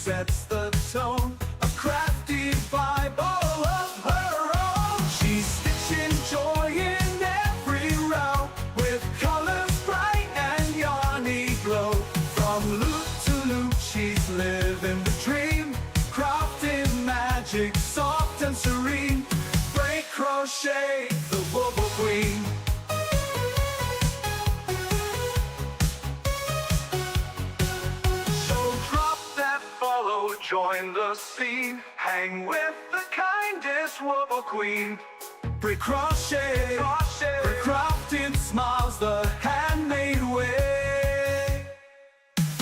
sets the tone, a crafty vibe all of her own. She's stitching joy in every row, with colors bright and yarny glow. From loop to loop she's living the dream, crafting magic soft and serene. Break crochet, the Wooble Queen. Join the scene, hang with the kindest Wooble Queen. Break crochet, break crafting smiles the handmade way.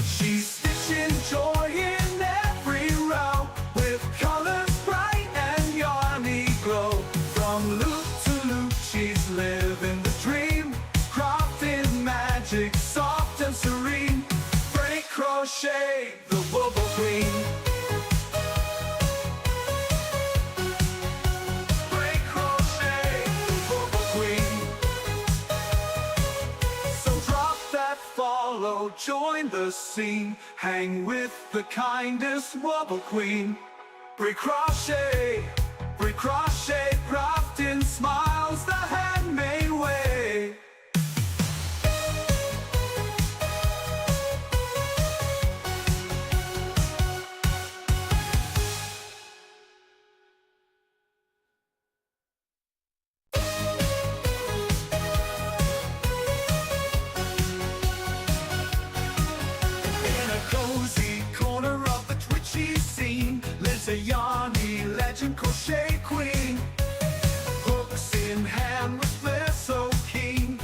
She's stitching joy in every row, with colors bright and yarny glow. From loop to loop she's living the dream, crafting magic soft and serene. Break crochet, the Wooble Queen. Follow, join the scene, hang with the kindest Wooble Queen. Break crochet, crafting smiles the handmade way. A yarny legend crochet queen, hooks in hand with flair so keen.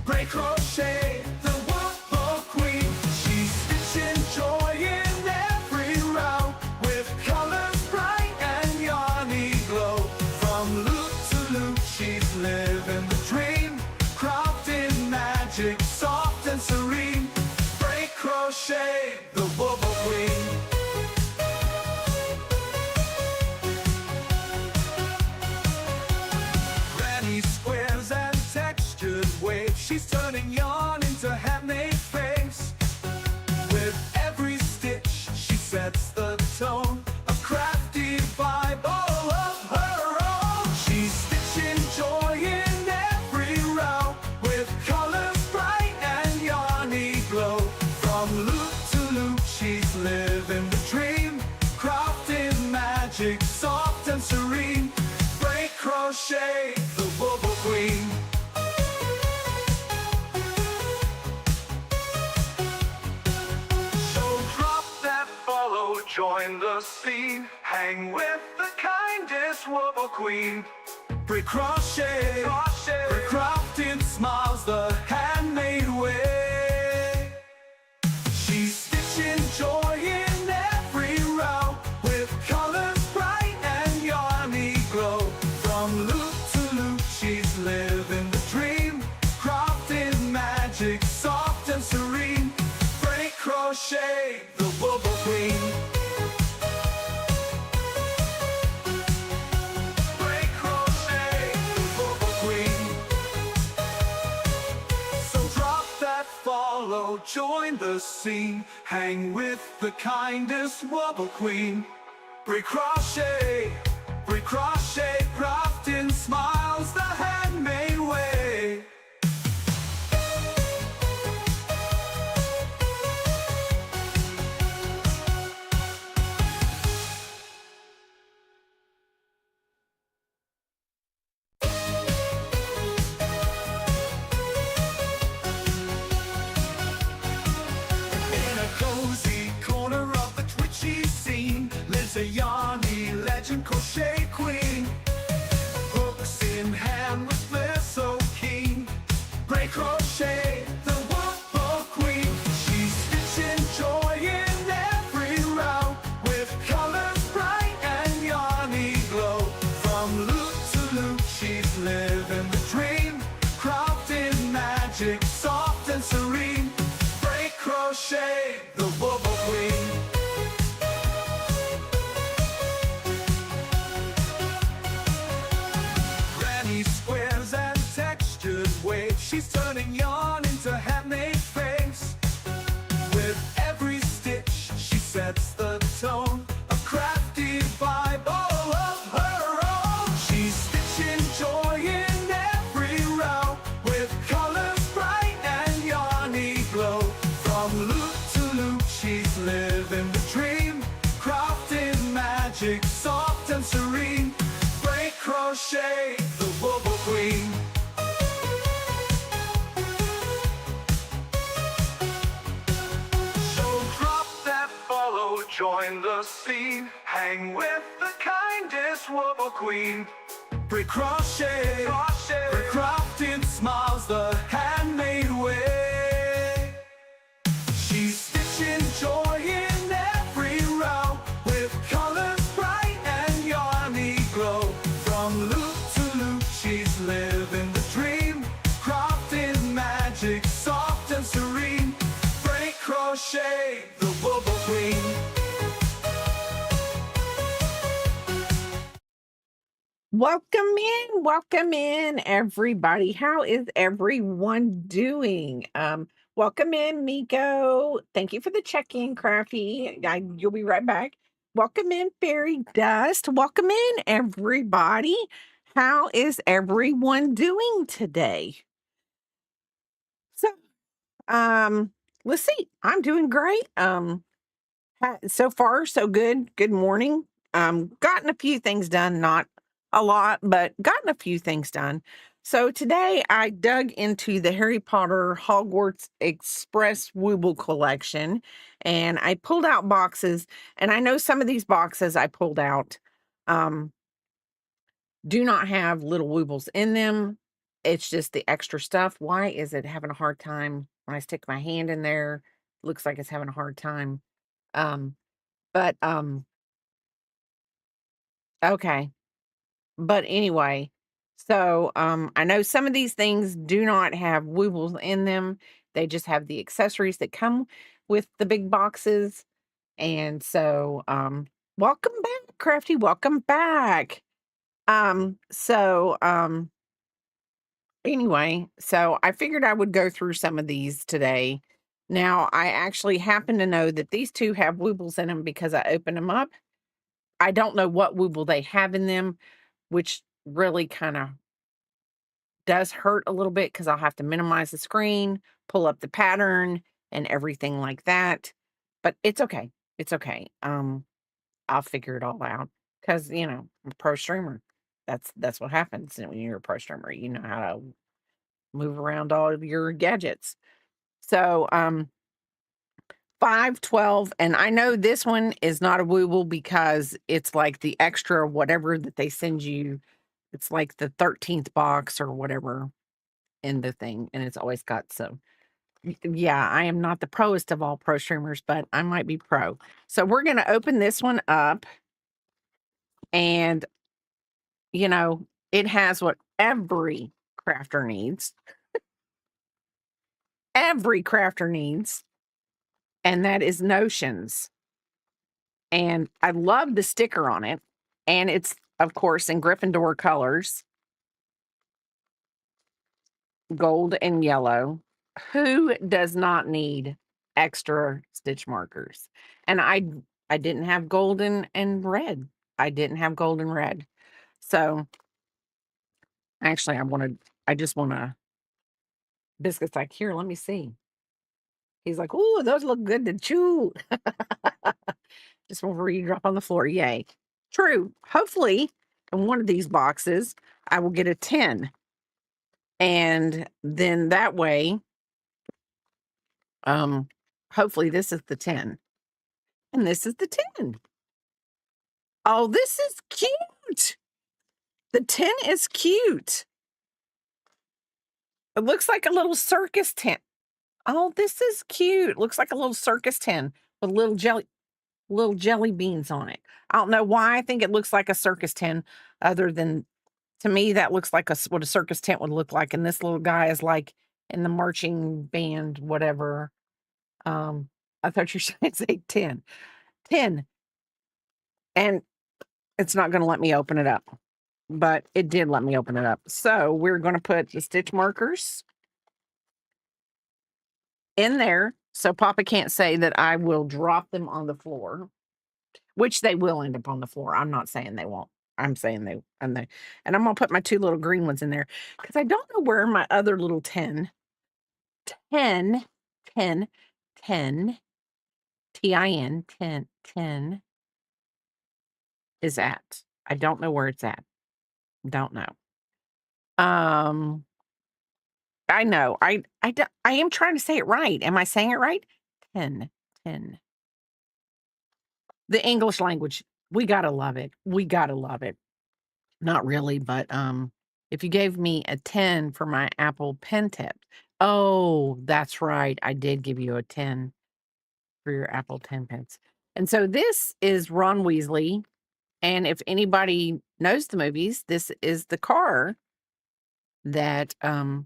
Break crochet, the Wooble Queen. She's stitching joy in every row, with colors bright and yarny glow. From loop to loop she's living the dream, crafting magic soft and serene. Break crochet, the Wooble Queen. She's turning yarn into handmade face. With every stitch she sets the tone, a crafty vibe all of her own. She's stitching joy in every row, with colors bright and yarny glow. From loop to loop she's living the dream, crafting magic soft and serene. Break crochet, the Wooble Queen. Join the scene, hang with the kindest Wooble Queen. Break crochet, break crafting smiles the handmade way. She's stitching joy in every row, with colors bright and yarny glow. From loop to loop she's living the dream, crafting magic soft and serene. Break crochet, the Wooble Queen. Follow, join the scene, hang with the kindest Wooble Queen. Break crochet, crafting smiles the handmade way. A yarny legend crochet queen, hooks in hand with flair so keen. Break crochet, the Wooble Queen. She's stitching joy in every row, with colors bright and yarny glow. From loop to loop she's living the dream, crafting magic soft and serene. Break crochet, the Wooble Queen. So join the scene, hang with the kindest Wobble Queen. Free crochet, free crafting smiles the handmade way. She's stitching joy in every row, with colors bright and yarny glow. From loop to loop, she's living the dream, crafting magic soft and serene. Free crochet, the Wobble Queen. Welcome in, everybody. How is everyone doing? Welcome in, Miko. Thank you for the check-in, Crafty. You'll be right back. Welcome in, Fairy Dust. Welcome in, everybody. How is everyone doing today? So, let's see. I'm doing great. So far, so good. Good morning. Gotten a few things done, not a lot, but gotten a few things done. So today I dug into the Harry Potter Hogwarts Express Wooble collection and I pulled out boxes. And I know some of these boxes I pulled out um, do not have little Woobles in them. It's just the extra stuff. Why is it having a hard time when I stick my hand in there? Looks like it's having a hard time. Um, but okay. But anyway, so I know some of these things do not have Woobles in them. They just have the accessories that come with the big boxes. And so welcome back, Crafty. Welcome back. Anyway, so I figured I would go through some of these today. Now, I actually happen to know that these two have Woobles in them because I opened them up. I don't know what Wooble they have in them, which really kind of does hurt a little bit because I'll have to minimize the screen, pull up the pattern, and everything like that. But it's okay. It's okay. I'll figure it all out because I'm a pro streamer. That's what happens when you're a pro streamer. You know how to move around all of your gadgets. So 512, and I know this one is not a Wooble because it's like the extra whatever that they send you. It's like the 13th box or whatever in the thing, and it's always got yeah, I am not the proest of all pro streamers, but I might be pro. So we're going to open this one up, and it has what every crafter needs. Every crafter needs, and that is notions. And I love the sticker on it, and it's of course in Gryffindor colors, gold and yellow. Who does not need extra stitch markers? And I didn't have golden and red. I didn't have golden red. So actually I just wanna Biscuit's like, here, let me see. He's like, "Ooh, those look good to chew." Just before you drop on the floor. Yay. True. Hopefully in one of these boxes I will get a 10. And then that way, hopefully this is the 10. And this is the 10. Oh, this is cute. The 10 is cute. It looks like a little circus tent. Oh, this is cute. Looks like a little circus tent with little jelly beans on it. I don't know why I think it looks like a circus tent, other than to me that looks like what a circus tent would look like. And this little guy is like in the marching band, whatever. I thought you should say 10. 10. And it's not going to let me open it up, but it did let me open it up. So we're going to put the stitch markers in there so Papa can't say that I will drop them on the floor, which they will end up on the floor. I'm not saying they won't. I'm saying and I'm going to put my two little green ones in there because I don't know where my other little 10, 10, 10, 10, TIN, 10, 10 is at. I don't know where it's at. Don't know. I know. I am trying to say it right. Am I saying it right? 10, 10. The English language, we gotta love it. We gotta love it. Not really, but, if you gave me a 10 for my Apple pen tip. Oh, that's right, I did give you a 10 for your Apple 10 pence. And so this is Ron Weasley, and if anybody knows the movies, this is the car that, the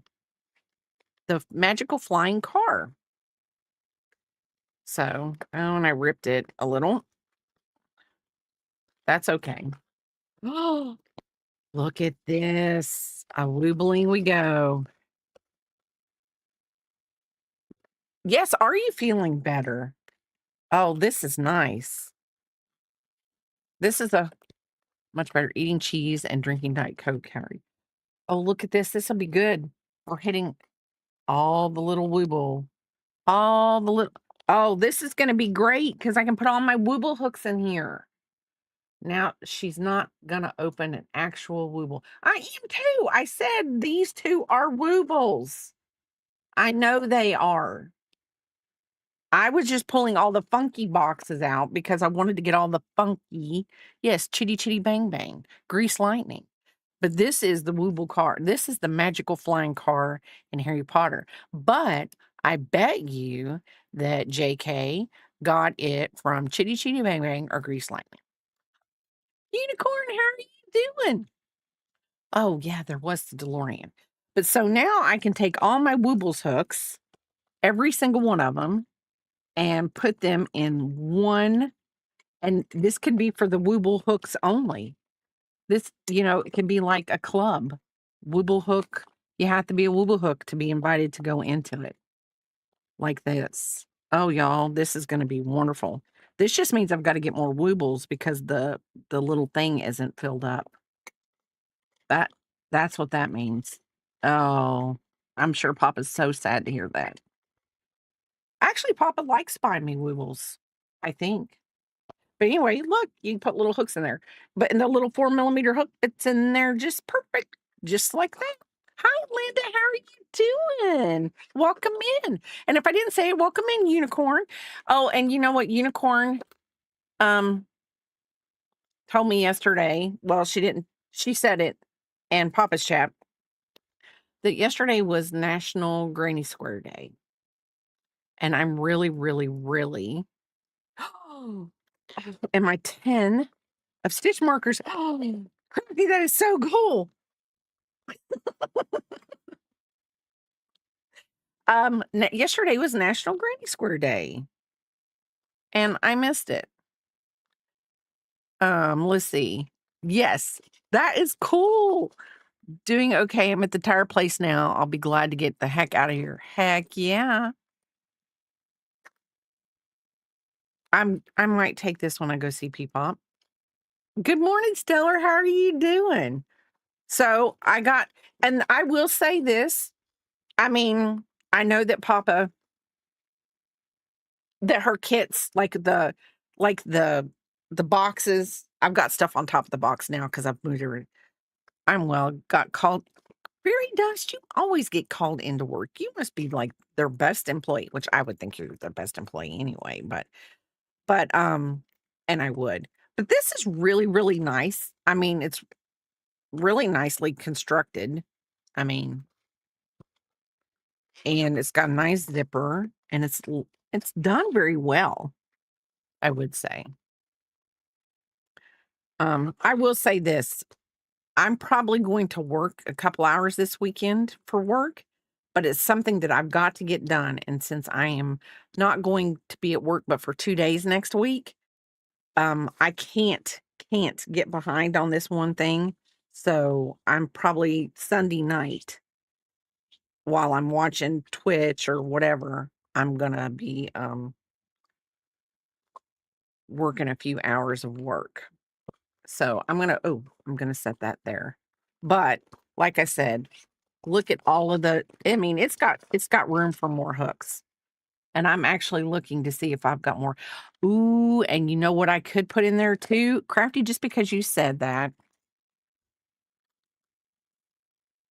magical flying car. So, oh, and I ripped it a little. That's okay. Oh, look at this. A woobling we go. Yes, are you feeling better? Oh, this is nice. This is a much better eating cheese and drinking Diet Coke, Harry. Oh, look at this. This will be good. We're hitting all the little wooble. All the little. Oh, this is going to be great because I can put all my wooble hooks in here. Now, she's not going to open an actual wooble. I am too. I said these two are woobles. I know they are. I was just pulling all the funky boxes out because I wanted to get all the funky, yes, chitty chitty bang bang, grease lightning. But this is the wooble car. This is the magical flying car in Harry Potter. But I bet you that JK got it from Chitty Chitty Bang Bang or Grease Lightning. Unicorn, how are you doing? Oh, yeah, there was the DeLorean. But so now I can take all my Woobles hooks, every single one of them, and put them in one. And this could be for the Wooble hooks only. This, it can be like a club. Wooble hook. You have to be a Wooble hook to be invited to go into it. Like this. Oh, y'all, this is going to be wonderful. This just means I've got to get more Woobles because the little thing isn't filled up. That's what that means. Oh, I'm sure Papa's so sad to hear that. Actually, Papa likes buying me Woobles, I think. But anyway, look, you can put little hooks in there. But in the little 4mm hook, it's in there just perfect, just like that. Hi, Linda. How are you doing? Welcome in. And if I didn't say it, welcome in, Unicorn. Oh, and you know what? Unicorn told me yesterday. Well, she didn't. She said it and Papa's chat that yesterday was National Granny Square Day. And I'm really, really, really. And my 10 of stitch markers. Oh, Crappy, that is so cool. Yesterday was National Granny Square Day, and I missed it. Let's see. Yes, that is cool. Doing okay. I'm at the tire place now. I'll be glad to get the heck out of here. Heck yeah. I might take this when I go see Peepop. Good morning, Stellar. How are you doing? So and I will say this. I mean, I know that Papa, that her kits, like the boxes, I've got stuff on top of the box now because I've moved her. Got called. Fairy Dust, you always get called into work. You must be like their best employee, which I would think you're the best employee anyway, but and I would. But this is really, really nice. I mean, it's really nicely constructed. I mean, and it's got a nice zipper and it's done very well, I would say. I will say this. I'm probably going to work a couple hours this weekend for work, but it's something that I've got to get done. And since I am not going to be at work but for 2 days next week, I can't get behind on this one thing. So I'm probably Sunday night while I'm watching Twitch or whatever, I'm gonna be working a few hours of work. So I'm gonna set that there. But like I said, look at all of it's got room for more hooks. And I'm actually looking to see if I've got more. Ooh, and you know what I could put in there too? Crafty, just because you said that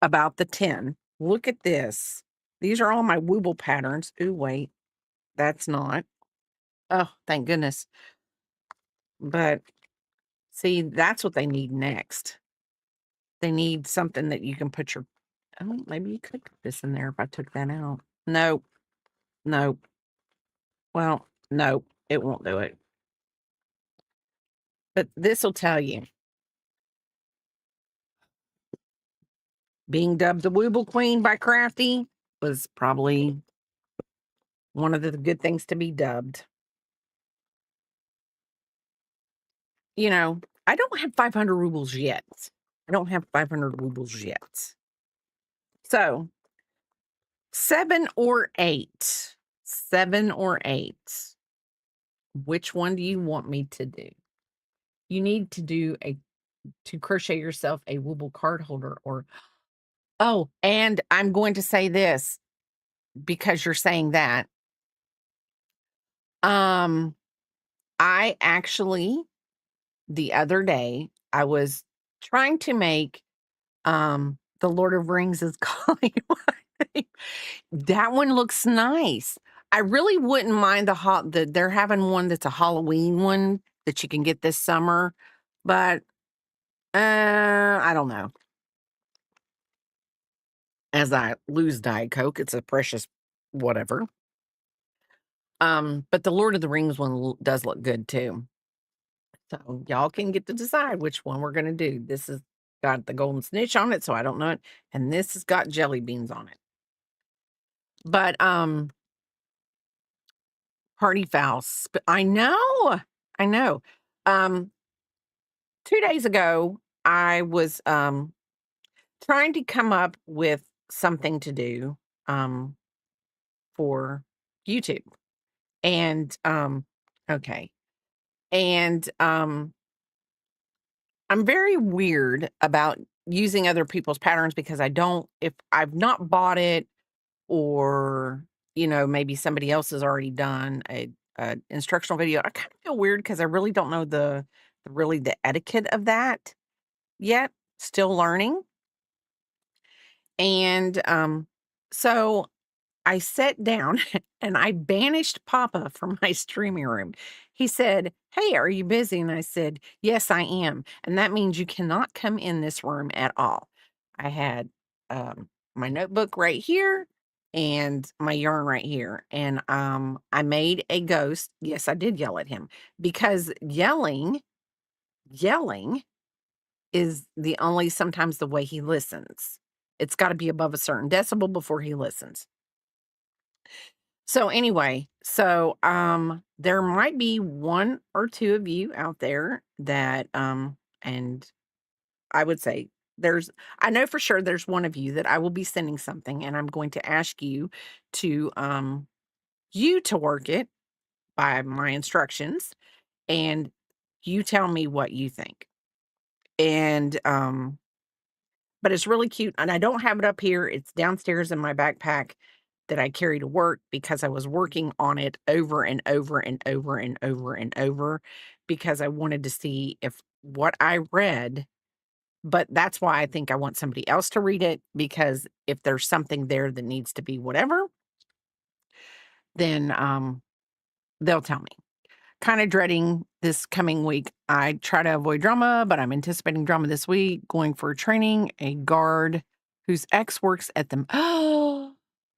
about the 10. Look at this. These are all my Wooble patterns. Ooh, wait. That's not. Oh, thank goodness. But see, that's what they need next. They need something that you can put your, oh, maybe you could put this in there if I took that out. Nope. Nope. Well, nope. It won't do it. But this will tell you. Being dubbed the Wooble Queen by Crafty was probably one of the good things to be dubbed. You know, I don't have 500 rubles yet. I don't have 500 rubles yet. So 7 or 8. 7 or 8. Which one do you want me to do? You need to crochet yourself a Wooble card holder or, oh, and I'm going to say this because you're saying that. I actually, the other day, I was trying to make, The Lord of Rings is Calling My Name. That one looks nice. I really wouldn't mind they're having one that's a Halloween one that you can get this summer, but, I don't know. As I lose Diet Coke, it's a precious whatever. But the Lord of the Rings one does look good too. So y'all can get to decide which one we're gonna do. This has got the golden snitch on it, so I don't know it, and this has got jelly beans on it. But party fouls. I know. I know. Um 2 days ago, I was trying to come up with something to do for YouTube. And okay. And I'm very weird about using other people's patterns because if I've not bought it or, maybe somebody else has already done a instructional video, I kind of feel weird because I really don't know the etiquette of that yet. Still learning. And so I sat down and I banished Papa from my streaming room. He said, "Hey, are you busy?" And I said, "Yes, I am. And that means you cannot come in this room at all." I had my notebook right here and my yarn right here. And I made a ghost. Yes, I did yell at him because yelling is sometimes the way he listens. It's got to be above a certain decibel before he listens. So anyway, there might be 1 or 2 of you out there that and I would say I know for sure there's one of you that I will be sending something and I'm going to ask to you to work it by my instructions and you tell me what you think. And but it's really cute and I don't have it up here. It's downstairs in my backpack that I carry to work because I was working on it over and over and over and over and over because I wanted to see if what I read, but that's why I think I want somebody else to read it because if there's something there that needs to be whatever, then they'll tell me. Kind of dreading this coming week. I try to avoid drama, but I'm anticipating drama this week, going for training, a guard whose ex works at the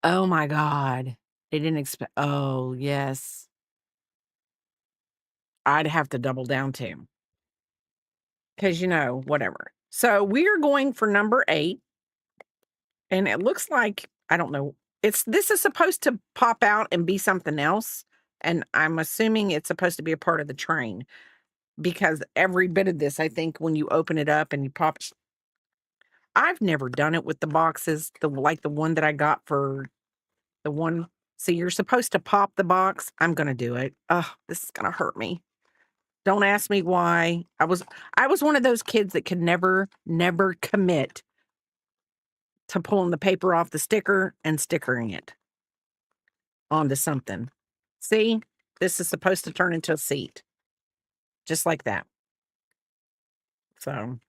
oh my God. They didn't expect, oh, yes. I'd have to double down too. Because, whatever. So we are going for number 8. And it looks like, I don't know, this is supposed to pop out and be something else. And I'm assuming it's supposed to be a part of the train because every bit of this, I think when you open it up and you pop, I've never done it with the boxes, like the one that I got for the one. So you're supposed to pop the box. I'm going to do it. Oh, this is going to hurt me. Don't ask me why. I was one of those kids that could never commit to pulling the paper off the sticker and stickering it onto something. See, this is supposed to turn into a seat. Just like that. So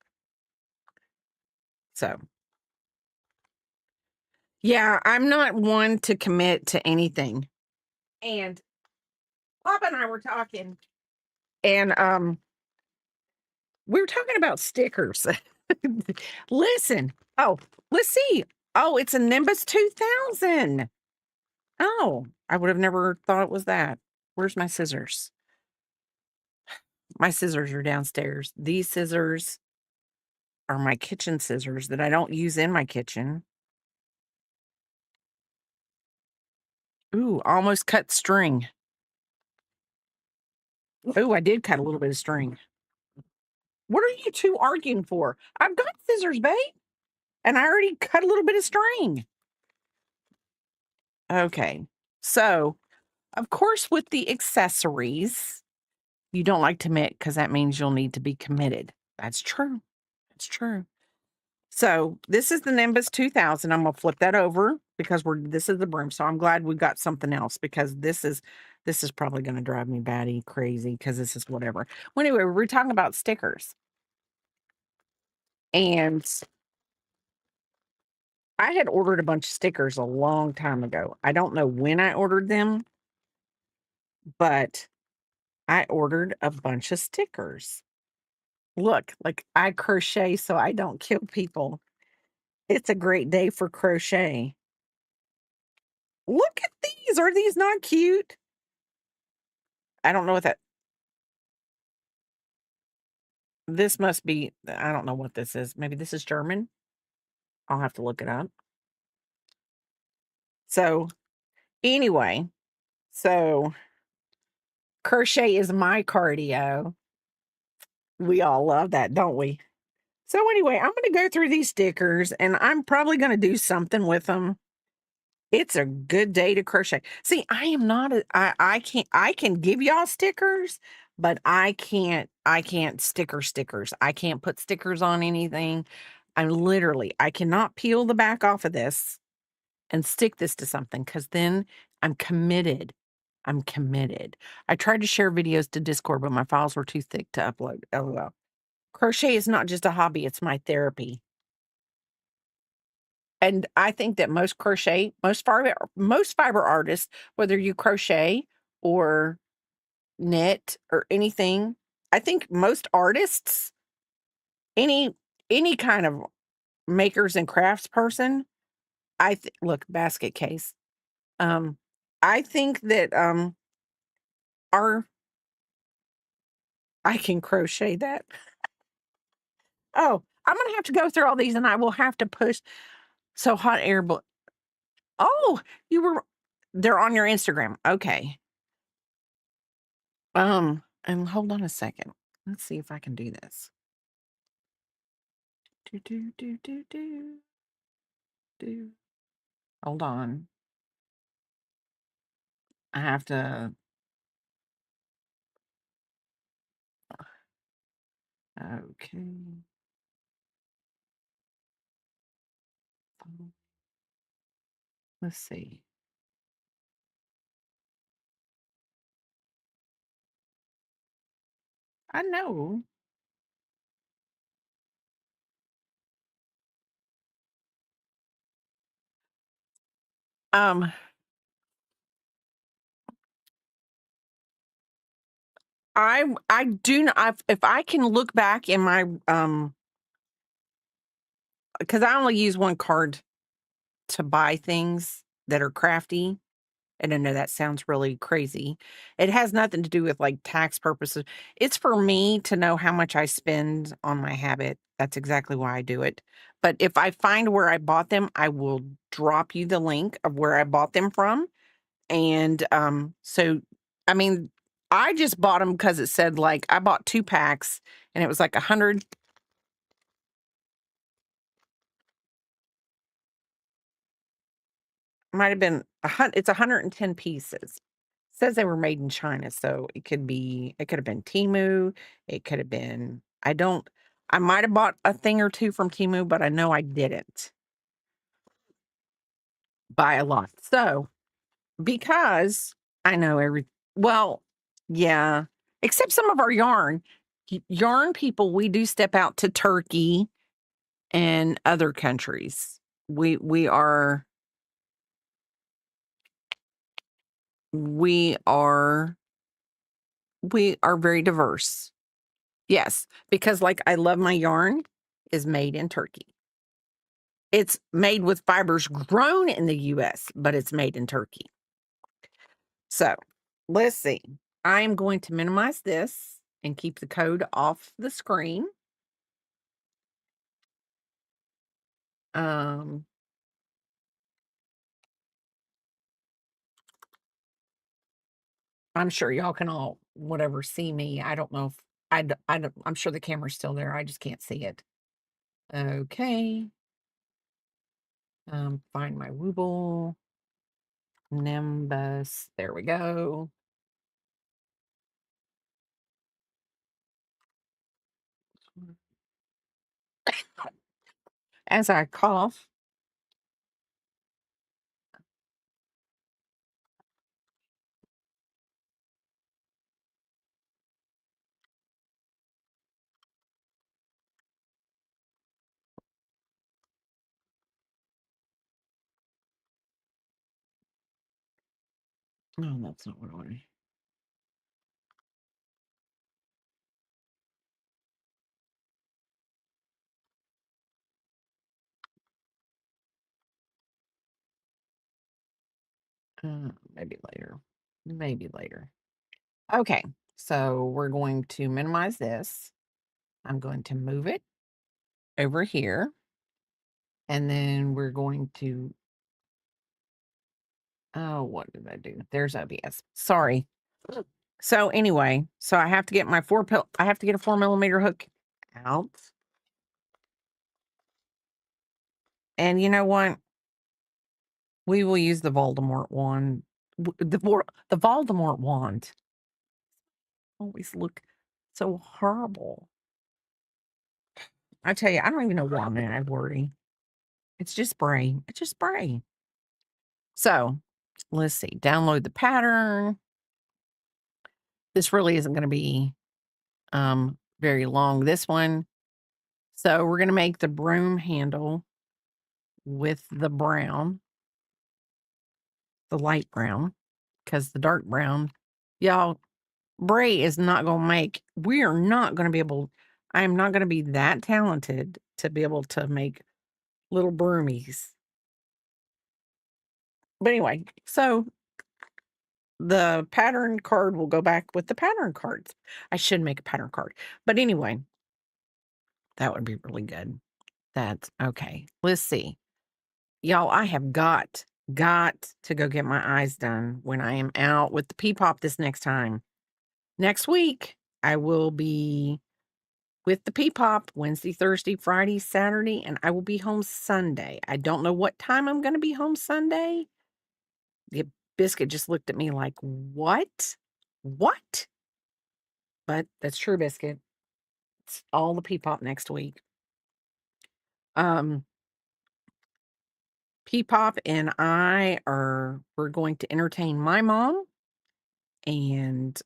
yeah, I'm not one to commit to anything. And Bob and I were talking and we were talking about stickers. Listen. Oh, let's see. Oh, it's a Nimbus 2000. Oh, I would have never thought it was that. Where's my scissors? My scissors are downstairs. These scissors are my kitchen scissors that I don't use in my kitchen. Ooh, almost cut string. Ooh, I did cut a little bit of string. What are you two arguing for? I've got scissors, babe. And I already cut a little bit of string. Okay. So, of course, with the accessories, you don't like to commit because that means you'll need to be committed. That's true. That's true. So this is the Nimbus 2000. I'm gonna flip that over because this is the broom. So I'm glad we got something else because this is probably gonna drive me batty crazy because this is whatever. Well, anyway, we're talking about stickers. And I had ordered a bunch of stickers a long time ago. I don't know when I ordered them, but I ordered a bunch of stickers. Look, like I crochet so I don't kill people. It's a great day for crochet. Look at these. Are these not cute? I don't know what this must be. I don't know what this is. Maybe this is German. I'll have to look it up. So, anyway, so crochet is my cardio. We all love that, don't we? So, anyway, I'm going to go through these stickers and I'm probably going to do something with them. It's a good day to crochet. See, I am not I can give y'all stickers, but I can't stickers. I can't put stickers on anything. I cannot peel the back off of this and stick this to something because then I'm committed. I'm committed. I tried to share videos to Discord, but my files were too thick to upload. LOL. Crochet is not just a hobby, it's my therapy. And I think that most fiber artists, whether you crochet or knit or anything, I think most artists, any kind of makers and crafts person, look, basket case. I think that our I can crochet that. Oh, I'm gonna have to go through all these and I will have to push so hot air. Oh, they're on your Instagram. Okay. And hold on a second. Let's see if I can do this. Do, do, do, do, do, do. Hold on. I have to. Okay. Let's see. I know. Um, I do not. If I can look back in my because I only use one card to buy things that are crafty. And I know that sounds really crazy. It has nothing to do with like tax purposes. It's for me to know how much I spend on my habit. That's exactly why I do it. But if I find where I bought them, I will drop you the link of where I bought them from. And so I mean, I just bought them because it said like I bought 2 packs and it was like 100. Might have been it's 110 pieces. Says they were made in China, so it could have been Temu, it could have been I might have bought a thing or 2 from Temu, but I know I didn't buy a lot. So, because I know well, yeah, except some of our yarn. Yarn people, we do step out to Turkey and other countries. We are we are we are very diverse. Yes, because, like, I love my yarn is made in Turkey. It's made with fibers grown in the US, but it's made in Turkey. So, let's see. I'm going to minimize this and keep the code off the screen. Um, I'm sure y'all can all whatever see me. I don't know if I don't, I'm sure the camera's still there. I just can't see it. Okay. Find my Wooble. Nimbus. There we go. As I cough, no, that's not what I want. Maybe later. Maybe later. Okay, so we're going to minimize this. I'm going to move it over here, and then we're going to. Oh, what did I do? There's OBS. Sorry. So anyway, so I have to get my I have to get a 4mm hook out. And you know what? We will use the Voldemort wand. The Voldemort wand always look so horrible. I tell you, I don't even know why I worry. It's just spray. It's just spray. So let's see. Download the pattern. This really isn't going to be very long. This one. So we're going to make the broom handle with the brown, the light brown, because the dark brown, y'all, Bray is not going to make, we are not going to be able, I am not going to be that talented to be able to make little broomies. But anyway, so the pattern card will go back with the pattern cards. I should make a pattern card. But anyway, that would be really good. That's okay. Let's see. Y'all, I have got to go get my eyes done when I am out with the P-Pop this next time. Next week, I will be with the P-Pop Wednesday, Thursday, Friday, Saturday, and I will be home Sunday. I don't know what time I'm going to be home Sunday. The biscuit just looked at me like, what? What? But that's true, biscuit. It's all the P-Pop next week. P-Pop and we're going to entertain my mom and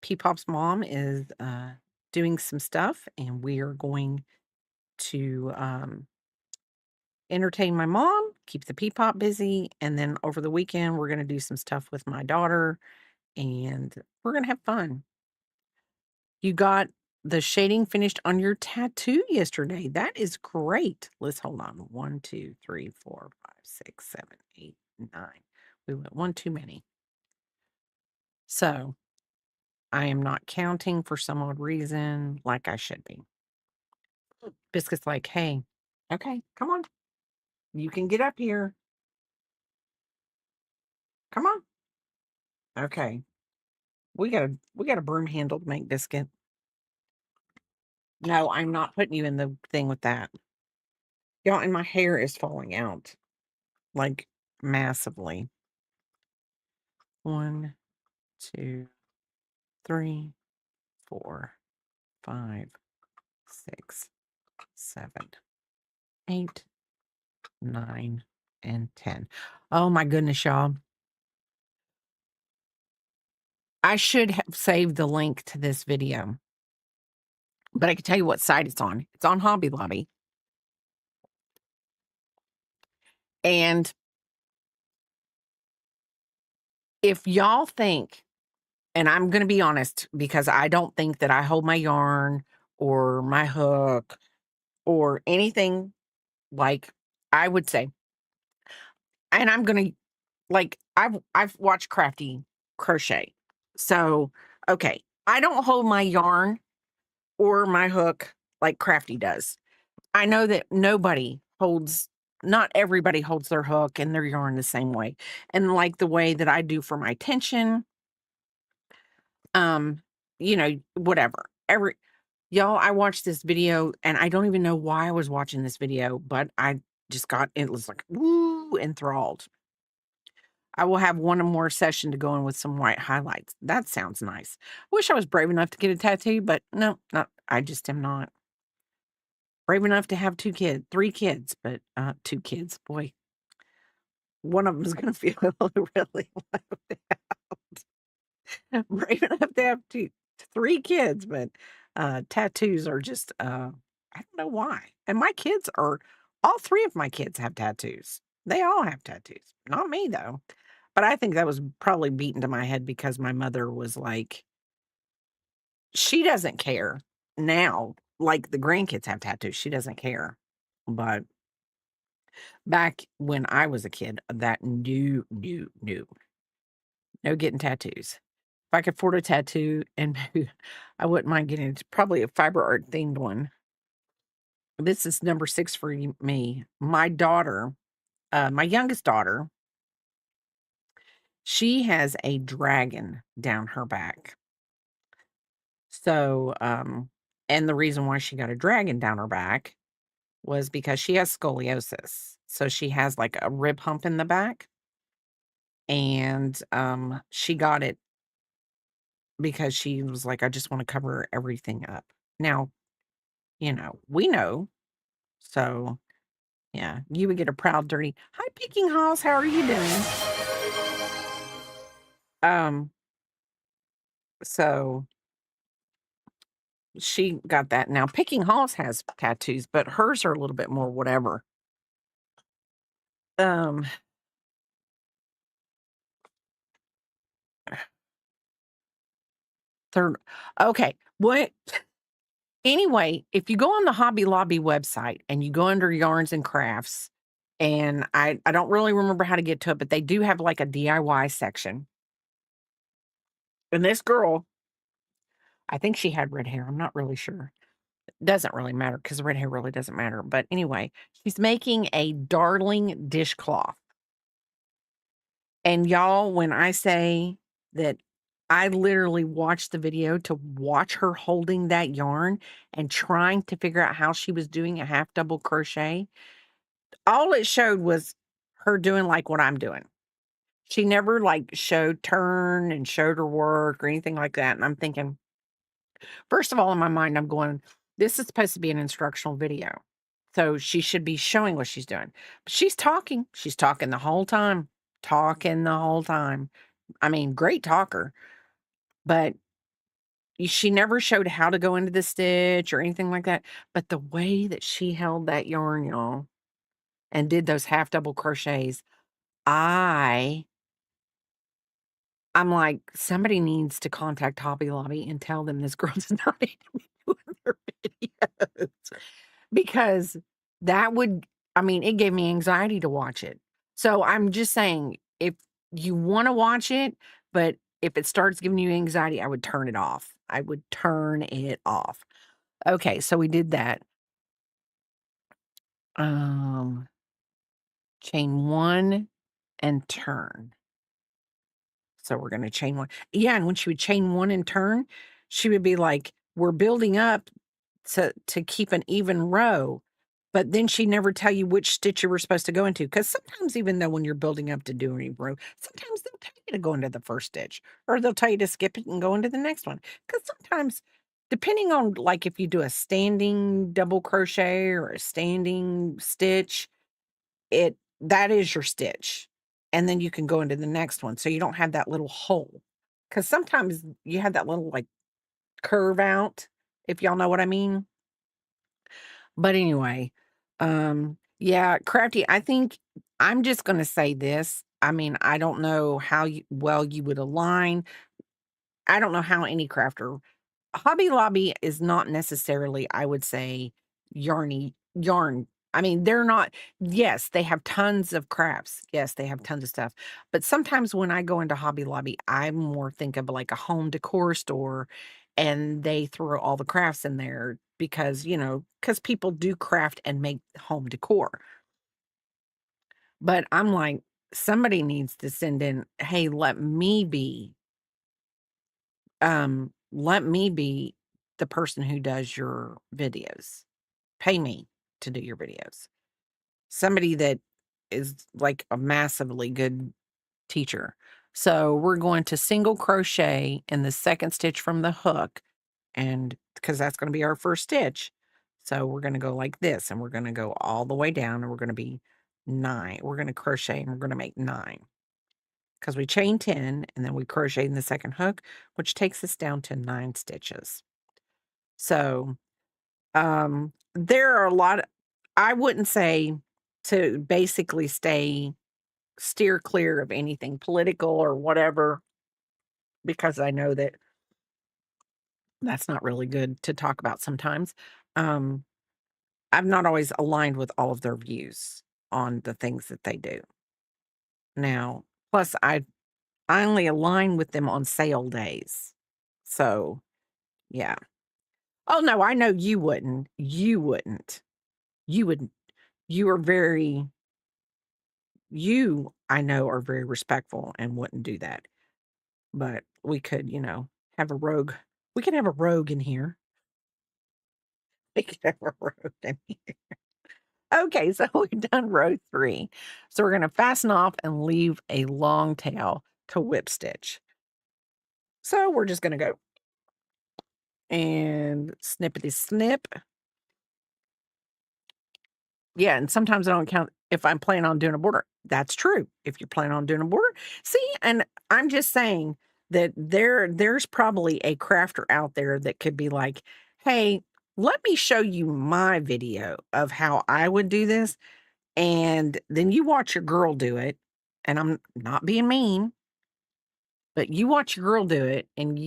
P-Pop's mom is doing some stuff and we are going to entertain my mom, keep the P-Pop busy, and then over the weekend we're going to do some stuff with my daughter and we're going to have fun. You got the shading finished on your tattoo yesterday. That is great. Let's hold on. 1, 2, 3, 4, 5, 6, 7, 8, 9. We went one too many. So I am not counting for some odd reason like I should be. Biscuit's like, hey, okay, come on. You can get up here. Come on. Okay. We got a broom handle to make biscuit. No, I'm not putting you in the thing with that. Y'all, and my hair is falling out like massively. 1, 2, 3, 4, 5, 6, 7, 8, 9, and 10. Oh my goodness, y'all. I should have saved the link to this video, but I can tell you what site it's on. It's on Hobby Lobby. And if y'all think, and I'm gonna be honest because I don't think that I hold my yarn or my hook or anything like I would say, and I'm gonna like I've watched Crafty crochet. So, okay, I don't hold my yarn or my hook like Crafty does. I know that not everybody holds their hook and their yarn the same way. And like the way that I do for my tension, um, whatever. Y'all, I watched this video and I don't even know why I was watching this video, but I just it was like, woo, enthralled. I will have one more session to go in with some white highlights. That sounds nice. Wish I was brave enough to get a tattoo, but no, not. I just am not brave enough to have 3 kids, but 2 kids. Boy, one of them is going to feel really brave enough to have 3 kids, but tattoos are just I don't know why. And my kids are all 3 of my kids have tattoos. They all have tattoos. Not me though. But I think that was probably beaten to my head because my mother was like, she doesn't care now. Like the grandkids have tattoos. She doesn't care. But back when I was a kid, that no getting tattoos. If I could afford a tattoo and I wouldn't mind getting probably a fiber art themed one. This is number 6 for me. My daughter, my youngest daughter, she has a dragon down her back. So, and the reason why she got a dragon down her back was because she has scoliosis. So she has like a rib hump in the back. And she got it because she was like, I just want to cover everything up. Now, we know. So yeah, you would get a proud dirty. Hi, Peking Halls. How are you doing? Um, so she got that. Now, Peking Halls has tattoos, but hers are a little bit more whatever. Um, third, okay. What? Anyway, if you go on the Hobby Lobby website and you go under yarns and crafts, and I don't really remember how to get to it, but they do have like a DIY section. And this girl, I think she had red hair. I'm not really sure. Doesn't really matter because red hair really doesn't matter. But anyway, she's making a darling dishcloth. And y'all, when I say that I literally watched the video to watch her holding that yarn and trying to figure out how she was doing a half double crochet, all it showed was her doing like what I'm doing. She never like showed turn and showed her work or anything like that. And I'm thinking, first of all, in my mind, I'm going, this is supposed to be an instructional video. So she should be showing what she's doing. But she's talking. She's talking the whole time. Talking the whole time. I mean, great talker. But she never showed how to go into the stitch or anything like that. But the way that she held that yarn, y'all, and did those half double crochets, I'm like, somebody needs to contact Hobby Lobby and tell them this girl does not need to be doing their videos. Because that would, I mean, it gave me anxiety to watch it. So I'm just saying, if you want to watch it, but if it starts giving you anxiety, I would turn it off. I would turn it off. Okay, so we did that. Um, chain 1 and turn. So we're going to chain 1. Yeah, and when she would chain 1 and turn, she would be like, we're building up to keep an even row. But then she never tell you which stitch you were supposed to go into. Because sometimes, even though when you're building up to do an even row, sometimes they'll tell you to go into the first stitch, or they'll tell you to skip it and go into the next one. Because sometimes, depending on like if you do a standing double crochet or a standing stitch, that is your stitch. And then you can go into the next one. So you don't have that little hole. Because sometimes you have that little like curve out, if y'all know what I mean. But anyway, yeah, Crafty, I think I'm just gonna say this. I mean, I don't know how well you would align. I don't know how any crafter Hobby Lobby is not necessarily, I would say, yarn. I mean, they're not yes, they have tons of crafts. Yes, they have tons of stuff. But sometimes when I go into Hobby Lobby, I more think of like a home decor store and they throw all the crafts in there because, because people do craft and make home decor. But I'm like, somebody needs to send in, "Hey, let me be the person who does your videos. Pay me to do your videos." Somebody that is like a massively good teacher. So we're going to single crochet in the second stitch from the hook, and because that's going to be our first stitch. So we're going to go like this, and we're going to go all the way down, and we're going to be 9. We're going to crochet, and we're going to make 9 because we chain 10, and then we crochet in the second hook, which takes us down to 9 stitches. So there are a lot of, I wouldn't say to basically steer clear of anything political or whatever, because I know that that's not really good to talk about sometimes. Um, I'm not always aligned with all of their views on the things that they do. Now, plus I only align with them on sale days. So, yeah. Oh no, I know you wouldn't. You wouldn't. You would you are very you, I know, are very respectful and wouldn't do that. But we could, have a rogue. We could have a rogue in here. We could have a rogue in here. Okay, so we've done row 3. So we're gonna fasten off and leave a long tail to whip stitch. So we're just gonna go and snippety snip. Yeah, and sometimes I don't count if I'm planning on doing a border. That's true. If you're planning on doing a border. See, and I'm just saying that there's probably a crafter out there that could be like, "Hey, let me show you my video of how I would do this, and then you watch your girl do it." And I'm not being mean, but you watch your girl do it, and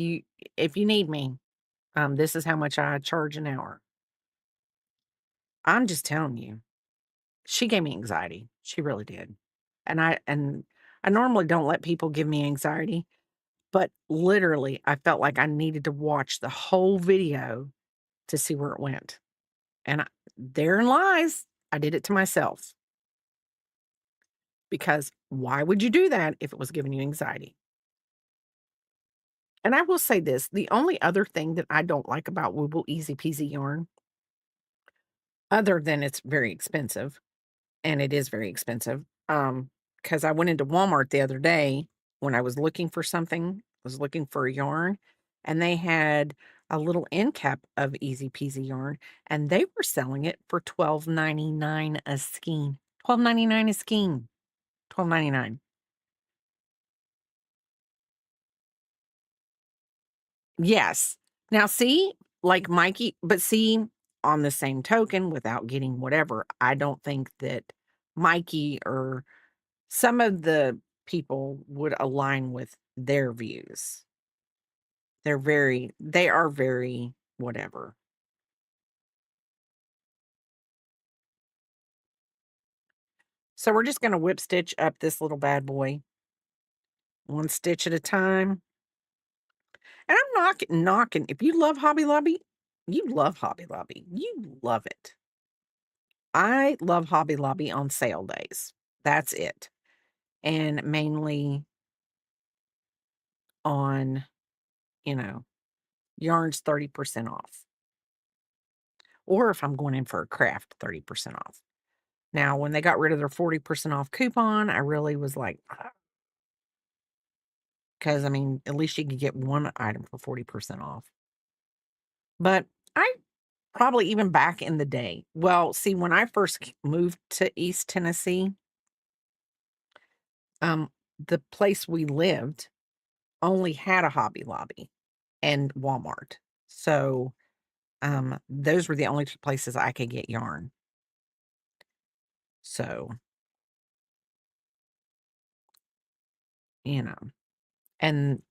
if you need me, this is how much I charge an hour. I'm just telling you. She gave me anxiety. She really did. And I normally don't let people give me anxiety, but literally I felt like I needed to watch the whole video to see where it went. And therein lies. I did it to myself because why would you do that if it was giving you anxiety? And I will say this, the only other thing that I don't like about Wooble Easy Peasy yarn, other than it's very expensive, and it is very expensive. Because I went into Walmart the other day when I was looking for something, I was looking for a yarn, and they had a little end cap of Easy Peasy yarn, and they were selling it for $12.99 a skein. $12.99 a skein. $12.99. Yes. Now see, like Mikey, but see, on the same token, without getting whatever, I don't think that Mikey or some of the people would align with their views. They are very whatever. So we're just gonna whip stitch up this little bad boy, 1 stitch at a time. And I'm knocking. If you love Hobby Lobby, you love Hobby Lobby. You love it. I love Hobby Lobby on sale days. That's it. And mainly on, you know, yarns 30% off. Or if I'm going in for a craft, 30% off. Now, when they got rid of their 40% off coupon, I really was like, because I mean, at least you could get one item for 40% off. But I probably even back in the day, well, see, when I first moved to East Tennessee, um, the place we lived only had a Hobby Lobby and Walmart. So, those were the only 2 places I could get yarn. So, you know, and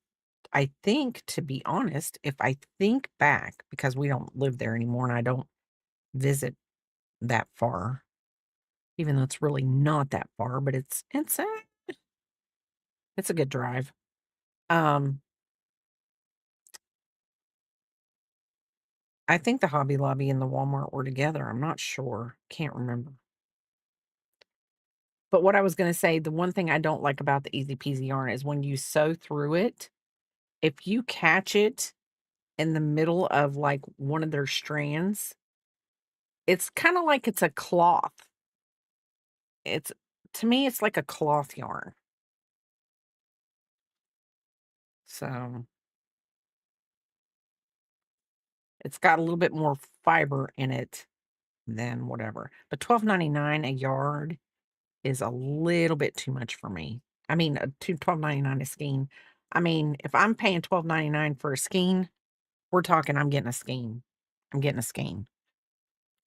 I think, to be honest, if I think back, because we don't live there anymore and I don't visit that far, even though it's really not that far, but it's a good drive. Um, I think the Hobby Lobby and the Walmart were together. I'm not sure. Can't remember. But what I was gonna say, the one thing I don't like about the Easy Peasy yarn is when you sew through it, if you catch it in the middle of, like, one of their strands, it's kinda like it's a cloth. It's to me, it's like a cloth yarn. So, it's got a little bit more fiber in it than whatever. But 12.99 a yard is a little bit too much for me. I mean, 12.99 a skein. I mean, if I'm paying 12.99 for a skein, we're talking I'm getting a skein. I'm getting a skein.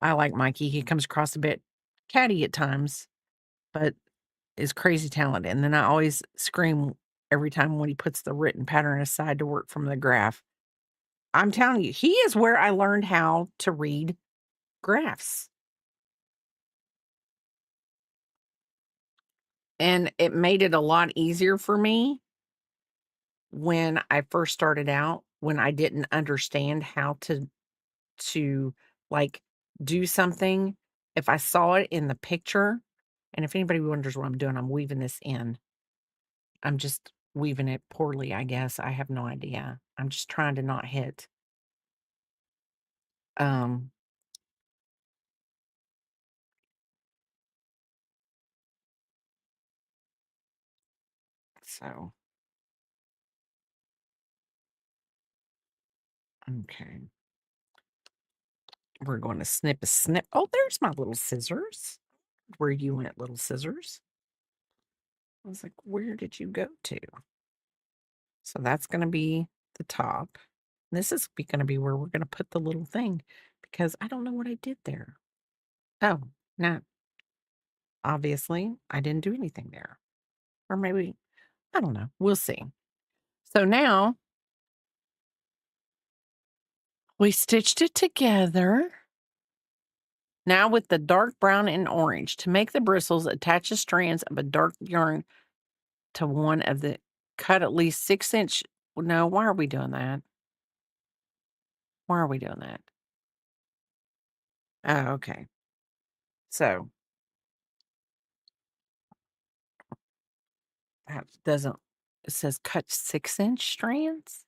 I like Mikey. He comes across a bit catty at times, but is crazy talented. And then I always scream every time when he puts the written pattern aside to work from the graph. I'm telling you, he is where I learned how to read graphs. And it made it a lot easier for me when I first started out, when I didn't understand how to like do something. If I saw it in the picture, and if anybody wonders what I'm doing, I'm weaving this in. I'm just weaving it poorly, I guess. I have no idea. I'm just trying to not hit. Um, so okay. We're going to snip a snip. Oh, there's my little scissors. Where you went, little scissors? I was like, where did you go to? So that's going to be the top. This is going to be where we're going to put the little thing because I don't know what I did there. Oh, no. Obviously, I didn't do anything there. Or maybe, I don't know. We'll see. So now we stitched it together. Now with the dark brown and orange. To make the bristles, attach the strands of a dark yarn to one of the cut at least 6-inch. No, why are we doing that? Why are we doing that? Oh, okay. So that doesn't, it says cut 6-inch strands?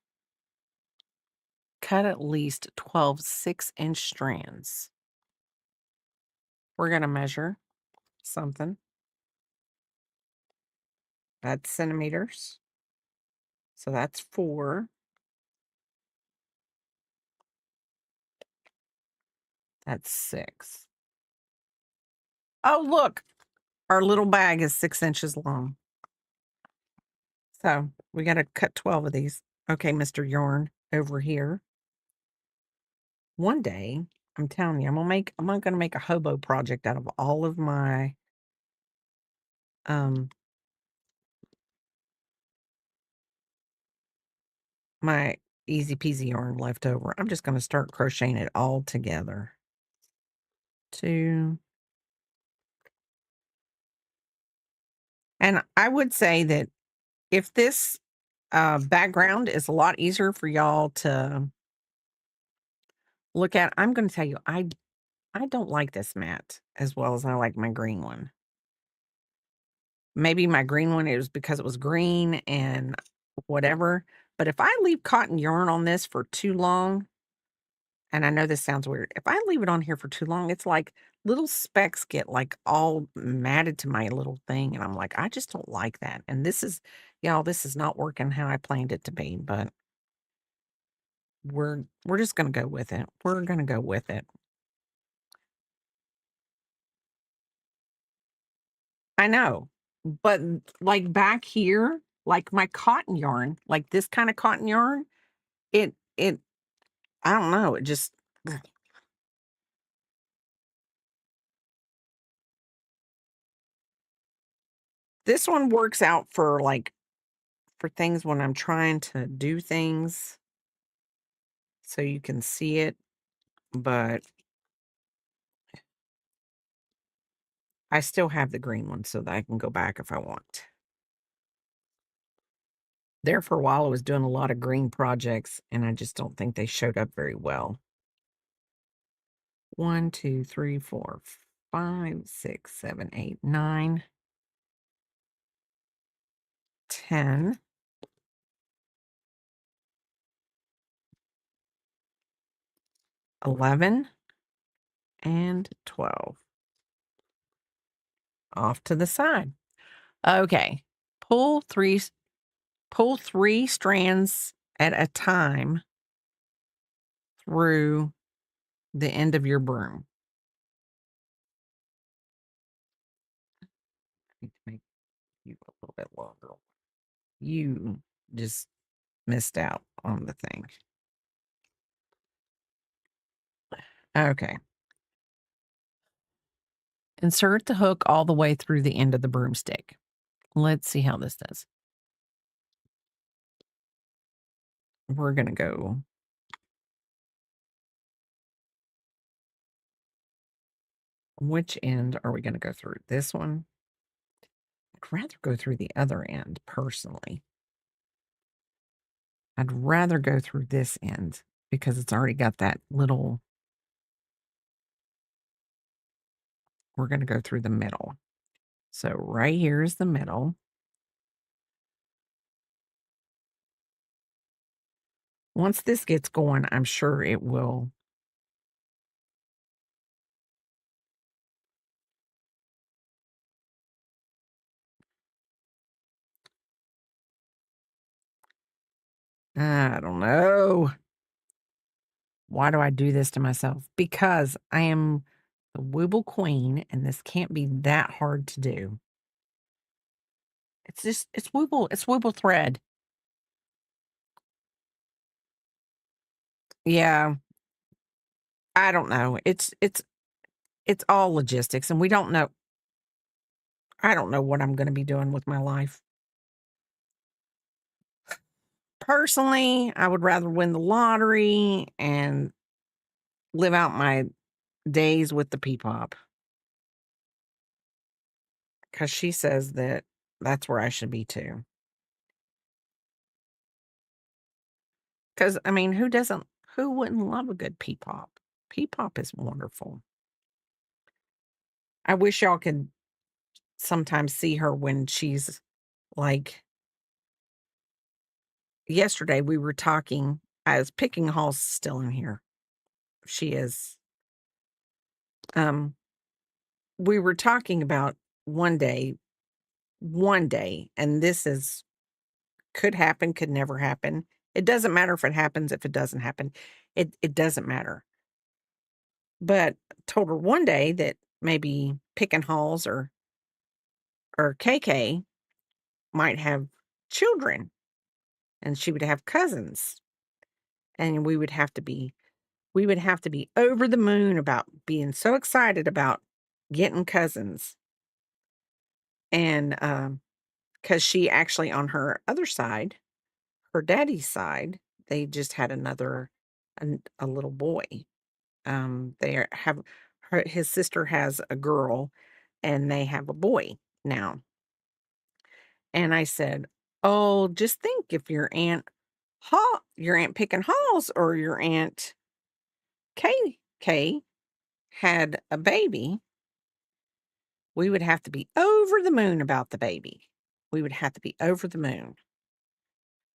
Cut at least 12 6-inch strands. We're going to measure something. That's centimeters. So that's 4. That's 6. Oh, look, our little bag is 6 inches long. So we got to cut 12 of these. Okay, Mr. Yarn over here. One day, I'm telling you, I'm not gonna make a hobo project out of all of um my easy peasy yarn left over. I'm just gonna start crocheting it all together. 2. And I would say that if this background is a lot easier for y'all to look at, I'm gonna tell you, I don't like this mat as well as I like my green one. Maybe my green one, it was because it was green and whatever. But if I leave cotton yarn on this for too long, and I know this sounds weird, if I leave it on here for too long, it's like little specks get like all matted to my little thing. And I'm like, I just don't like that. And this is, y'all, this is not working how I planned it to be, but we're just gonna go with it. We're gonna go with it. I know. But like back here, like my cotton yarn, like this kind of cotton yarn, it I don't know, it just this one works out for like for things when I'm trying to do things so you can see it, but I still have the green one so that I can go back if I want. There for a while, I was doing a lot of green projects, and I just don't think they showed up very well. 1, 2, 3, 4, 5, 6, 7, 8, 9, 10. 11 and 12 off to the side. Okay. Pull 3 pull 3 strands at a time through the end of your broom. I need to make you a little bit longer. You just missed out on the thing. Okay. Insert the hook all the way through the end of the broomstick. Let's see how this does. We're going to go which end are we going to go through? This one? I'd rather go through the other end personally. I'd rather go through this end because it's already got that little. We're going to go through the middle. So right here is the middle. Once this gets going, I'm sure it will. I don't know. Why do I do this to myself? Because I am the Wooble Queen, and this can't be that hard to do. It's Wooble thread. Yeah. I don't know. It's all logistics, and we don't know. I don't know what I'm going to be doing with my life. Personally, I would rather win the lottery and live out my days with the Peepop. Because she says that that's where I should be too. Because, I mean, who wouldn't love a good Peepop? Peepop is wonderful. I wish y'all could sometimes see her when she's like, yesterday we were talking. I was picking Hall's still in here. She is. We were talking about one day, and this is could happen, could never happen. It doesn't matter if it happens, if it doesn't happen. It doesn't matter. But told her one day that maybe Pickin' Halls or KK might have children, and she would have cousins, and we would have to be over the moon about being so excited about getting cousins. And because she actually on her other side, her daddy's side, they just had a little boy. His sister has a girl, and they have a boy now. And I said, "Oh, just think if your aunt Pickin' Halls or your aunt K had a baby, we would have to be over the moon about the baby. We would have to be over the moon."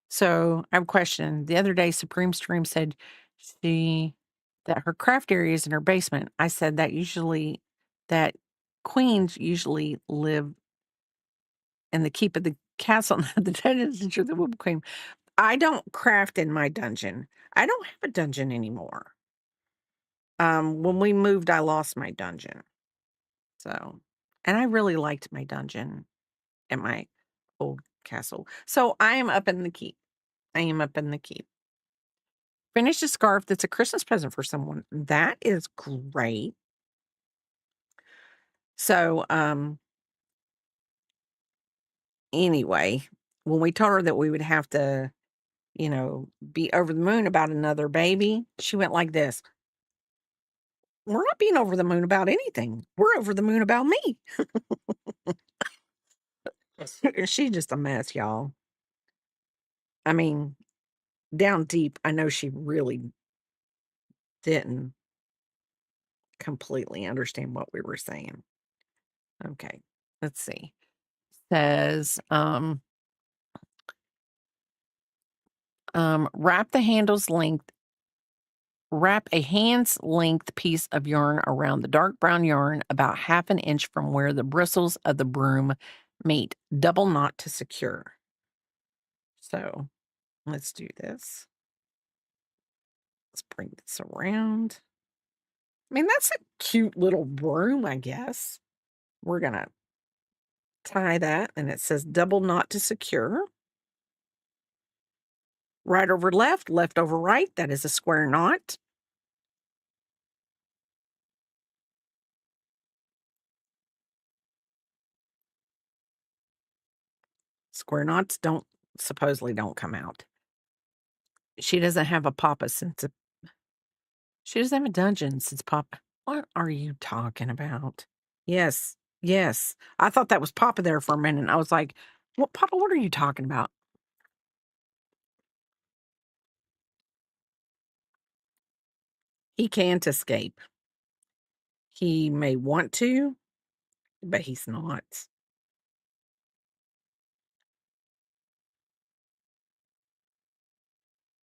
So I have a question. The other day, Supreme Stream said that her craft area is in her basement. I said that queens usually live in the keep of the castle, not the dungeons of the Whoop Queen. I don't craft in my dungeon. I don't have a dungeon anymore. When we moved, I lost my dungeon. So, and I really liked my dungeon at my old castle. So I am up in the keep. I am up in the keep. Finished a scarf that's a Christmas present for someone. That is great. So, anyway, when we told her that we would have to, be over the moon about another baby, she went like this. We're not being over the moon about anything. We're over the moon about me. She's just a mess, y'all. I mean, down deep, I know she really didn't completely understand what we were saying. Okay, let's see. Says, wrap the handle's length wrap a hand's length piece of yarn around the dark brown yarn about half an inch from where the bristles of the broom meet. Double knot to secure. So let's do this. Let's bring this around. I mean, that's a cute little broom, I guess. We're going to tie that, and it says double knot to secure. Right over left, left over right. That is a square knot. Square knots supposedly don't come out. She doesn't have a papa since she doesn't have a dungeon since papa. What are you talking about? Yes, yes. I thought that was Papa there for a minute. I was like, "What, Papa? What are you talking about?" He can't escape. He may want to, but he's not.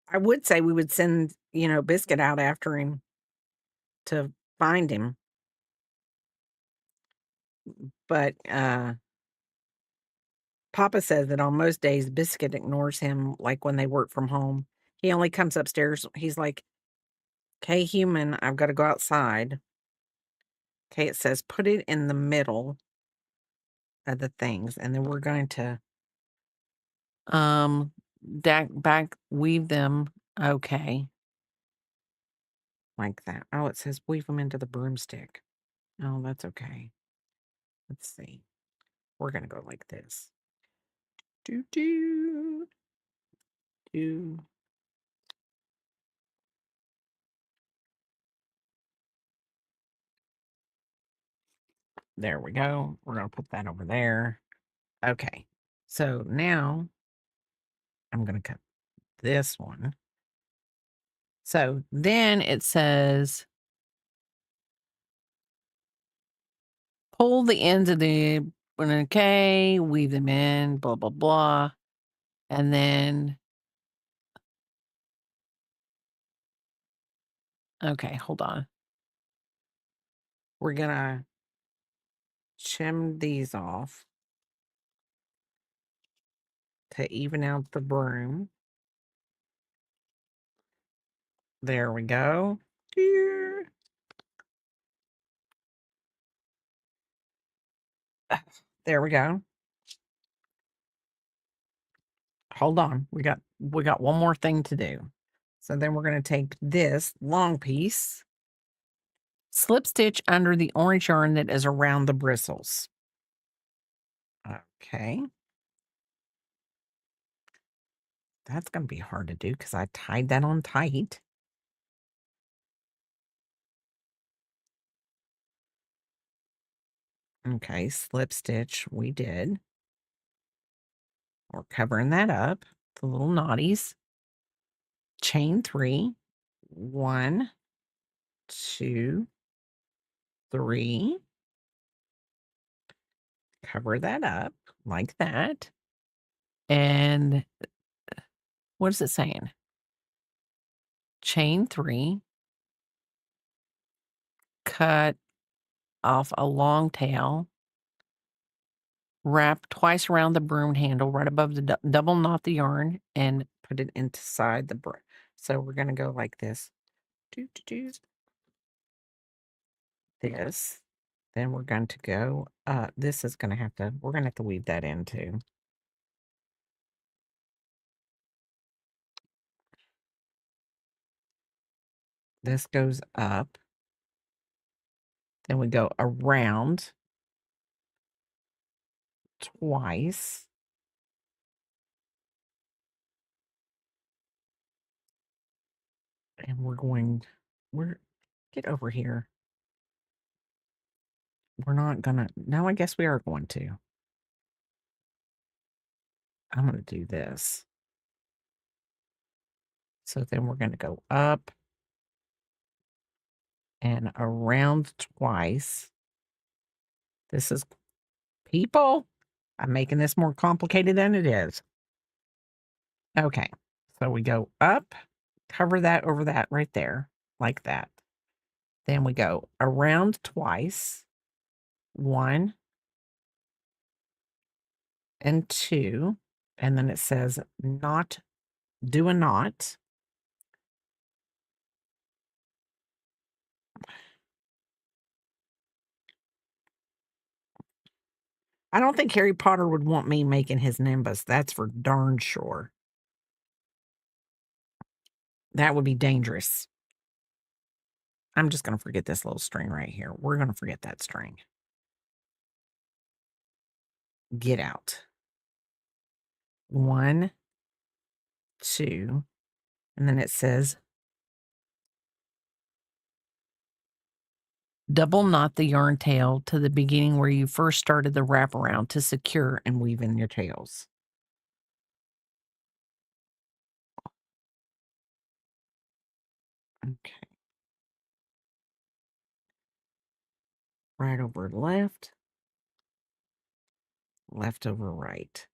I would say we would send, Biscuit out after him to find him, but Papa says that on most days Biscuit ignores him, like when they work from home. He only comes upstairs. He's like, "Okay, human, I've got to go outside." Okay, it says put it in the middle of the things, and then we're going to back weave them. Okay, like that. Oh, it says weave them into the broomstick. Oh, that's okay. Let's see. We're gonna go like this. Do do do. There we go. We're gonna put that over there. Okay. So now I'm gonna cut this one. So then it says pull the ends of the okay, weave them in, blah blah blah. And then okay, hold on. We're gonna trim these off to even out the broom. There we go. Here. There we go. Hold on. We got one more thing to do. So then we're going to take this long piece, slip stitch under the orange yarn that is around the bristles. Okay. That's going to be hard to do because I tied that on tight. Okay, slip stitch we did. We're covering that up, the little knotties. Chain 3. 1, 2, 3. Cover that up like that. And what is it saying? Chain 3. Cut off a long tail. Wrap twice around the broom handle right above the double knot the yarn and put it inside the broom. So we're going to go like this. This. Then we're going to go, this is going to have to, we're going to have to weave that in too. This goes up. Then we go around twice. And we're get over here. We're not gonna, no, I guess we are going to. I'm gonna do this. So then we're gonna go up and around twice. This is people. I'm making this more complicated than it is. Okay. So we go up, cover that over that right there, like that. Then we go around twice, 1 and 2, and then it says not, do a knot. I don't think Harry Potter would want me making his nimbus. That's for darn sure. That would be dangerous. I'm just going to forget this little string right here. We're going to forget that string. Get out. 1, 2, and then it says double knot the yarn tail to the beginning where you first started the wraparound to secure and weave in your tails. Okay. Right over left, left over right.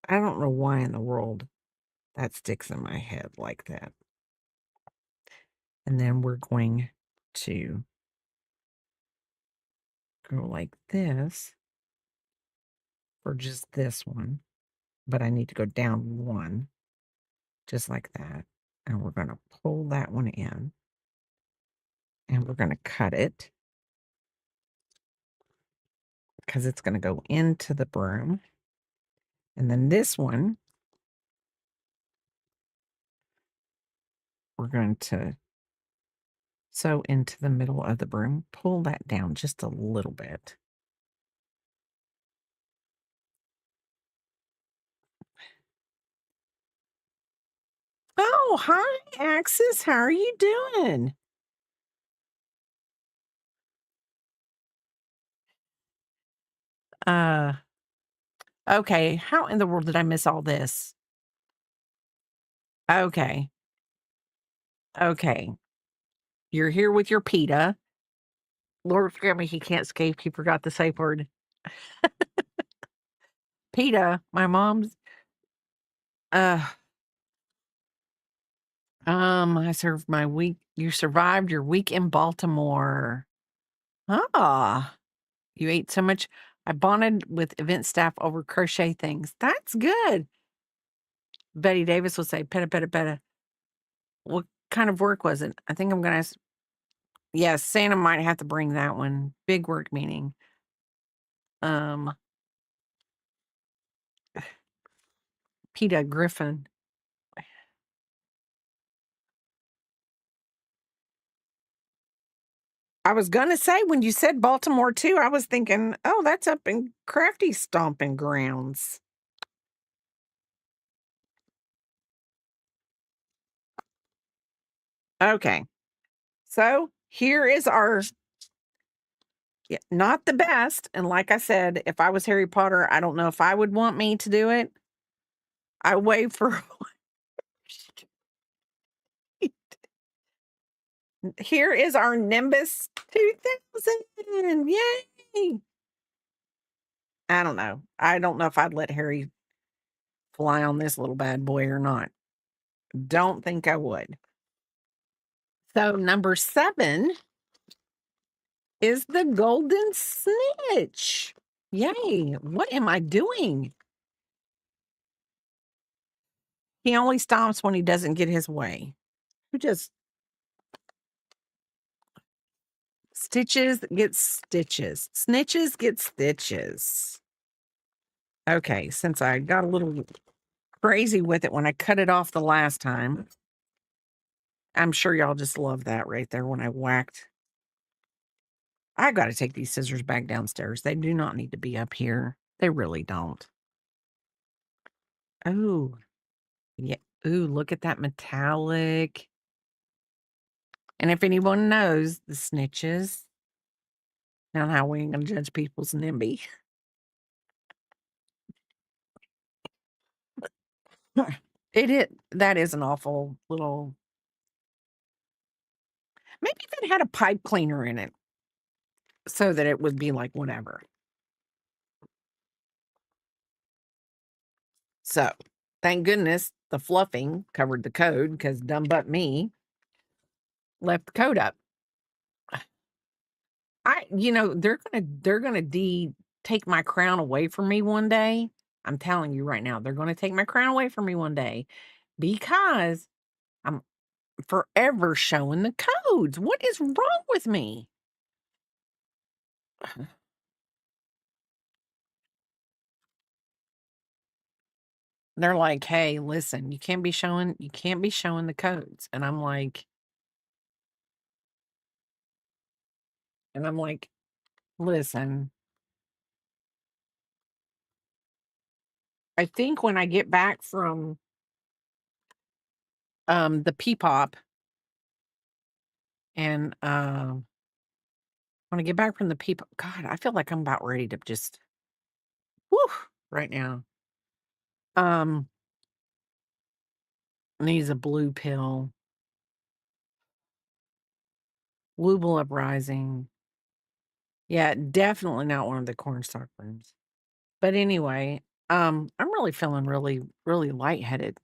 I don't know why in the world that sticks in my head like that. And then we're going to go like this for just this one, but I need to go down 1, just like that. And we're going to pull that one in, and we're going to cut it because it's going to go into the broom. And then this one, we're going to sew into the middle of the broom, pull that down just a little bit. Oh, hi, Axis. How are you doing? Okay. How in the world did I miss all this? Okay. Okay. You're here with your PETA. Lord forgive me, he can't escape. He forgot the safe word. PETA, my mom's, uh, I served my week. You survived your week in Baltimore. Ah, you ate so much. I bonded with event staff over crochet things. That's good. Betty Davis will say, peta, peta, peta. What kind of work was it? I think I'm going to ask. Yes, Santa might have to bring that one. Big work meeting. PETA Griffin. I was gonna say when you said Baltimore too, I was thinking, oh, that's up in Crafty stomping grounds. Okay. So here is our, yeah, not the best. And like I said, if I was Harry Potter, I don't know if I would want me to do it. I wait for here is our Nimbus 2000. Yay. I don't know. I don't know if I'd let Harry fly on this little bad boy or not. Don't think I would. So number 7 is the golden snitch. Yay. What am I doing? He only stomps when he doesn't get his way. Who just stitches get stitches. Snitches get stitches. Okay, since I got a little crazy with it when I cut it off the last time, I'm sure y'all just love that right there when I whacked. I got to take these scissors back downstairs. They do not need to be up here. They really don't. Oh, yeah. Ooh, look at that metallic. And if anyone knows the snitches, now how we ain't gonna judge people's NIMBY. That is an awful little. Maybe if it had a pipe cleaner in it so that it would be like whatever. So, thank goodness the fluffing covered the code because dumb but me left the code up. They're gonna take my crown away from me one day. I'm telling you right now, they're gonna take my crown away from me one day because I'm forever showing the codes. What is wrong with me? They're like, "Hey, listen, you can't be showing the codes." And I'm like, "Listen, I think when I get back from the P-pop and when I get back from the P-pop, God, I feel like I'm about ready to just whoo right now. Um Needs a blue pill. Wooble uprising. Yeah, definitely not one of the cornstalk rooms. But anyway, I'm really feeling really, really lightheaded.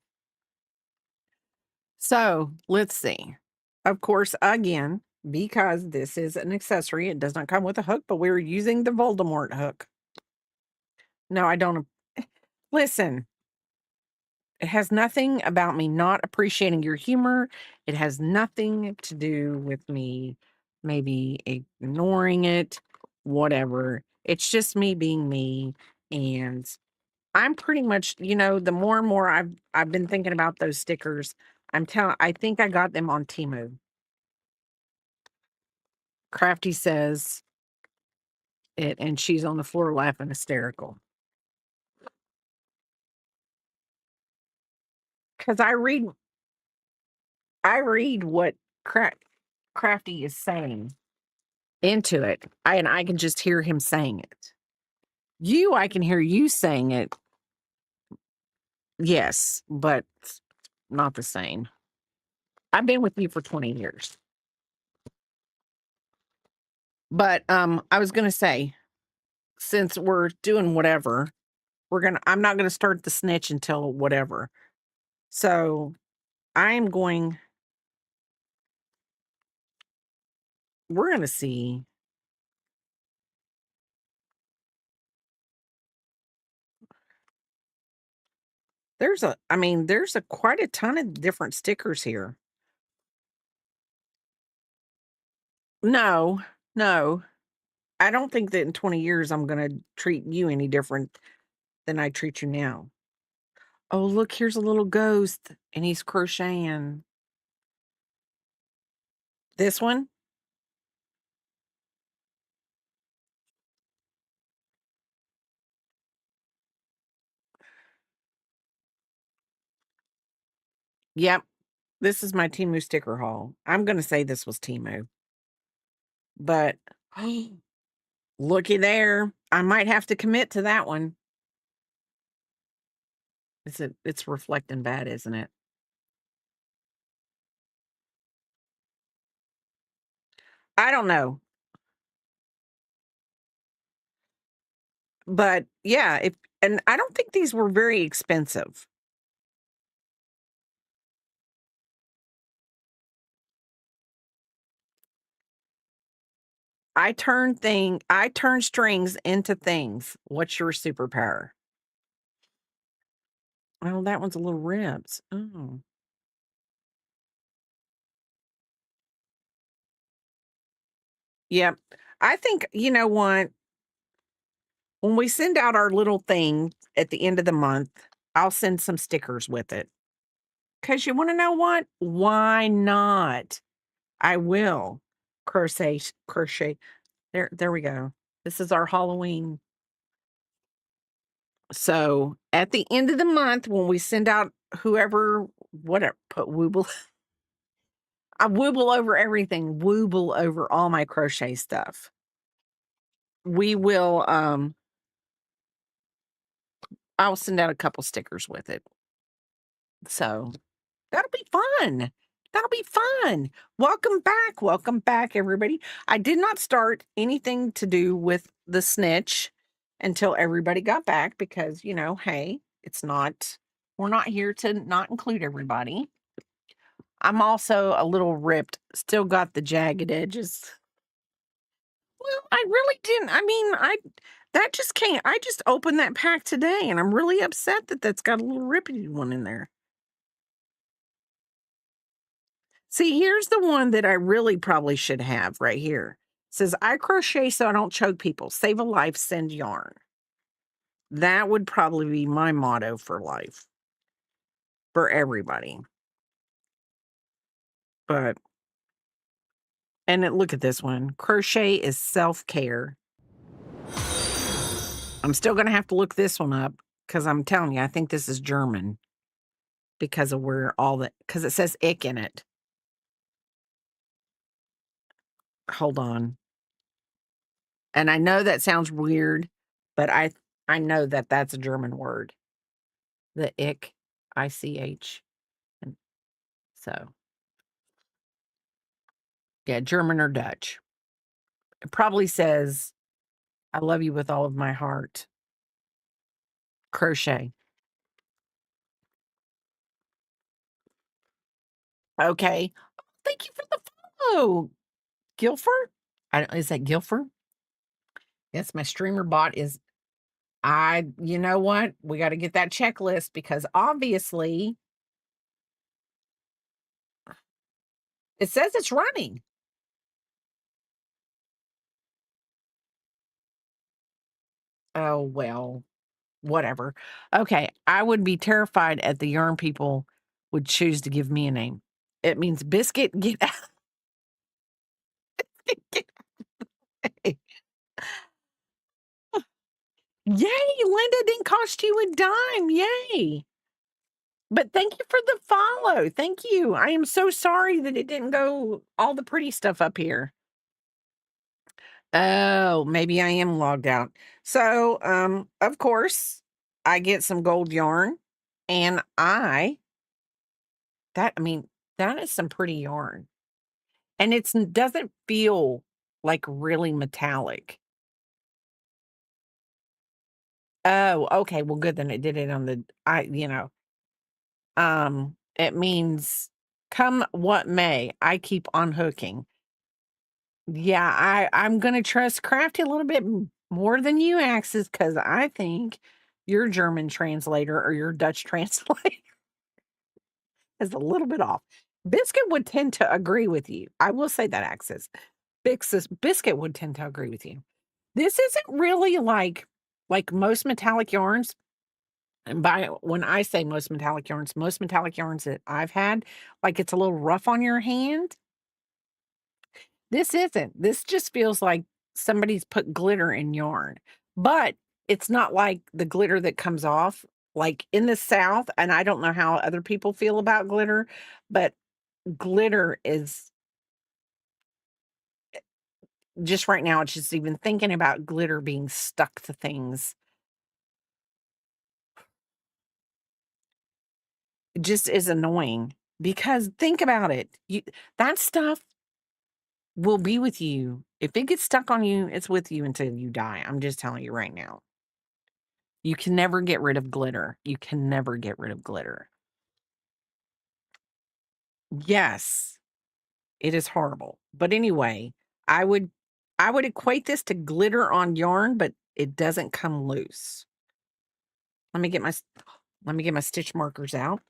So let's see. Of course, again, because this is an accessory, it does not come with a hook, but we're using the Voldemort hook. No, I don't. Listen, it has nothing about me not appreciating your humor. It has nothing to do with me maybe ignoring it, whatever. It's just me being me. And I'm pretty much, the more and more I've been thinking about those stickers, I think I got them on Temu. Crafty says it, and she's on the floor laughing hysterical. Because I read what Crafty is saying into it. And I can just hear him saying it. I can hear you saying it. Yes, but not the same. I've been with you for 20 years. But I was gonna say, since we're doing whatever, I'm not gonna start the snitch until whatever. So we're gonna see. There's a quite a ton of different stickers here. No, no. I don't think that in 20 years I'm gonna treat you any different than I treat you now. Oh, look, here's a little ghost and he's crocheting. This one? Yep. This is my Timu sticker haul. I'm gonna say this was Timu, but looky there. I might have to commit to that one. It's reflecting bad, isn't it? I don't know. But yeah, and I don't think these were very expensive. I turn strings into things. What's your superpower? Oh, that one's a little ribs. Oh. Yep. I think, you know what? When we send out our little thing at the end of the month, I'll send some stickers with it. Because you want to know what? Why not? I will crochet. There we go. This is our Halloween. So at the end of the month, when we send out whoever whatever, put Wooble. I Wooble over everything, Wooble over all my crochet stuff. We will, I'll send out a couple stickers with it. So that'll be fun. That'll be fun. Welcome back, everybody. I did not start anything to do with the snitch until everybody got back because, you know, hey, we're not here to not include everybody. I'm also a little ripped, still got the jagged edges. Well, I really didn't. I mean, that just can't. I just opened that pack today and I'm really upset that that's got a little rippedy one in there. See, here's the one that I really probably should have right here. It says, I crochet so I don't choke people. Save a life, send yarn. That would probably be my motto for life. For everybody. But, look at this one. Crochet is self-care. I'm still going to have to look this one up because I'm telling you, I think this is German because of because it says ick in it. Hold on. And I know that sounds weird, but I know that that's a German word. The ich, ich. And so, yeah, German or Dutch. It probably says, I love you with all of my heart. Crochet. Okay. Thank you for the follow. Guilford? Is that Guilford? Yes, my streamer bot is. You know what? We got to get that checklist because obviously it says it's running. Oh, well, whatever. Okay. I would be terrified at the yarn people would choose to give me a name. It means biscuit, get out. Yay, Linda didn't cost you a dime. Yay. But thank you for the follow. Thank you. I am so sorry that it didn't go all the pretty stuff up here. Oh, maybe I am logged out. So, of course, I get some gold yarn and that is some pretty yarn. And it doesn't feel like really metallic. Oh, okay. Well, good. Then it did it on it means come what may, I keep on hooking. Yeah, I'm gonna trust Crafty a little bit more than you, Axis, because I think your German translator or your Dutch translator is a little bit off. Biscuit would tend to agree with you. I will say that, Axis. Biscuit would tend to agree with you. This isn't really like most metallic yarns. And when I say most metallic yarns that I've had, like it's a little rough on your hand. This isn't. This just feels like somebody's put glitter in yarn. But it's not like the glitter that comes off like in the South, and I don't know how other people feel about glitter, but glitter is just right now, it's just even thinking about glitter being stuck to things. It just is annoying because think about it. That stuff will be with you. If it gets stuck on you, it's with you until you die. I'm just telling you right now. You can never get rid of glitter. You can never get rid of glitter. Yes, it is horrible. But anyway, I would equate this to glitter on yarn, but it doesn't come loose. Let me get my stitch markers out.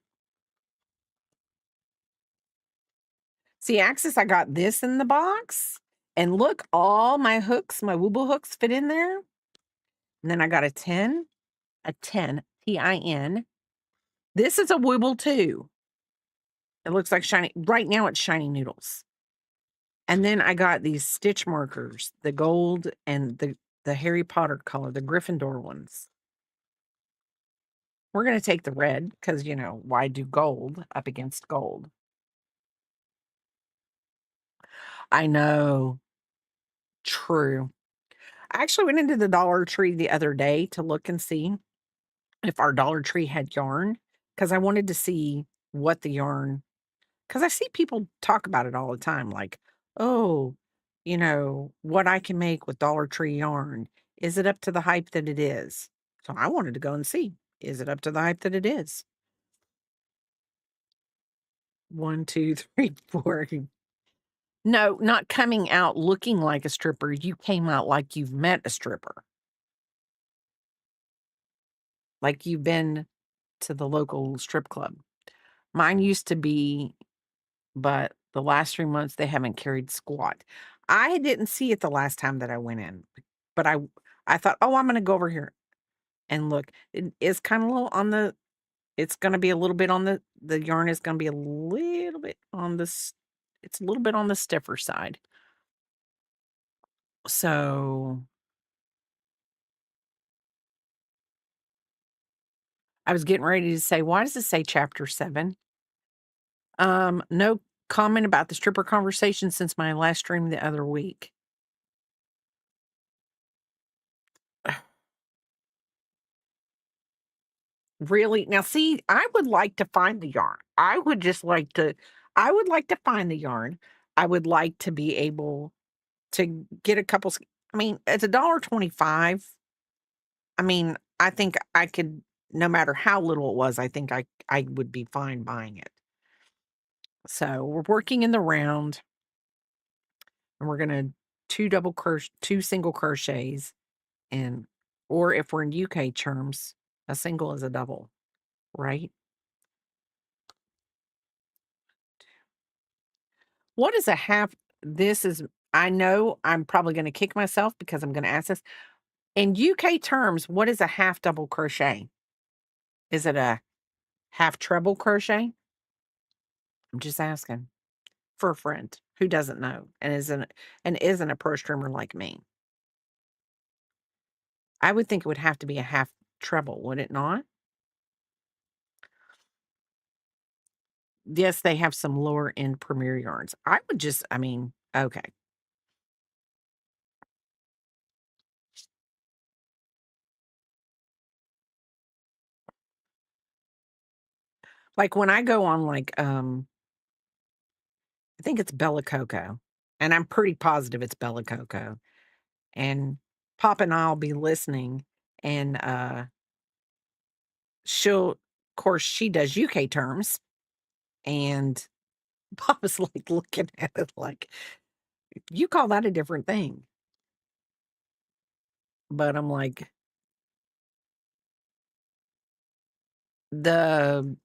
See, Axis, I got this in the box. And look, all my hooks, my Wooble hooks fit in there. And then I got a 10, Tin. This is a Wooble too. It looks like shiny. Right now it's shiny noodles. And then I got these stitch markers, the gold and the Harry Potter color, the Gryffindor ones. We're gonna take the red because, why do gold up against gold? I know. True. I actually went into the Dollar Tree the other day to look and see if our Dollar Tree had yarn because I wanted to see what the yarn, because I see people talk about it all the time, like, "Oh, what I can make with Dollar Tree yarn. Is it up to the hype that it is?" So I wanted to go and see, is it up to the hype that it is? 1, 2, 3, 4. No, not coming out looking like a stripper. You came out like you've met a stripper, like you've been to the local strip club. Mine used to be, but the last 3 months, they haven't carried squat. I didn't see it the last time that I went in, but I thought, "Oh, I'm gonna go over here and look." It is kinda little on the it's gonna be a little bit on the yarn is gonna be a little bit on it's a little bit on the stiffer side. So, I was getting ready to say, "Why does it say chapter 7?" No comment about the stripper conversation since my last stream the other week. Really? Now see, I would like to find the yarn. I would like to find the yarn. I would like to be able to get a couple I mean, it's $1.25. I mean, I think I could, no matter how little it was, I think I would be fine buying it. So, we're working in the round, and we're gonna 2 single crochets, and or if we're in UK terms, a single is a double, right? What is a half this is I know I'm probably gonna kick myself because I'm gonna ask this. In UK terms, what is a half double crochet? Is it a half treble crochet? I'm just asking for a friend who doesn't know and isn't a pro streamer like me. I would think it would have to be a half treble, would it not? Yes, they have some lower end premier yarns. I mean, okay. Like when I go on I think it's Bella Coco, and I'm pretty positive it's Bella Coco. And Pop and I'll be listening, and, she'll of course, she does UK terms, and Pop is, like, looking at it like, "You call that a different thing." But I'm like, "The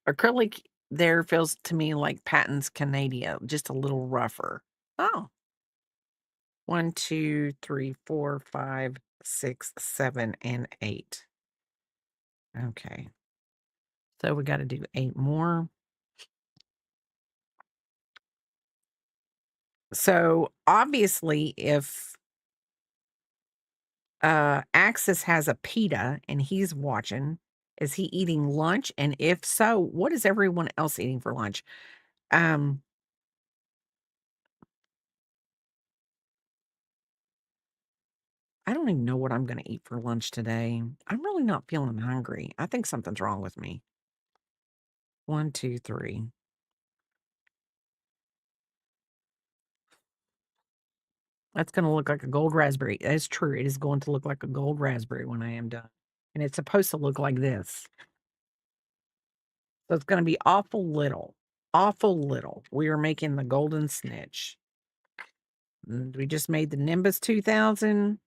acrylic there feels to me like Patton's Canada, just a little rougher." Oh, 1, 2, 3, 4, 5, 6, 7, and 8. Okay, so we gotta do 8 more. So, obviously, if Axis has a pita and he's watching, is he eating lunch? And if so, what is everyone else eating for lunch? Um, I don't even know what I'm gonna eat for lunch today. I'm really not feeling hungry. I think something's wrong with me. 1, 2, 3. That's gonna look like a gold raspberry. That's true. It is going to look like a gold raspberry when I am done. And it's supposed to look like this. So it's gonna be awful little. Awful little. We are making the golden snitch. We just made the Nimbus 2000.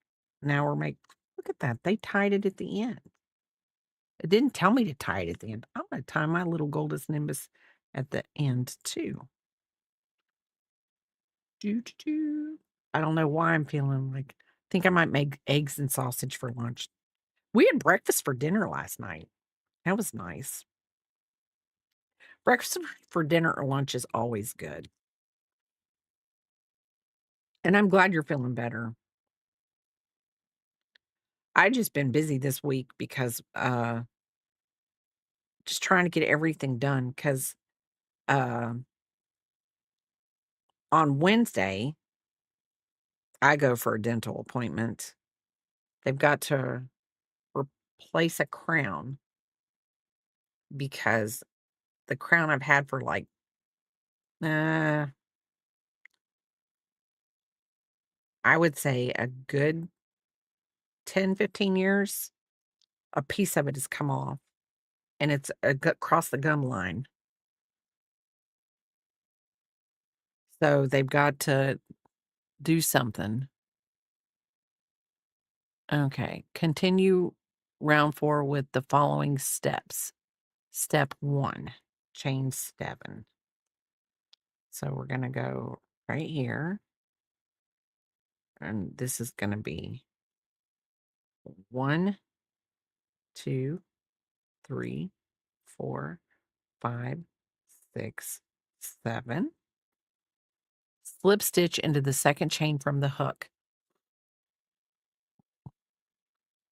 Now we're making. Look at that. They tied it at the end. It didn't tell me to tie it at the end. I'm gonna tie my little Goldest Nimbus at the end too. Doo, doo, doo. I don't know why I'm feeling like I think I might make eggs and sausage for lunch. We had breakfast for dinner last night. That was nice. Breakfast for dinner or lunch is always good. And I'm glad you're feeling better. I just been busy this week because just trying to get everything done because on Wednesday, I go for a dental appointment. They've got to replace a crown because the crown I've had for like, uh, I would say a good 10, 15 years, a piece of it has come off and it's across the gum line. So they've got to do something. Okay. Continue round 4 with the following steps. Step 1, chain 7. So we're going to go right here. And this is going to be 1, 2, 3, 4, 5, 6, 7. Slip stitch into the second chain from the hook.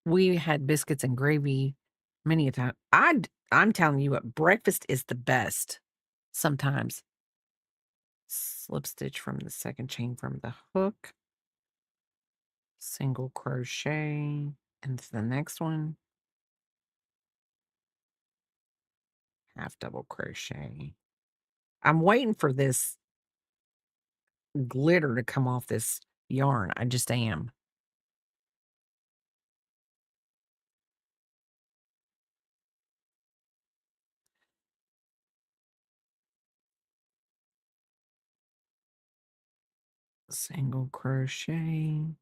We had biscuits and gravy many a time. I'm telling you what, breakfast is the best sometimes. Slip stitch from the second chain from the hook. Single crochet into the next one. Half double crochet. I'm waiting for this glitter to come off this yarn. I just am. Single crochet.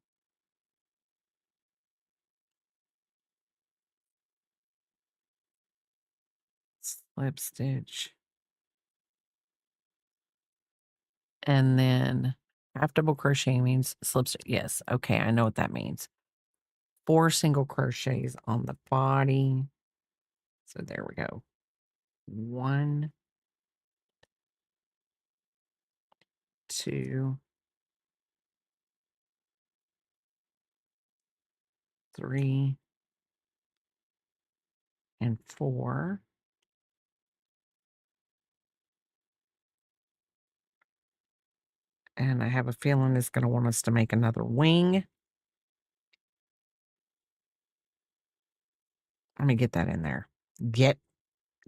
Slip stitch. And then half double crochet means slip stitch. Yes. Okay. I know what that means. 4 single crochets on the body. So there we go. 1, 2, 3, and 4. And I have a feeling it's going to want us to make another wing. Let me get that in there. Get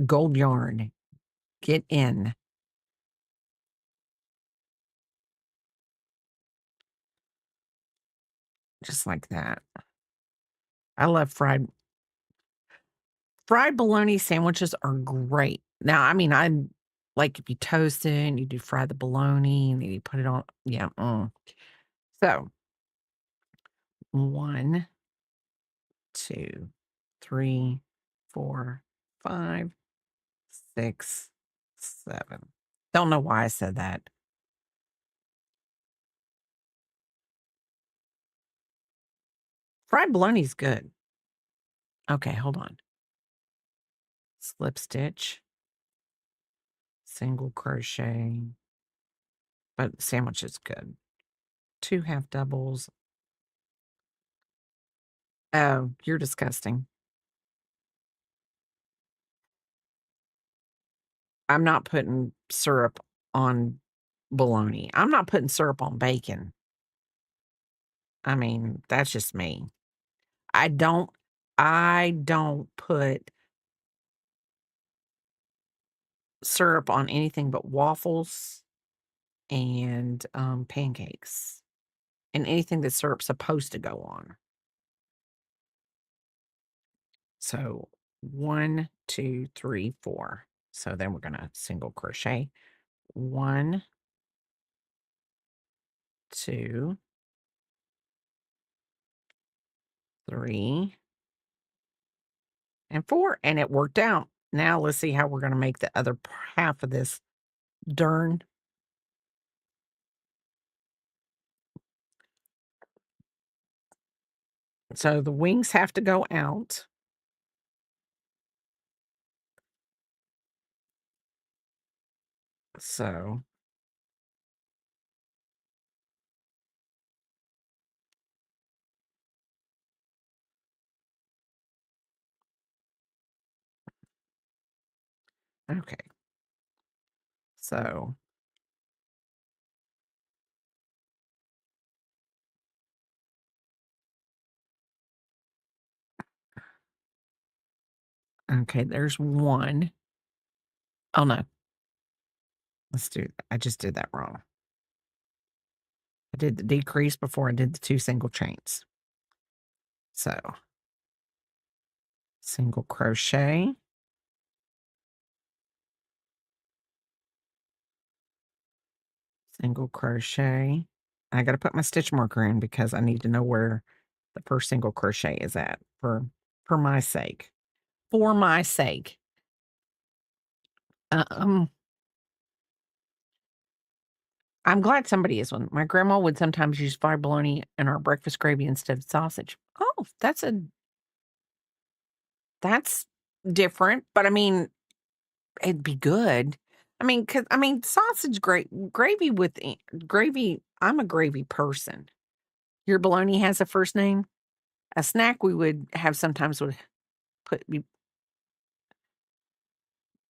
gold yarn. Get in. Just like that. I love fried bologna sandwiches are great. Now, I mean, I'm like if you toast it and you do fry the bologna and then you put it on. Yeah. So 1, 2, 3, 4, 5, 6, 7. Don't know why I said that. Fried bologna's good. Okay, hold on. Slip stitch, single crochet, but sandwich is good. 2 half doubles. Oh, you're disgusting. I'm not putting syrup on bologna. I'm not putting syrup on bacon. I mean, that's just me. I don't I don't put syrup on anything but waffles and, pancakes, and anything that syrup's supposed to go on. So 1, 2, 3, 4. So then we're gonna single crochet. 1, 2, 3, and 4, and it worked out. Now let's see how we're gonna make the other half of this darn. So the wings have to go out. So Okay. So, okay, there's one. Oh, no. I just did that wrong. I did the decrease before I did the 2 single chains. So, single crochet, single crochet. I gotta put my stitch marker in because I need to know where the first single crochet is at for my sake. For my sake. Um, I'm glad somebody is one. My grandma would sometimes use fried bologna in our breakfast gravy instead of sausage. Oh, that's different, but I mean, it'd be good. Sausage gravy with gravy. I'm a gravy person. Your bologna has a first name. A snack we would have sometimes would put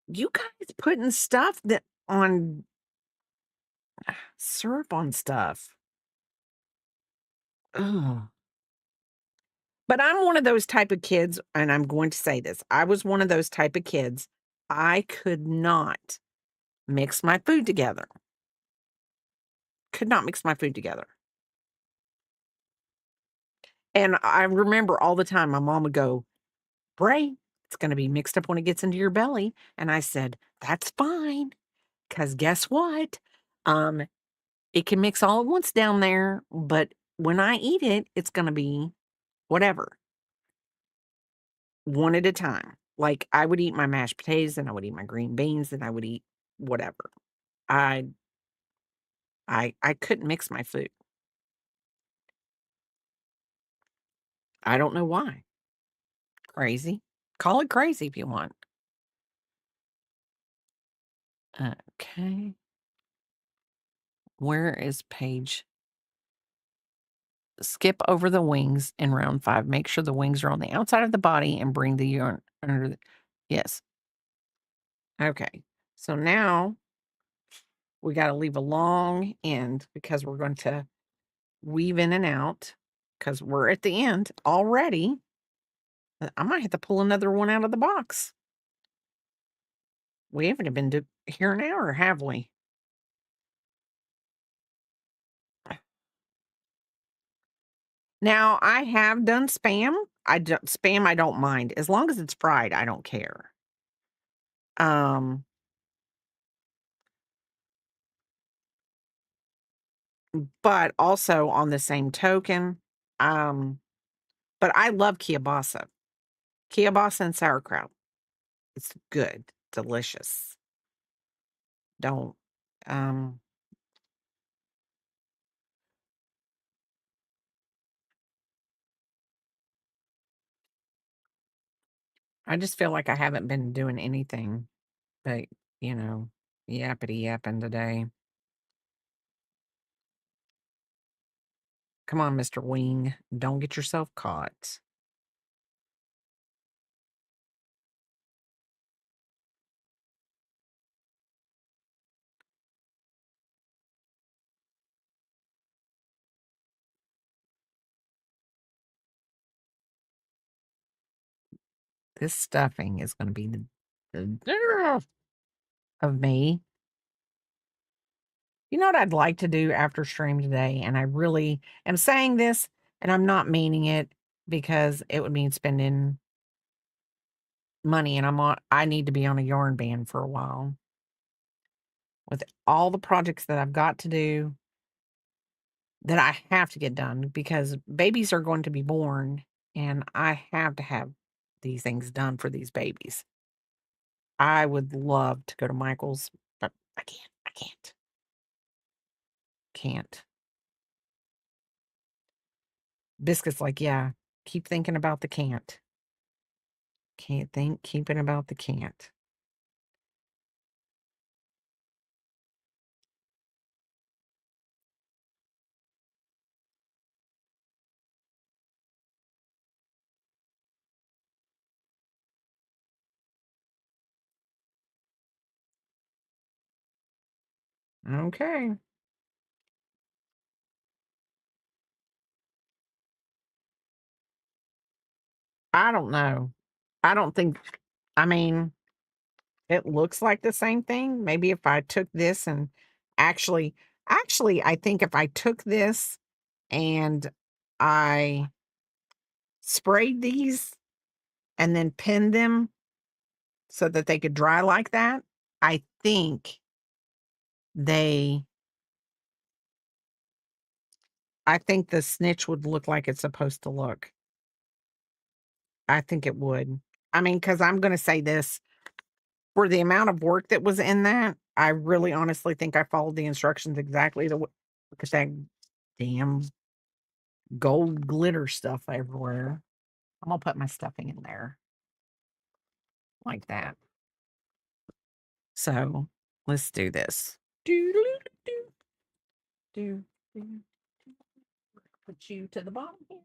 you guys putting stuff that on syrup on stuff. Ugh. But I'm one of those type of kids, and I'm going to say this. I was one of those type of kids. I could not mix my food together. Could not mix my food together. And I remember all the time my mom would go, Bray, it's going to be mixed up when it gets into your belly. And I said, that's fine. Because guess what? Um, it can mix all at once down there, but when I eat it, it's going to be whatever, one at a time. Like I would eat my mashed potatoes, and I would eat my green beans, and I would eat whatever. I I couldn't mix my food. I don't know why. Crazy. Call it crazy if you want. Okay. Where is page? Skip over the wings in round 5. Make sure the wings are on the outside of the body and bring the yarn under the. Yes. Okay. So now we got to leave a long end because we're going to weave in and out because we're at the end already. I might have to pull another one out of the box. We haven't been here an hour, have we? Now I have done spam. I don't mind as long as it's fried. I don't care. Um, but also on the same token, um, but I love kielbasa. Kielbasa and sauerkraut. It's good, delicious. Don't um I just feel like I haven't been doing anything but, you know, yappity yapping today. Come on, Mr. Wing. Don't get yourself caught. This stuffing is gonna be the of me. You know what I'd like to do after stream today? And I really am saying this, and I'm not meaning it because it would mean spending money, and I need to be on a yarn ban for a while. With all the projects that I've got to do that I have to get done because babies are going to be born, and I have to have these things done for these babies. I would love to go to Michael's, but I can't. I can't. Can't. Biscuit's like, yeah, keep thinking about the can't. Can't think, keeping about the can't. Okay. I don't know. I don't think, I mean, it looks like the same thing. Maybe if I took this and actually, I think if I took this and I sprayed these and then pinned them so that they could dry like that, I think they, I think the snitch would look like it's supposed to look. I think it would. I mean, because I'm going to say this for the amount of work that was in that, I really honestly think I followed the instructions exactly the way, because that damn gold glitter stuff everywhere. I'm gonna put my stuffing in there like that. So let's do this. Do, do, do, do, do. Put you to the bottom here.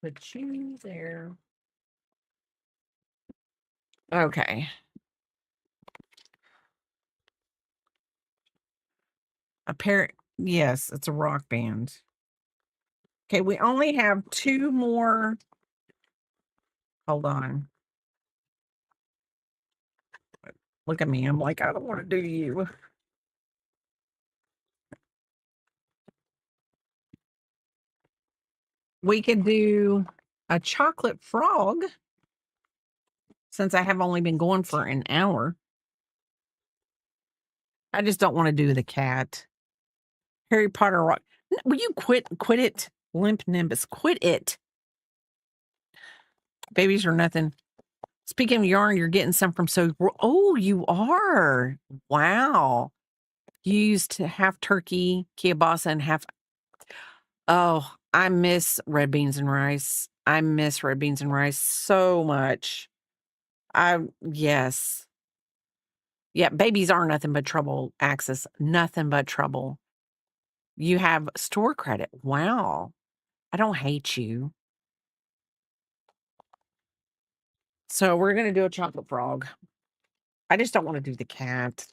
Put you there. Okay. A pair. Yes, it's a rock band. Okay, we only have two more. Hold on. Look at me. I'm like, I don't want to do you. We could do a chocolate frog since I have only been going for an hour. I just don't want to do the cat. Harry Potter rock. Will you quit it? Limp Nimbus. Quit it. Babies are nothing. Speaking of yarn, you're getting some from oh, you are. Wow. You used half turkey, kielbasa, and half. Oh, I miss red beans and rice. I miss red beans and rice so much. Yes. Yeah, babies are nothing but trouble, Axis. Nothing but trouble. You have store credit. Wow. I don't hate you. So we're going to do a chocolate frog. I just don't want to do the cat.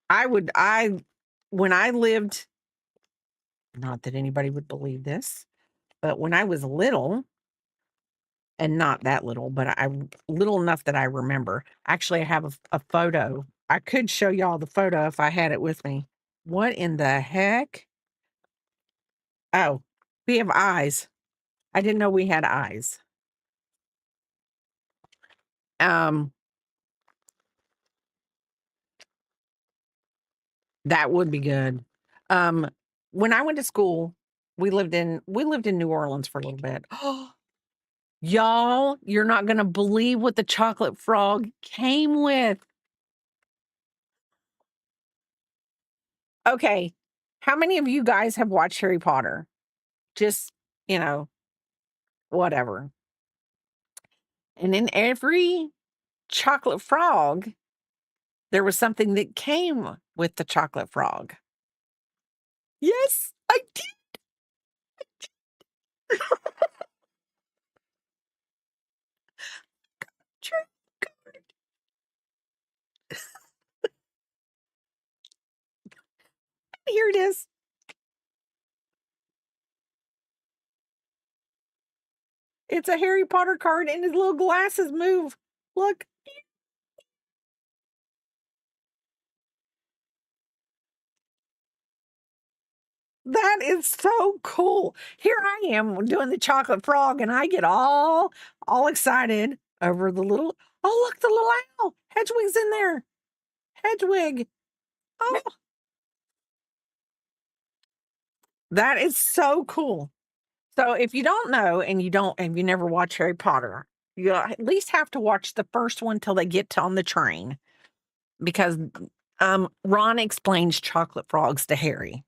When I lived, not that anybody would believe this, but when I was little, and not that little, but little enough that I remember. Actually, I have a photo. I could show y'all the photo if I had it with me. What in the heck? Oh, we have eyes. I didn't know we had eyes. That would be good. When I went to school, we lived in New Orleans for a little bit. Y'all, you're not gonna believe what the chocolate frog came with. Okay, how many of you guys have watched Harry Potter? Just, you know, whatever. And in every chocolate frog, there was something that came with the chocolate frog. Yes, I did. Here it is. It's a Harry Potter card and his little glasses move. Look. That is so cool. Here I am doing the chocolate frog and I get all excited over the little, oh, look, the little owl. Hedwig's in there. Hedwig. Oh, that is so cool. So if you don't know and you never watch Harry Potter, you at least have to watch the first one till they get to on the train because Ron explains chocolate frogs to Harry.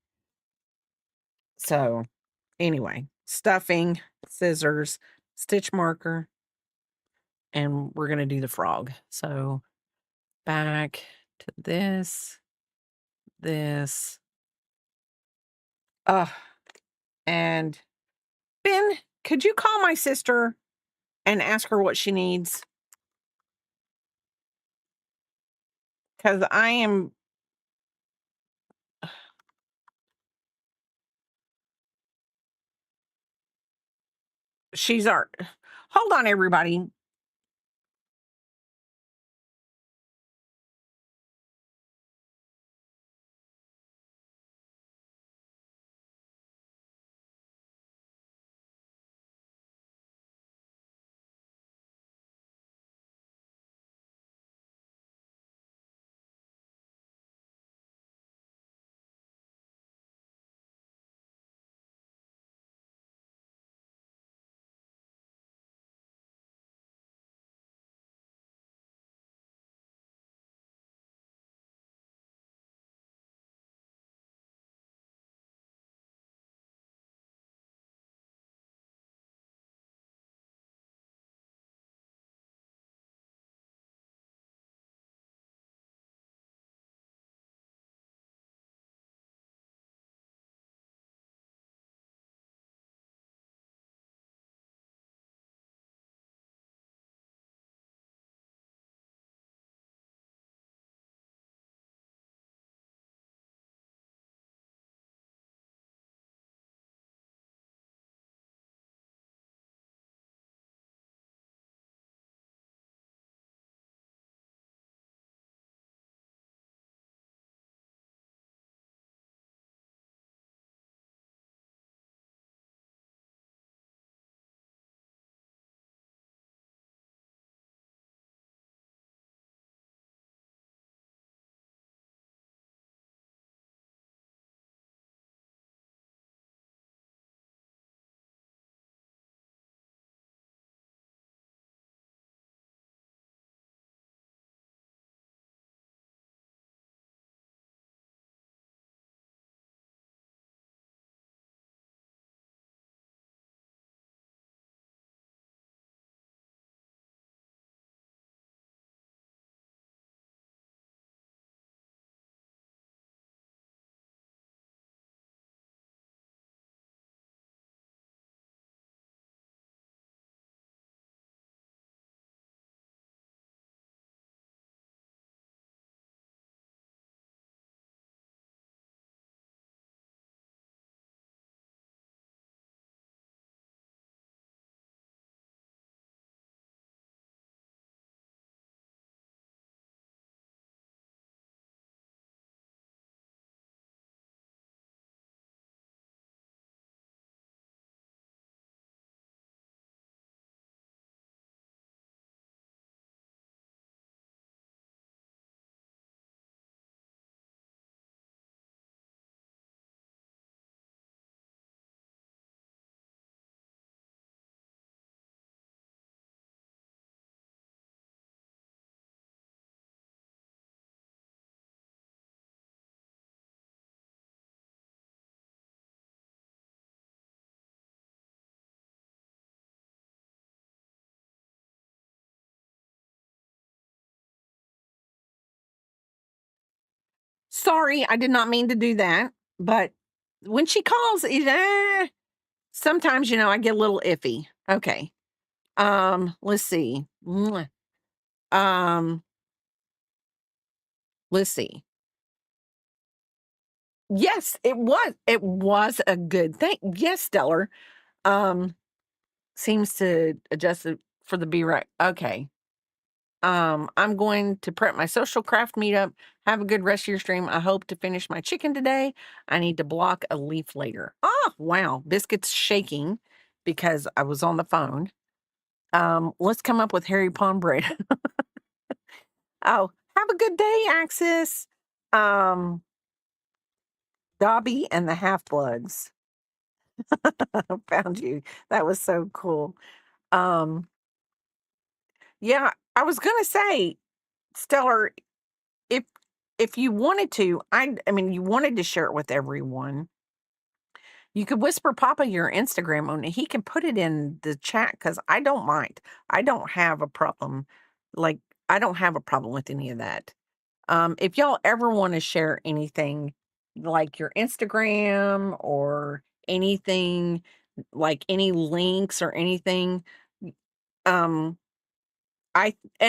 So anyway, stuffing, scissors, stitch marker, and we're going to do the frog. So back to this. And Ben, could you call my sister and ask her what she needs? because I am she's our hold on, everybody. Sorry, I did not mean to do that, but when she calls, sometimes, I get a little iffy. Okay. Let's see. Um, let's see. Yes, it was. It was a good thing. Yes, Stellar. Um, seems to adjust it for the be right. Okay. I'm going to prep my social craft meetup. Have a good rest of your stream. I hope to finish my chicken today. I need to block a leaf later. Oh, wow. Biscuit's shaking because I was on the phone. Let's come up with Harry Pond bread. Oh, have a good day, Axis. Um, Dobby and the Half Bloods. Found you. That was so cool. Um, yeah, I was gonna say, Stellar, if if you wanted to, I mean, you wanted to share it with everyone, you could whisper Papa your Instagram on it. He can put it in the chat because I don't mind. I don't have a problem. Like, I don't have a problem with any of that. If y'all ever want to share anything like your Instagram or anything, like any links or anything, um,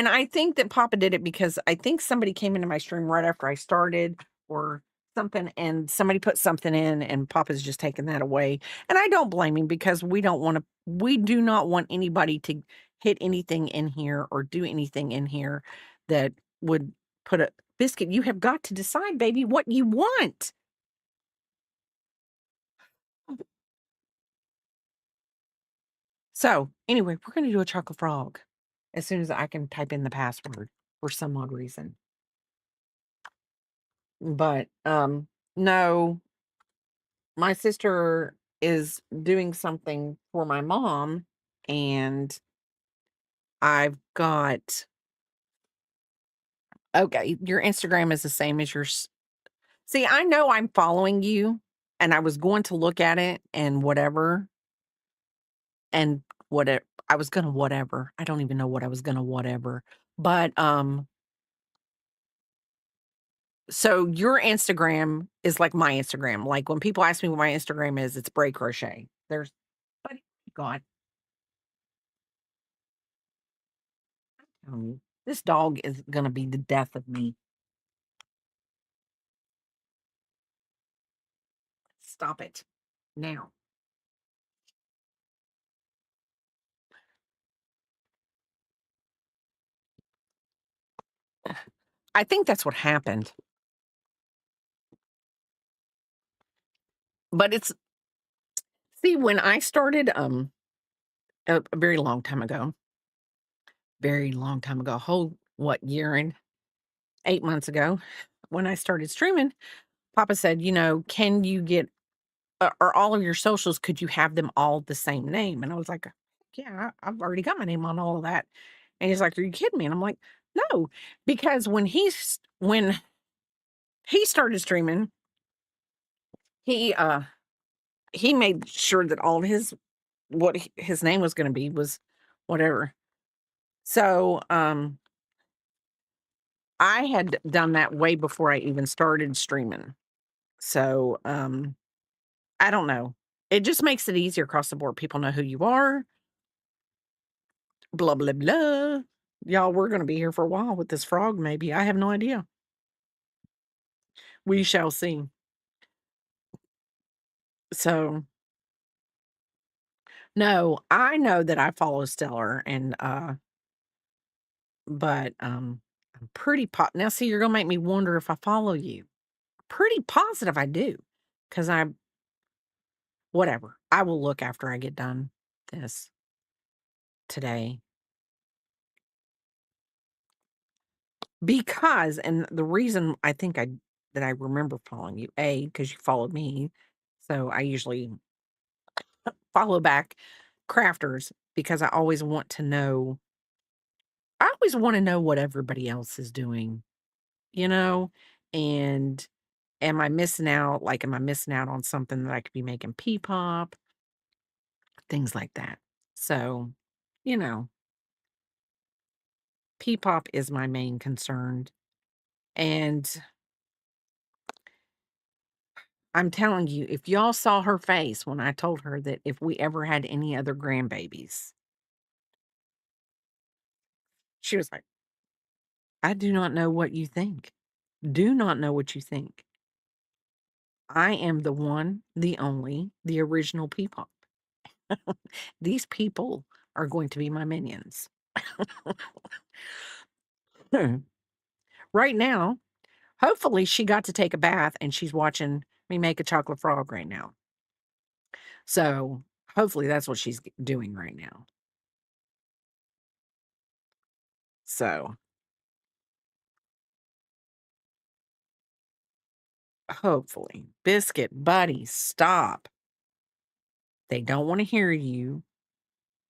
I think that Papa did it because I think somebody came into my stream right after I started or something, and somebody put something in, and Papa's just taken that away. And I don't blame him because we do not want anybody to hit anything in here or do anything in here that would put a biscuit. You have got to decide, baby, what you want. So anyway, we're gonna do a chocolate frog as soon as I can type in the password for some odd reason. But no, my sister is doing something for my mom, and I've got okay, your Instagram is the same as yours. See, I know I'm following you, and I was going to look at it and whatever, and whatever I was gonna whatever. I don't even know what I was gonna whatever. But so your Instagram is like my Instagram. Like when people ask me what my Instagram is, it's Bray Crochet. There's but God, telling you, this dog is gonna be the death of me. Stop it now. I think that's what happened. But it's see, when I started a very long time ago, a whole what year and 8 months ago, when I started streaming, Papa said, can you get or all of your socials, could you have them all the same name? And I was like, yeah, I've already got my name on all of that. And he's like, are you kidding me? And I'm like, no, because when he started streaming, he he made sure that all of his his name was going to be was whatever. So I had done that way before I even started streaming. So I don't know. It just makes it easier across the board. People know who you are. Blah blah blah. Y'all, we're going to be here for a while with this frog. Maybe I have no idea. We shall see. So no, I know that I follow Stellar, and but I'm pretty now. See, you're gonna make me wonder if I follow you. Pretty positive I do, because I whatever. I will look after I get done this today. Because and the reason I think that I remember following you, A, because you followed me. So I usually follow back crafters because I always want to know what everybody else is doing, you know? And am I missing out? Like, am I missing out on something that I could be making pea pop? Things like that. So, you know, pea pop is my main concern. And I'm telling you, if y'all saw her face when I told her that if we ever had any other grandbabies, she was like, I do not know what you think. Do not know what you think. I am the one, the only, the original pea pop. These people are going to be my minions. Right now, hopefully she got to take a bath and she's watching me make a chocolate frog right now. So hopefully that's what she's doing right now. So hopefully. Biscuit, buddy, stop. They don't want to hear you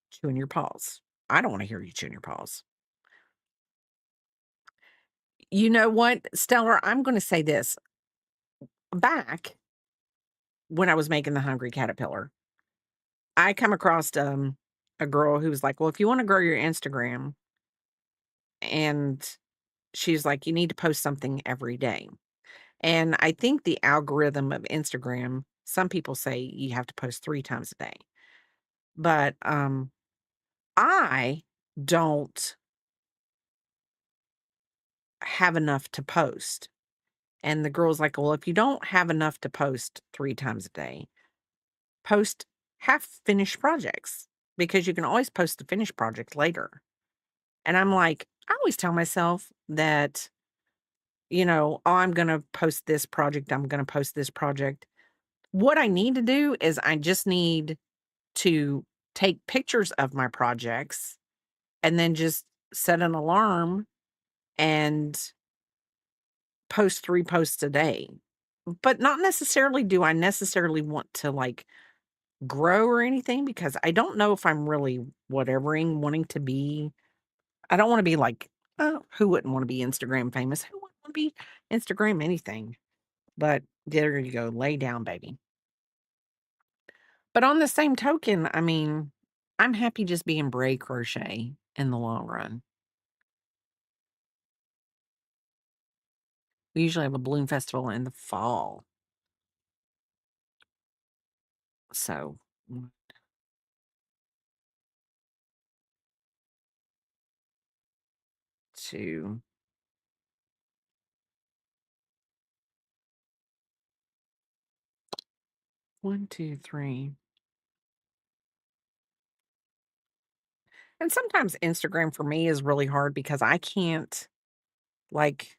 chewing your paws. I don't want to hear you chewing your paws. You know what, Stellar? I'm going to say this. Back when I was making the Hungry Caterpillar, I come across a girl who was like, well, if you want to grow your Instagram, and she's like, you need to post something every day. And I think the algorithm of Instagram, some people say you have to post 3 times a day. But I don't have enough to post. And the girl's like, well, if you don't have enough to post 3 times a day, post half finished projects because you can always post the finished project later. And I'm like, I always tell myself that, oh, I'm going to post this project. I'm going to post this project. What I need to do is I just need to take pictures of my projects and then just set an alarm and post 3 posts a day. But not necessarily do I necessarily want to like grow or anything because I don't know if I'm really wanting to be. I don't want to be like, oh, who wouldn't want to be Instagram famous? Who wouldn't want to be Instagram anything? But there you go, lay down, baby. But on the same token, I mean, I'm happy just being Bray Crochet in the long run. We usually have a balloon festival in the fall. So, 2, 1, 2, 3. And sometimes Instagram for me is really hard because I can't, like,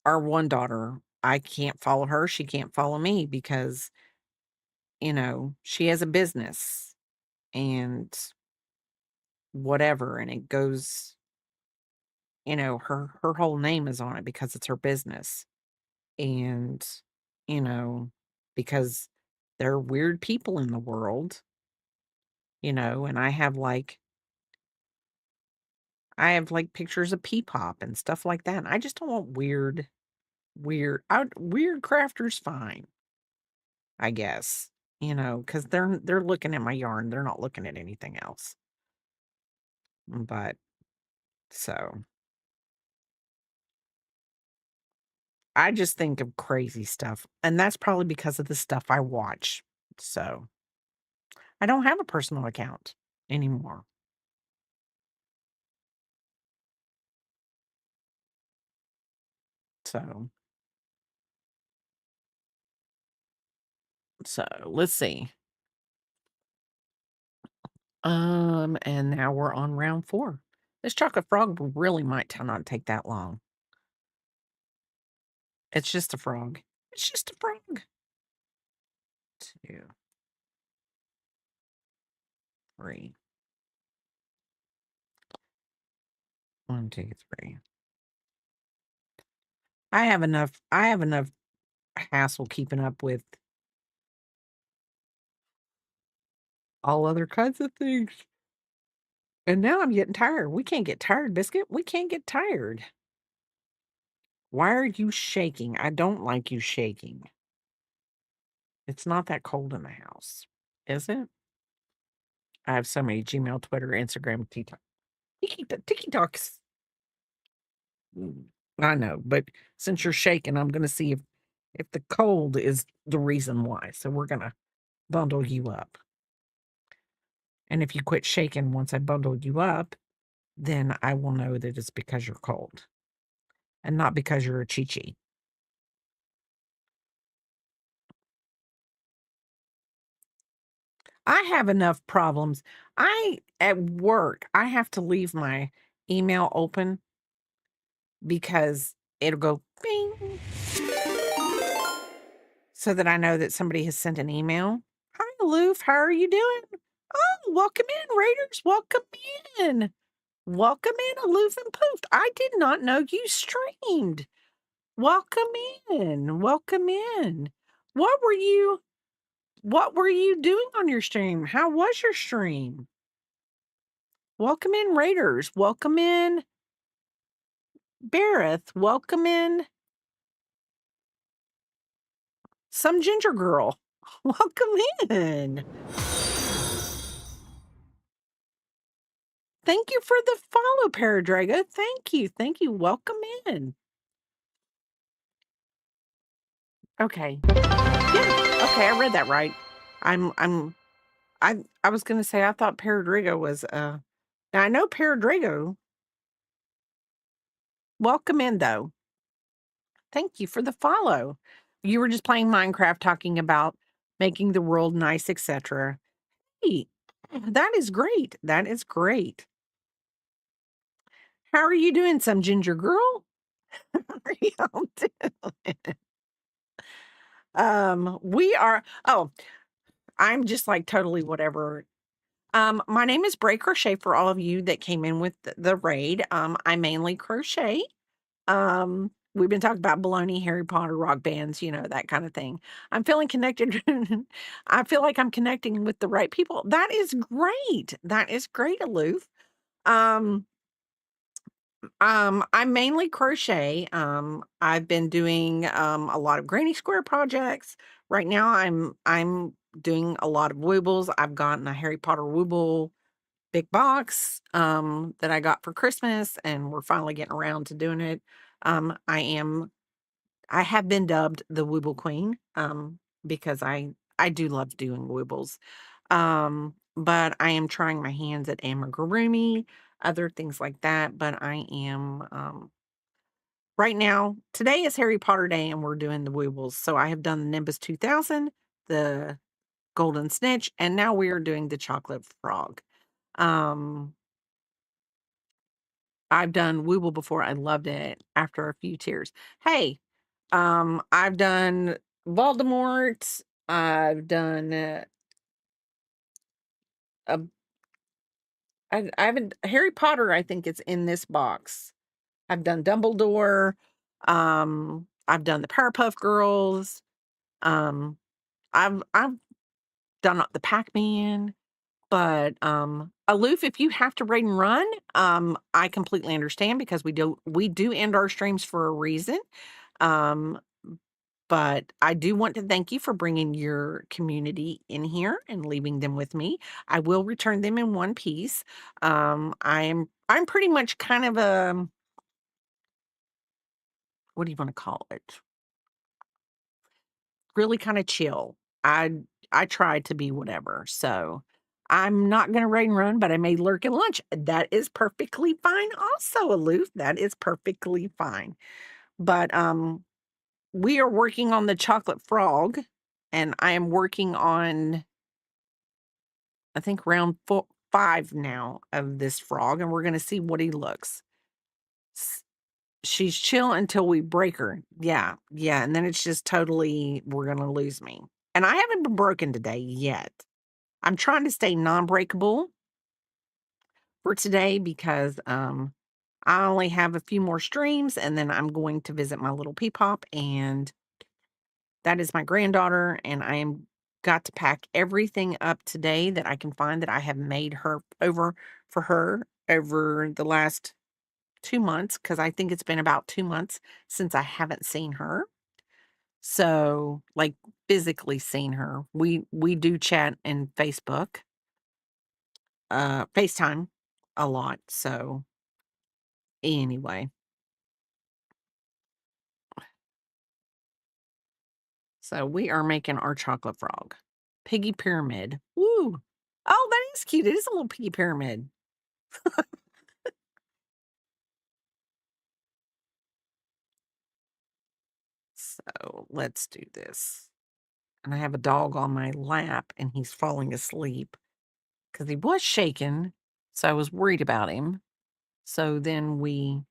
our one daughter, I can't follow her. She can't follow me because, she has a business and whatever. And it goes, her whole name is on it because it's her business. And, you know, because there are weird people in the world, and I have like pictures of P-pop and stuff like that. And I just don't want weird crafters fine, I guess, because they're looking at my yarn. They're not looking at anything else. But so I just think of crazy stuff. And that's probably because of the stuff I watch. So I don't have a personal account anymore. So let's see. And now we're on round 4. This chocolate frog really might not take that long. It's just a frog. It's just a frog. 2, 3. 1, 2, 3. I have enough hassle keeping up with all other kinds of things. And now I'm getting tired. We can't get tired, Biscuit. We can't get tired. Why are you shaking? I don't like you shaking. It's not that cold in the house, is it? I have so many Gmail, Twitter, Instagram, TikTok. TikToks. I know, but since you're shaking, I'm gonna see if the cold is the reason why. So we're gonna bundle you up. And if you quit shaking once I bundle you up, then I will know that it's because you're cold and not because you're a chi-chi. I have enough problems. At work, I have to leave my email open because it'll go bing so that I know that somebody has sent an email. Hi, Aloof. How are you doing? Oh, welcome in, Raiders. Welcome in. Welcome in, Aloof and Poofed. I did not know you streamed. Welcome in. Welcome in. What were you doing on your stream? How was your stream? Welcome in, Raiders. Welcome in, Bareth. Welcome in, some ginger girl. Welcome in. Thank you for the follow, Paradrago. Thank you. Thank you. Welcome in. Okay. Yeah. Okay, I read that right. I was gonna say I thought Paradrago was now I know Paradrago. Welcome in, though. Thank you for the follow. You were just playing Minecraft talking about making the world nice, etc. Hey, that is great. That is great. How are you doing, some ginger girl? How are y'all doing? We are I'm just like totally whatever. My name is Bray Crochet for all of you that came in with the raid. I mainly crochet. We've been talking about baloney, Harry Potter, rock bands, that kind of thing. I'm feeling connected. I feel like I'm connecting with the right people. That is great. That is great, Aloof. Um, I mainly crochet. I've been doing a lot of granny square projects. Right now I'm doing a lot of woobles. I've gotten a Harry Potter wooble big box that I got for Christmas, and we're finally getting around to doing it. I have been dubbed the Wooble Queen because I do love doing woobles. But I am trying my hands at amigurumi, other things like that. But I am right now. Today is Harry Potter Day, and we're doing the woobles. So I have done the Nimbus 2000, the Golden Snitch, and now we are doing the Chocolate Frog. Um, I've done Wooble before. I loved it after a few tears. Hey, I've done Voldemort. I've done a I haven't Harry Potter, I think it's in this box. I've done Dumbledore. I've done the Powerpuff Girls. Um, I've done the Pac-Man, but Aloof, if you have to raid and run, I completely understand because we do end our streams for a reason. Um, but I do want to thank you for bringing your community in here and leaving them with me. I will return them in one piece. I'm pretty much kind of a what do you want to call it? Really kind of chill. I I try to be whatever. So I'm not gonna raid and run, but I may lurk and lunch. That is perfectly fine also, Aloof. That is perfectly fine. But we are working on the chocolate frog, and I am working on I think round 5 now of this frog, and we're gonna see what he looks. S She's chill until we break her. Yeah, yeah, and then it's just totally we're gonna lose me. And I haven't been broken today yet. I'm trying to stay non-breakable for today because, I only have a few more streams, and then I'm going to visit my little peepop, and that is my granddaughter, and I am got to pack everything up today that I can find that I have made her over for her over the last 2 months because I think it's been about 2 months since I haven't seen her. So, like, physically seen her. We do chat in Facebook, FaceTime a lot, so anyway. So we are making our chocolate frog. Piggy pyramid. Woo! Oh, that is cute. It is a little piggy pyramid. So let's do this. And I have a dog on my lap and he's falling asleep because he was shaking. So I was worried about him. So then we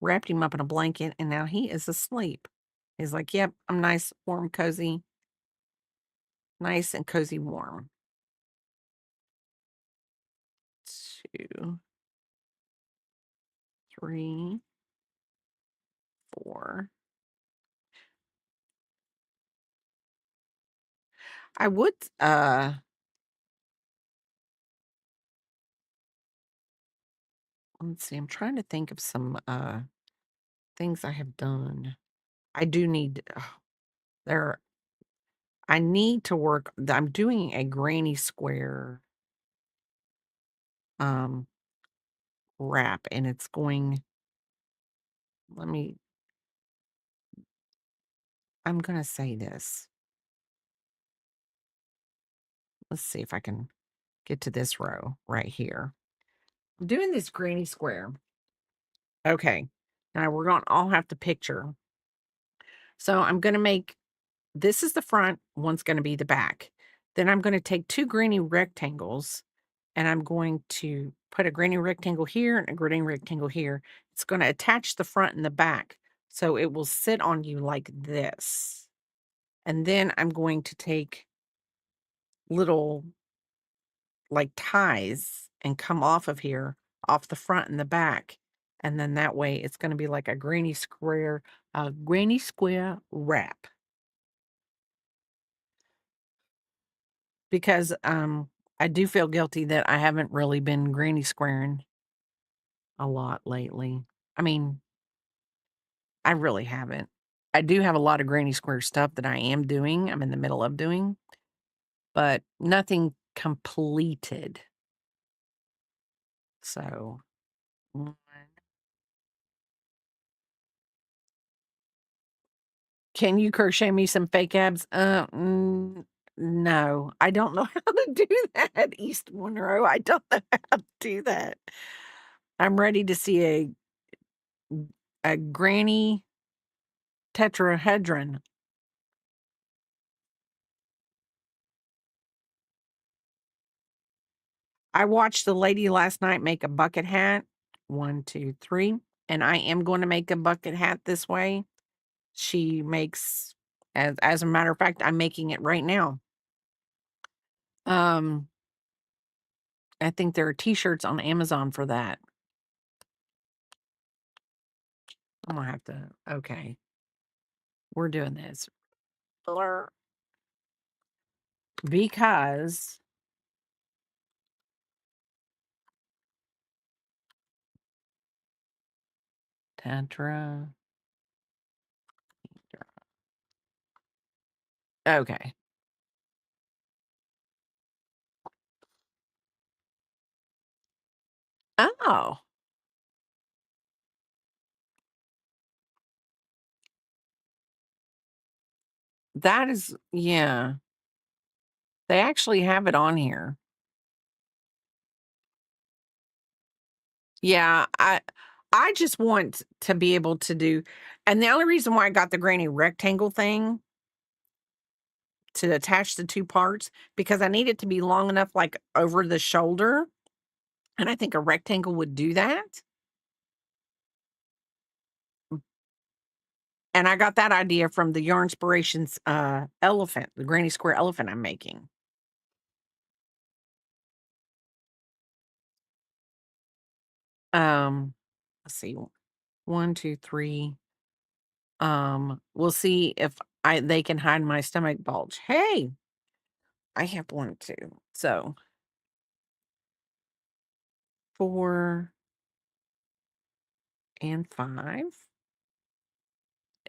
wrapped him up in a blanket and now he is asleep. He's like, yep, I'm nice, warm, cozy, nice and cozy, warm. 2, 3, 4. I would, let's see, I'm trying to think of some things I have done. I do need there I need to work I'm doing a granny square um wrap and it's going let me I'm gonna say this. Let's see if I can get to this row right here. I'm doing this granny square. Okay. Now we're gonna all have to picture. So I'm gonna make this is the front, one's gonna be the back. Then I'm gonna take 2 granny rectangles and I'm going to put a granny rectangle here and a granny rectangle here. It's gonna attach the front and the back, so it will sit on you like this. And then I'm going to take little, like, ties and come off of here, off the front and the back, and then that way it's gonna be like a granny square wrap. Because, I do feel guilty that I haven't really been granny squaring a lot lately. I mean, I really haven't. I do have a lot of granny square stuff that I am doing, I'm in the middle of doing, but nothing completed. So, mm, can you crochet me some fake abs? No, I don't know how to do that, East Monroe. I don't know how to do that. I'm ready to see a granny tetrahedron. I watched the lady last night make a bucket hat. 1, 2, 3, and I am going to make a bucket hat this way. She makes as a matter of fact, I'm making it right now. Um, I think there are T-shirts on Amazon for that. I'm gonna have to okay. We're doing this. Blur. Because Tantra. Okay. Oh, that is yeah. They actually have it on here. Yeah, I just want to be able to do and the only reason why I got the granny rectangle thing to attach the 2 parts, because I need it to be long enough, like, over the shoulder, and I think a rectangle would do that. And I got that idea from the Yarnspirations, elephant, the granny square elephant I'm making. Let's see, 1, 2, 3. We'll see if they can hide my stomach bulge. Hey, I have one too. So 4 and 5.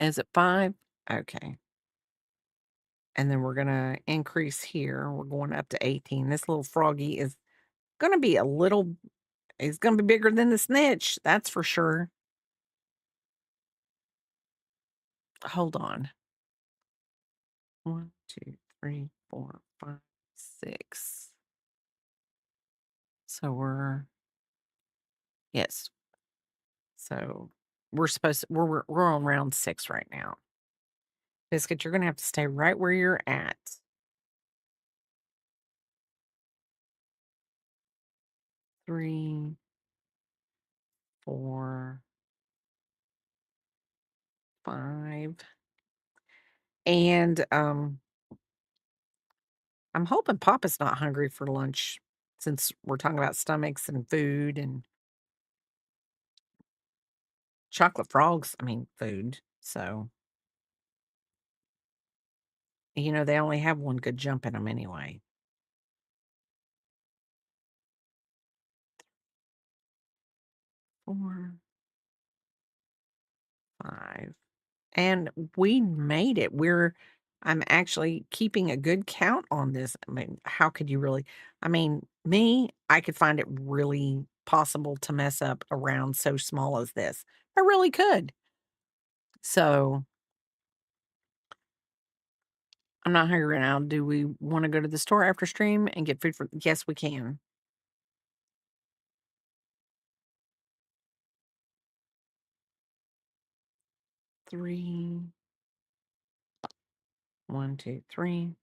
Is it 5? Okay. And then we're gonna increase here. We're going up to 18. This little froggy is gonna be a little it's gonna be bigger than the snitch, that's for sure. Hold on. 1, 2, 3, 4, 5, 6. So yes. So we're on round 6 right now. Biscuit, you're gonna have to stay right where you're at. 3, 4, 5. And I'm hoping Papa's not hungry for lunch since we're talking about stomachs and food and chocolate frogs, I mean, food. So, they only have one good jump in them anyway. 4, 5. And we made it. I'm actually keeping a good count on this. I mean, how could you really? I mean, I could find it really possible to mess up a round so small as this. I really could. So I'm not hungry right now. Do we want to go to the store after stream and get food for? Yes, we can. 3. 1, 2, 3.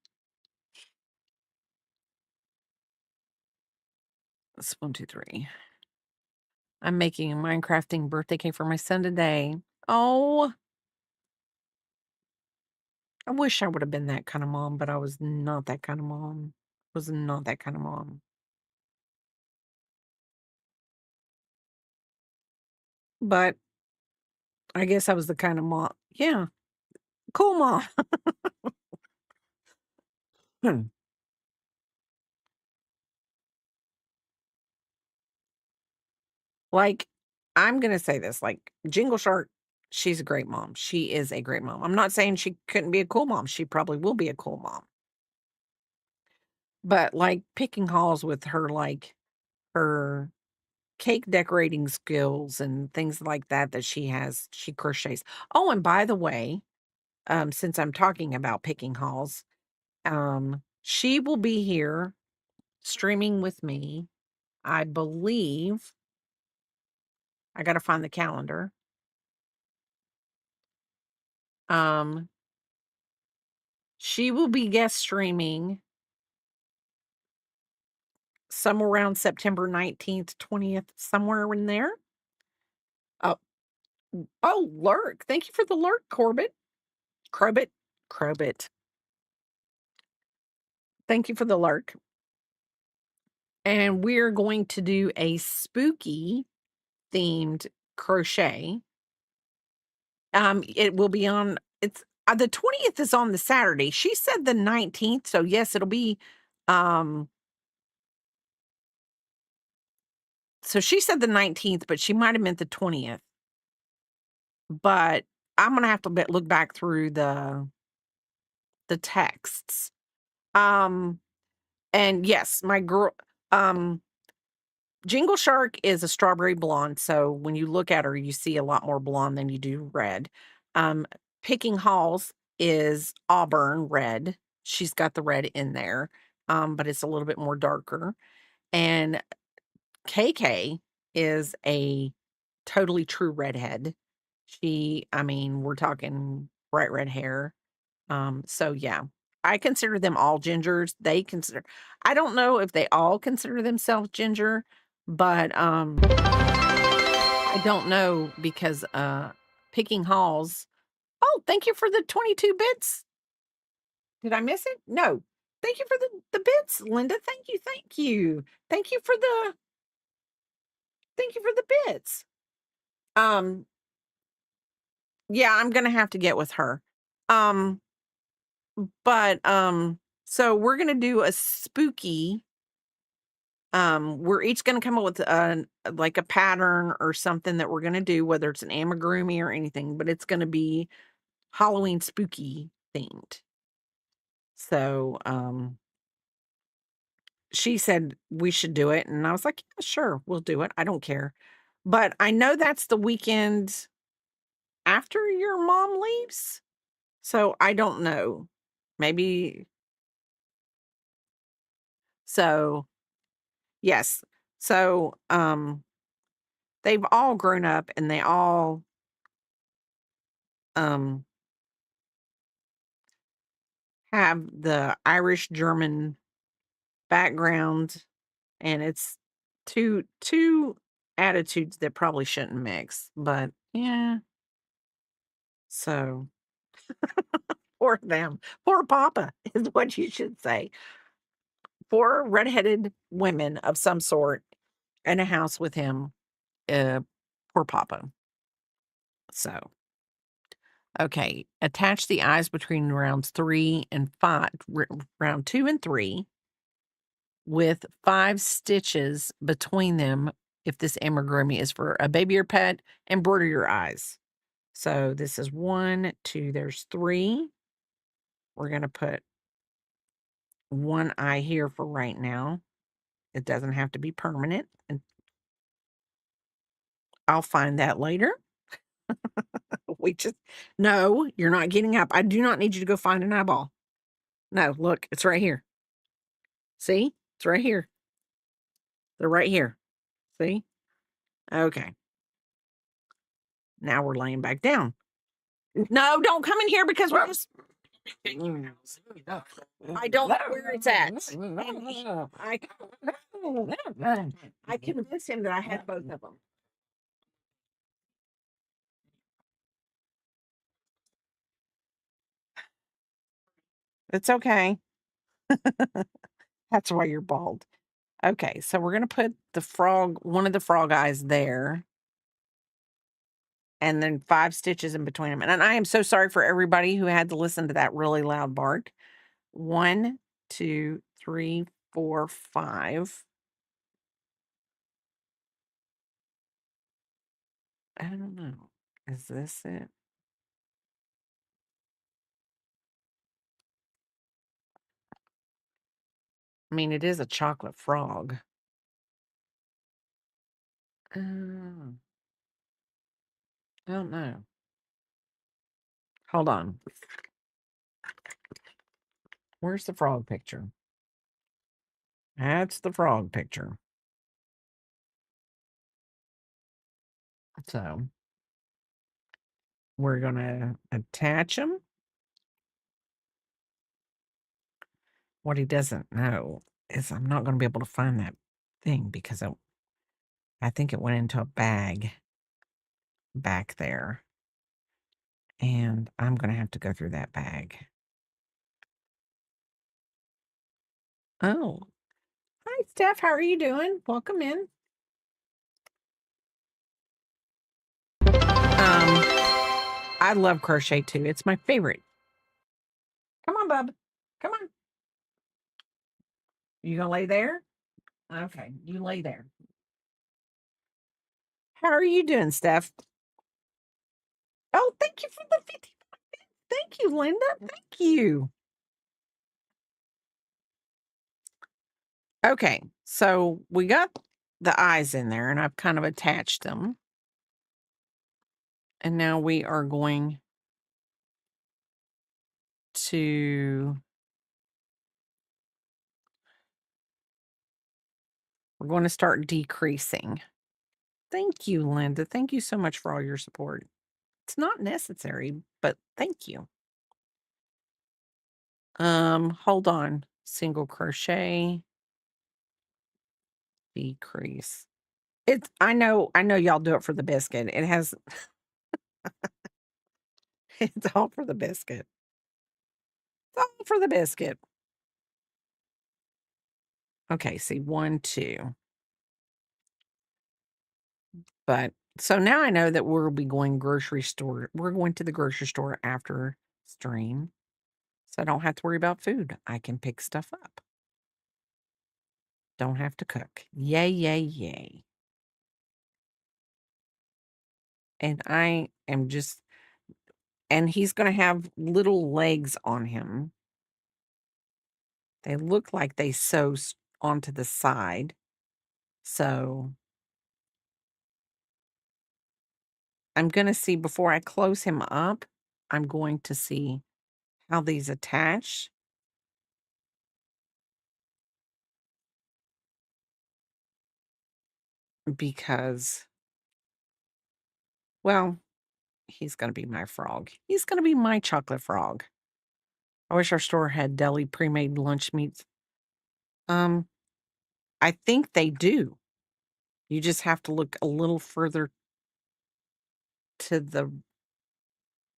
That's 1, 2, 3. I'm making a Minecrafting birthday cake for my son today. Oh, I wish I would have been that kind of mom, but I was not that kind of mom. Was not that kind of mom. But I guess I was the kind of mom. Yeah, cool mom. Hmm. Like, I'm gonna say this, like, Jingle Shark, she's a great mom. She is a great mom. I'm not saying she couldn't be a cool mom. She probably will be a cool mom. But, like, picking halls with her, like, her cake decorating skills and things like that that she has, she crochets. Oh, and by the way, since I'm talking about picking halls, she will be here streaming with me, I believe. I gotta find the calendar. Um, she will be guest streaming somewhere around September 19th, 20th, somewhere in there. Oh, oh, lurk. Thank you for the lurk, Corbett. Crobit. Crobit. Thank you for the lurk. And we're going to do a spooky themed crochet. It will be on it's the 20th is on the Saturday. She said the 19th, so yes, it'll be um so she said the 19th, but she might have meant the 20th. But I'm gonna have to look back through the texts. Um and yes, my girl um Jingle Shark is a strawberry blonde, so when you look at her, you see a lot more blonde than you do red. Um, Picking Halls is auburn red. She's got the red in there, but it's a little bit more darker. And KK is a totally true redhead. I mean, we're talking bright red hair. So yeah, I consider them all gingers. I don't know if they all consider themselves ginger, but I don't know because Picking Halls. Oh, thank you for the 22 bits. Did I miss it? No. Thank you for the bits, Linda. Thank you. Thank you. Thank you for the bits. Um yeah, I'm going to have to get with her. Um but so we're going to do a spooky. We're each gonna come up with like a pattern or something that we're gonna do, whether it's an amigurumi or anything, but it's gonna be Halloween spooky themed. So, she said we should do it, and I was like, "Yeah, sure, we'll do it. I don't care." But I know that's the weekend after your mom leaves, so I don't know. Maybe so, yes. So, they've all grown up and they all, um have the Irish German background, and it's two attitudes that probably shouldn't mix, but yeah, so poor them. Poor Papa is what you should say. 4 redheaded women of some sort in a house with him. Uh, Poor Papa. So, okay, attach the eyes between rounds 3 and 5, round 2 and 3 with 5 stitches between them if this amigurumi is for a baby or pet, embroider your eyes. So this is 1, 2, there's 3. We're going to put 1 eye here for right now. It doesn't have to be permanent. And I'll find that later. We just, no, you're not getting up. I do not need you to go find an eyeball. No, look, it's right here. See? It's right here. They're right here. See? Okay. Now we're laying back down. No, don't come in here because we're just. I don't know where it's at. And I convinced him that I had both of them. It's okay. That's why you're bald. Okay, so we're gonna put the frog, one of the frog eyes there, and then 5 stitches in between them. And I am so sorry for everybody who had to listen to that really loud bark. 1, 2, 3, 4, 5. I don't know. Is this it? I mean, it is a chocolate frog. I don't know. Hold on. Where's the frog picture? That's the frog picture. So we're gonna attach them. What he doesn't know is I'm not gonna be able to find that thing because I think it went into a bag back there. And I'm gonna have to go through that bag. Oh, hi, Steph. How are you doing? Welcome in. I love crochet too. It's my favorite. Come on, bub. Come on. You gonna lay there? Okay, you lay there. How are you doing, Steph? Oh, thank you for the 50. Thank you, Linda. Thank you. Okay, so we got the eyes in there, and I've kind of attached them. And now we are going to start decreasing. Thank you, Linda. Thank you so much for all your support. It's not necessary, but thank you. Hold on. Single crochet, decrease. I know y'all do it for the biscuit. It has it's all for the biscuit. It's all for the biscuit. Okay, see 1, 2. But so now I know that we'll be going grocery store. We're going to the grocery store after stream. So I don't have to worry about food. I can pick stuff up. Don't have to cook. Yay, yay, yay. And I am just, and he's going to have little legs on him. They look like they sew onto the side. So I'm going to see before I close him up, I'm going to see how these attach. Because, well, he's going to be my frog. He's going to be my chocolate frog. I wish our store had deli pre-made lunch meats. I think they do. You just have to look a little further to the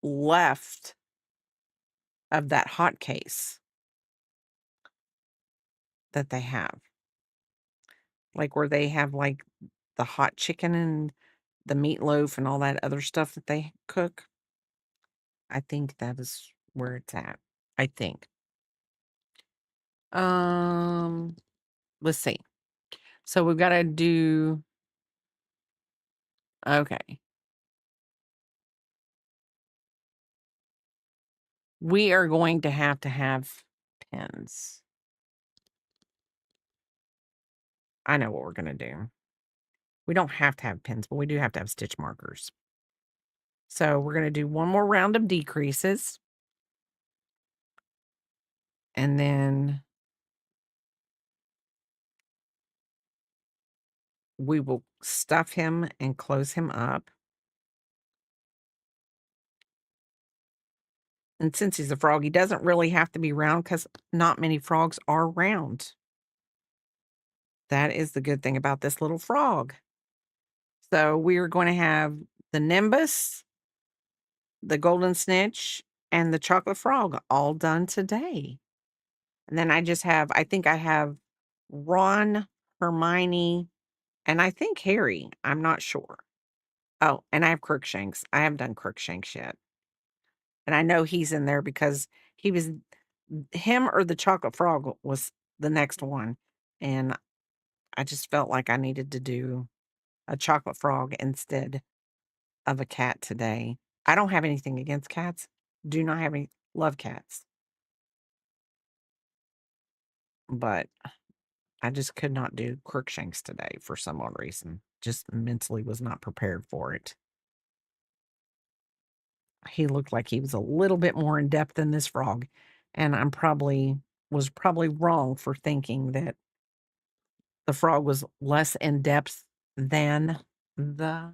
left of that hot case that they have. Like where they have like the hot chicken and the meatloaf and all that other stuff that they cook. I think that is where it's at. I think. Let's see. So we've got to do, okay. We are going to have pins. I know what we're going to do. We don't have to have pins, but we do have to have stitch markers. So we're going to do one more round of decreases. And then we will stuff him and close him up. And since he's a frog, he doesn't really have to be round because not many frogs are round. That is the good thing about this little frog. So we are going to have the Nimbus, the Golden Snitch, and the Chocolate Frog all done today. And then I think I have Ron, Hermione, and I think Harry. I'm not sure. Oh, and I have Crookshanks. I haven't done Crookshanks yet. And I know he's in there because he was him or the chocolate frog was the next one. And I just felt like I needed to do a chocolate frog instead of a cat today. I don't have anything against cats. Do not have any love cats. But I just could not do Crookshanks today for some odd reason. Just mentally was not prepared for it. He looked like he was a little bit more in depth than this frog, and was probably wrong for thinking that the frog was less in depth than the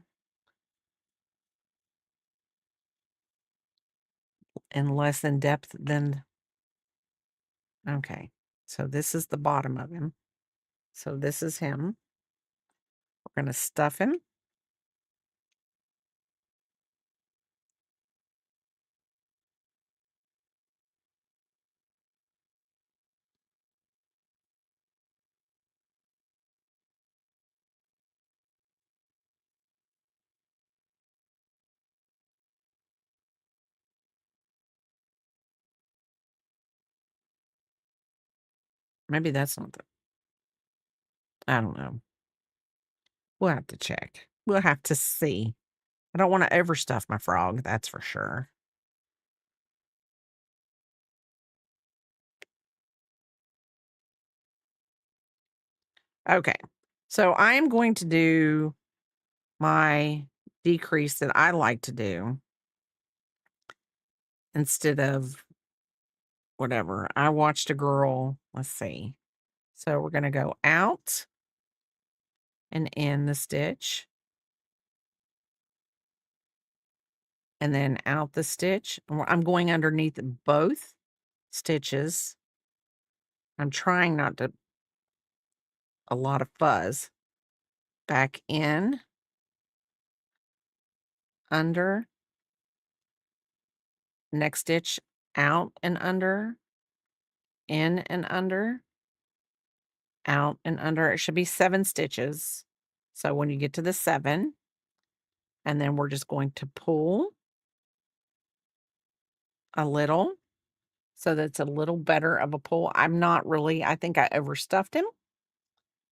and less in depth than okay. So this is the bottom of him. So this is him. We're gonna stuff him. Maybe that's not the I don't know. We'll have to check. We'll have to see. I don't want to overstuff my frog, that's for sure. Okay. So I am going to do my decrease that I like to do instead of whatever. I watched a girl, let's see. So we're going to go out and in the stitch and then out the stitch. I'm going underneath both stitches. I'm trying not to a lot of fuzz. Back in, under, next stitch, out and under, in and under, out and under. It should be 7 stitches. So when you get to the 7, and then we're just going to pull a little so that's a little better of a pull. I think I overstuffed him.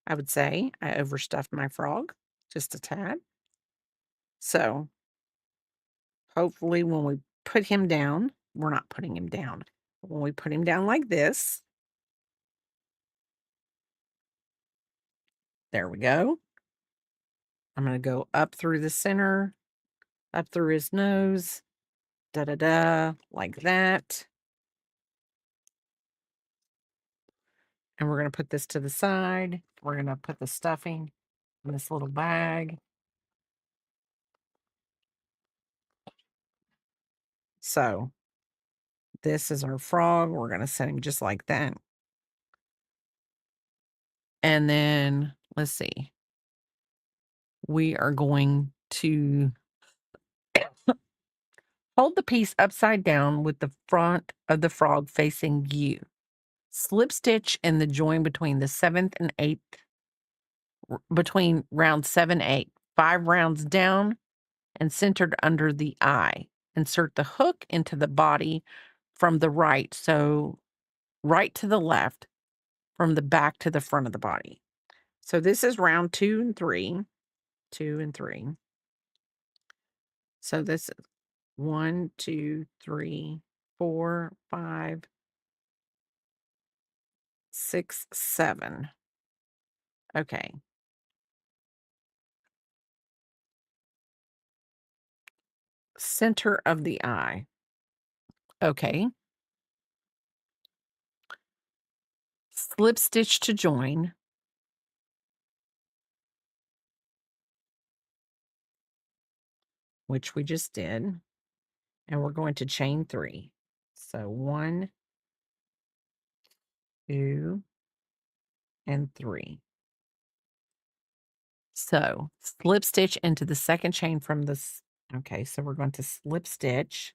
I would say I overstuffed my frog just a tad. So hopefully when we put him down, we're not putting him down. When we put him down like this, there we go. I'm going to go up through the center, up through his nose, da da da, like that. And we're going to put this to the side. We're going to put the stuffing in this little bag. So this is our frog. We're going to set him just like that. And then let's see. We are going to hold the piece upside down with the front of the frog facing you. Slip stitch in the join between the 7th and 8th, between round 7, 8. 5 rounds down and centered under the eye. Insert the hook into the body from the right. So right to the left, from the back to the front of the body. So this is round 2 and 3. 2 and 3. So this is 1, 2, 3, 4, 5, 6, 7. Okay. Center of the eye. Okay. Slip stitch to join. Which we just did. And we're going to chain 3. So 1, 2, and 3. So slip stitch into the second chain from this. Okay, so we're going to slip stitch,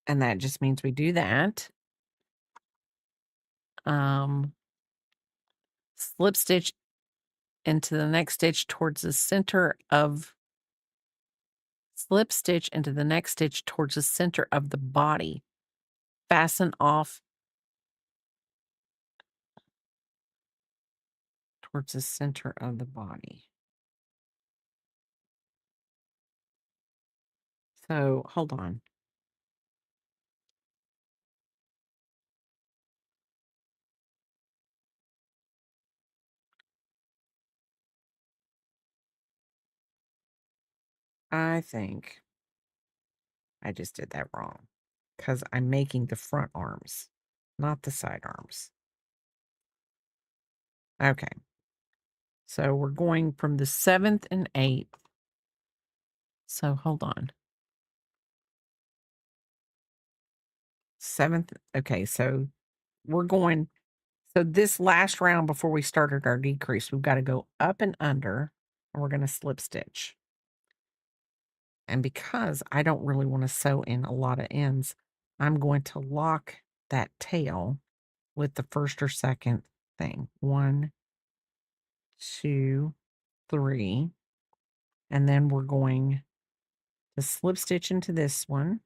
and that just means we do that. Um, slip stitch into the next stitch towards the center of slip stitch into the next stitch towards the center of the body. Fasten off towards the center of the body. So hold on. I think I just did that wrong because I'm making the front arms, not the side arms. Okay. So we're going from the 7th and 8th. So hold on. 7th. Okay. So we're going. So this last round before we started our decrease, we've got to go up and under, and we're going to slip stitch. And because I don't really want to sew in a lot of ends, I'm going to lock that tail with the first or second thing. 1, 2, 3. And then we're going to slip stitch into this one.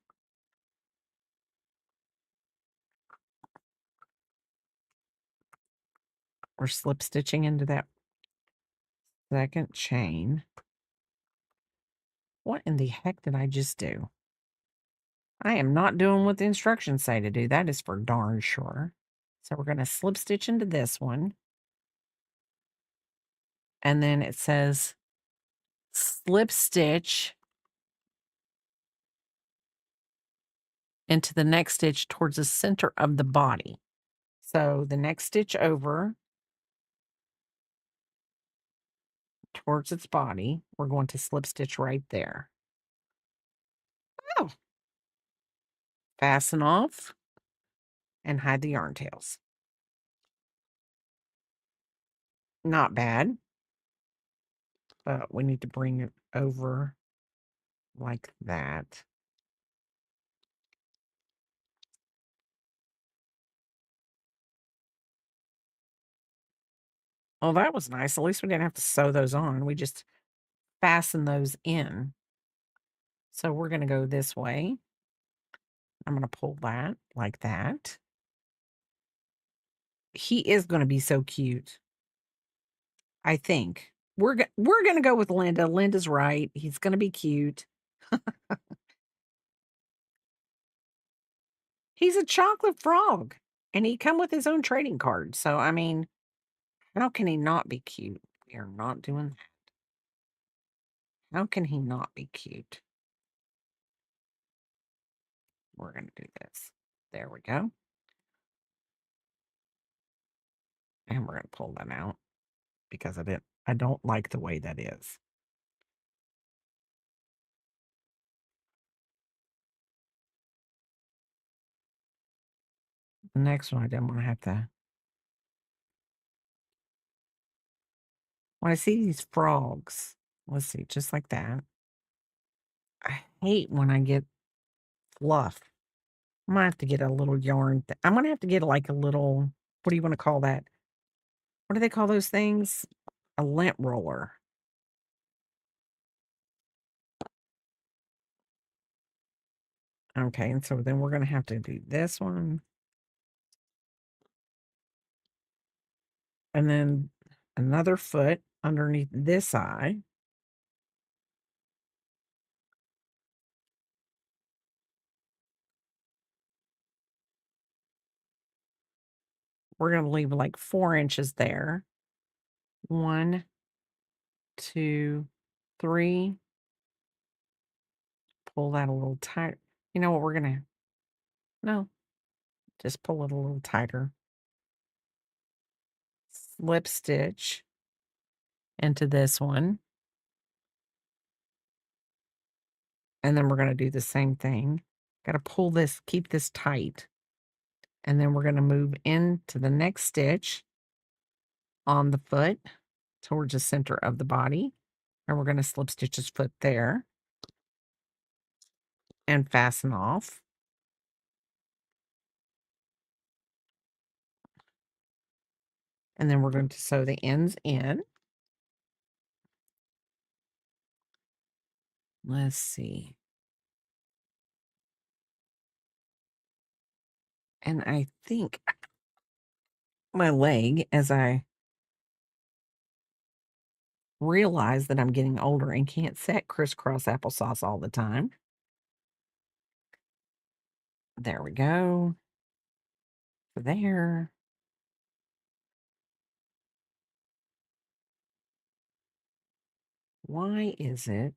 We're slip stitching into that second chain. What in the heck did I just do? I am not doing what the instructions say to do. That is for darn sure. So we're going to slip stitch into this one. And then it says slip stitch into the next stitch towards the center of the body. So the next stitch over towards its body, we're going to slip stitch right there. Oh, fasten off and hide the yarn tails. Not bad, but we need to bring it over like that. Oh, that was nice. At least we didn't have to sew those on. We just fasten those in. So we're going to go this way. I'm going to pull that like that. He is going to be so cute. I think. We're going to go with Linda. Linda's right. He's going to be cute. He's a chocolate frog, and he come with his own trading card. So I mean, how can he not be cute? We are not doing that. How can he not be cute? We're going to do this. There we go. And we're going to pull them out because I don't like the way that is. The next one I don't want to have to. When I see these frogs, let's see, just like that. I hate when I get fluff. I'm gonna have to get a little yarn. I'm gonna have to get like a little, what do you want to call that? What do they call those things? A lint roller. Okay, and so then we're gonna have to do this one. And then another foot underneath this eye. We're gonna leave like 4 inches there. 1, 2, 3. Pull that a little tight. You know what we're gonna, no, just pull it a little tighter. Slip stitch into this one. And then we're gonna do the same thing. Gotta pull this, keep this tight. And then we're gonna move into the next stitch on the foot towards the center of the body. And we're gonna slip stitch his foot there and fasten off. And then we're going to sew the ends in. Let's see. And I think my leg, as I realize that I'm getting older and can't set crisscross applesauce all the time. There we go. There. Why is it?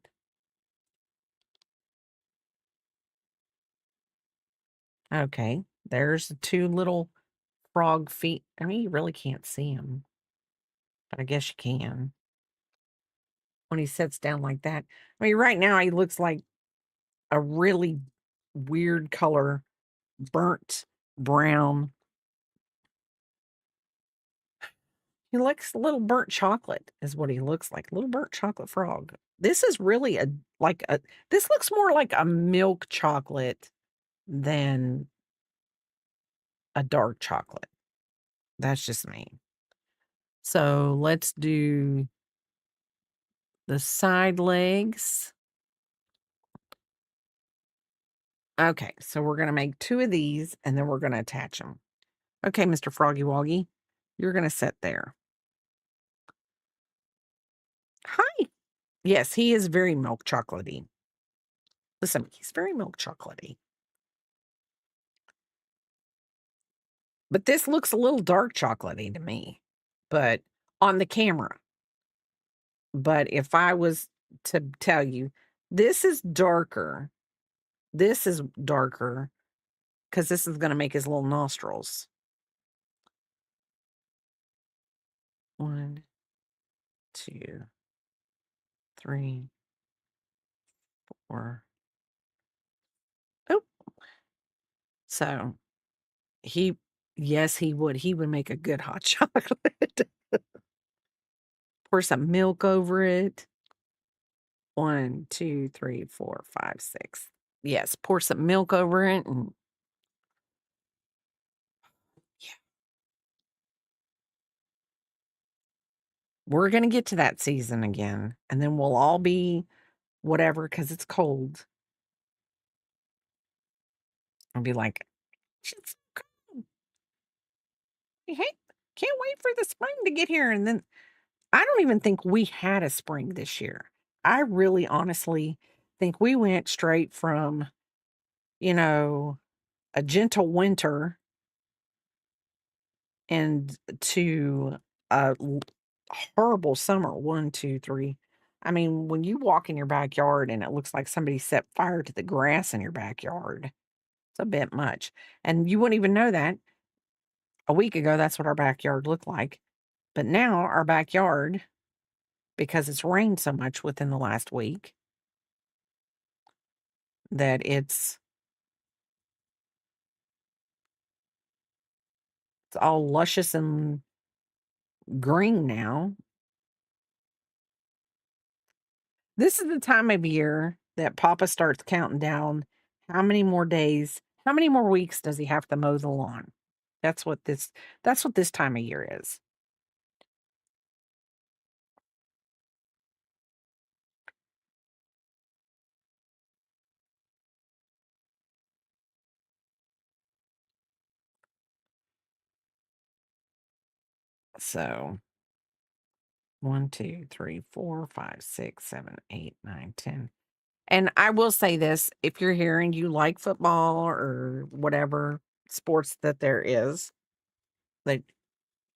Okay. There's the two little frog feet. I mean, you really can't see them, but I guess you can when he sits down like that. I mean, right now he looks like a really weird color, burnt brown. He looks a little burnt chocolate is what he looks like, little burnt chocolate frog. This is really this looks more like a milk chocolate than a dark chocolate. That's just me. So let's do the side legs. Okay, so we're gonna make 2 of these and then we're gonna attach them. Okay, Mr. Froggy Woggy, you're gonna sit there. Hi. Yes, he is very milk chocolatey. Listen, he's very milk chocolatey. But this looks a little dark chocolatey to me, but on the camera. But if I was to tell you, this is darker. This is darker because this is going to make his little nostrils. 1, 2, 3, 4. Oh, so yes, he would. He would make a good hot chocolate. Pour some milk over it. 1, 2, 3, 4, 5, 6. Yes, pour some milk over it and yeah. We're gonna get to that season again, and then we'll all be whatever because it's cold. I'll be like, "It's so cold. Hey, can't wait for the spring to get here." And then I don't even think we had a spring this year. I really honestly think we went straight from, you know, a gentle winter and to a horrible summer. 1, 2, 3. I mean, when you walk in your backyard and it looks like somebody set fire to the grass in your backyard, it's a bit much. And you wouldn't even know that. A week ago, that's what our backyard looked like. But now our backyard, because it's rained so much within the last week, that it's all luscious and green now. This is the time of year that Papa starts counting down how many more days, how many more weeks does he have to mow the lawn? That's what this time of year is. So 1, 2, 3, 4, 5, 6, 7, 8, 9, 10. And I will say this, if you're here and you like football or whatever sports that there is, like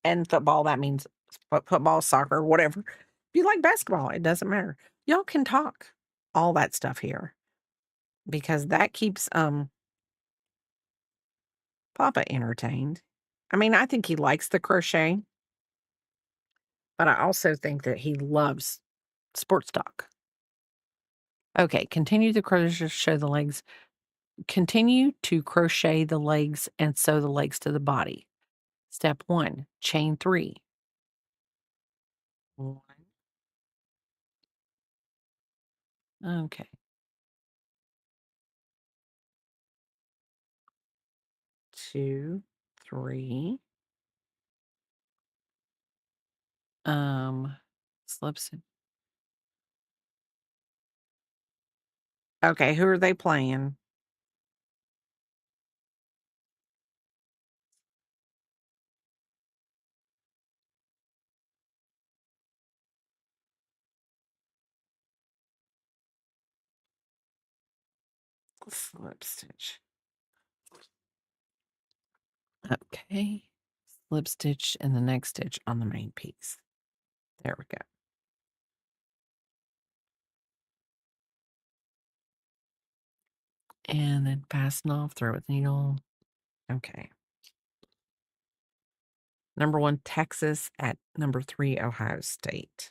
and football, that means football, soccer, whatever. If you like basketball, it doesn't matter. Y'all can talk all that stuff here because that keeps Papa entertained. I mean, I think he likes the crochet, but I also think that he loves sports talk. Okay, continue to crochet the legs. Continue to crochet the legs and sew the legs to the body. Step 1, chain 3. 1. Okay. 2, 3. Slips in. Okay, who are they playing? Slip stitch. Okay. Slip stitch in the next stitch on the main piece. There we go. And then fasten off, throw with needle. Okay. Number 1, Texas at number 3, Ohio State.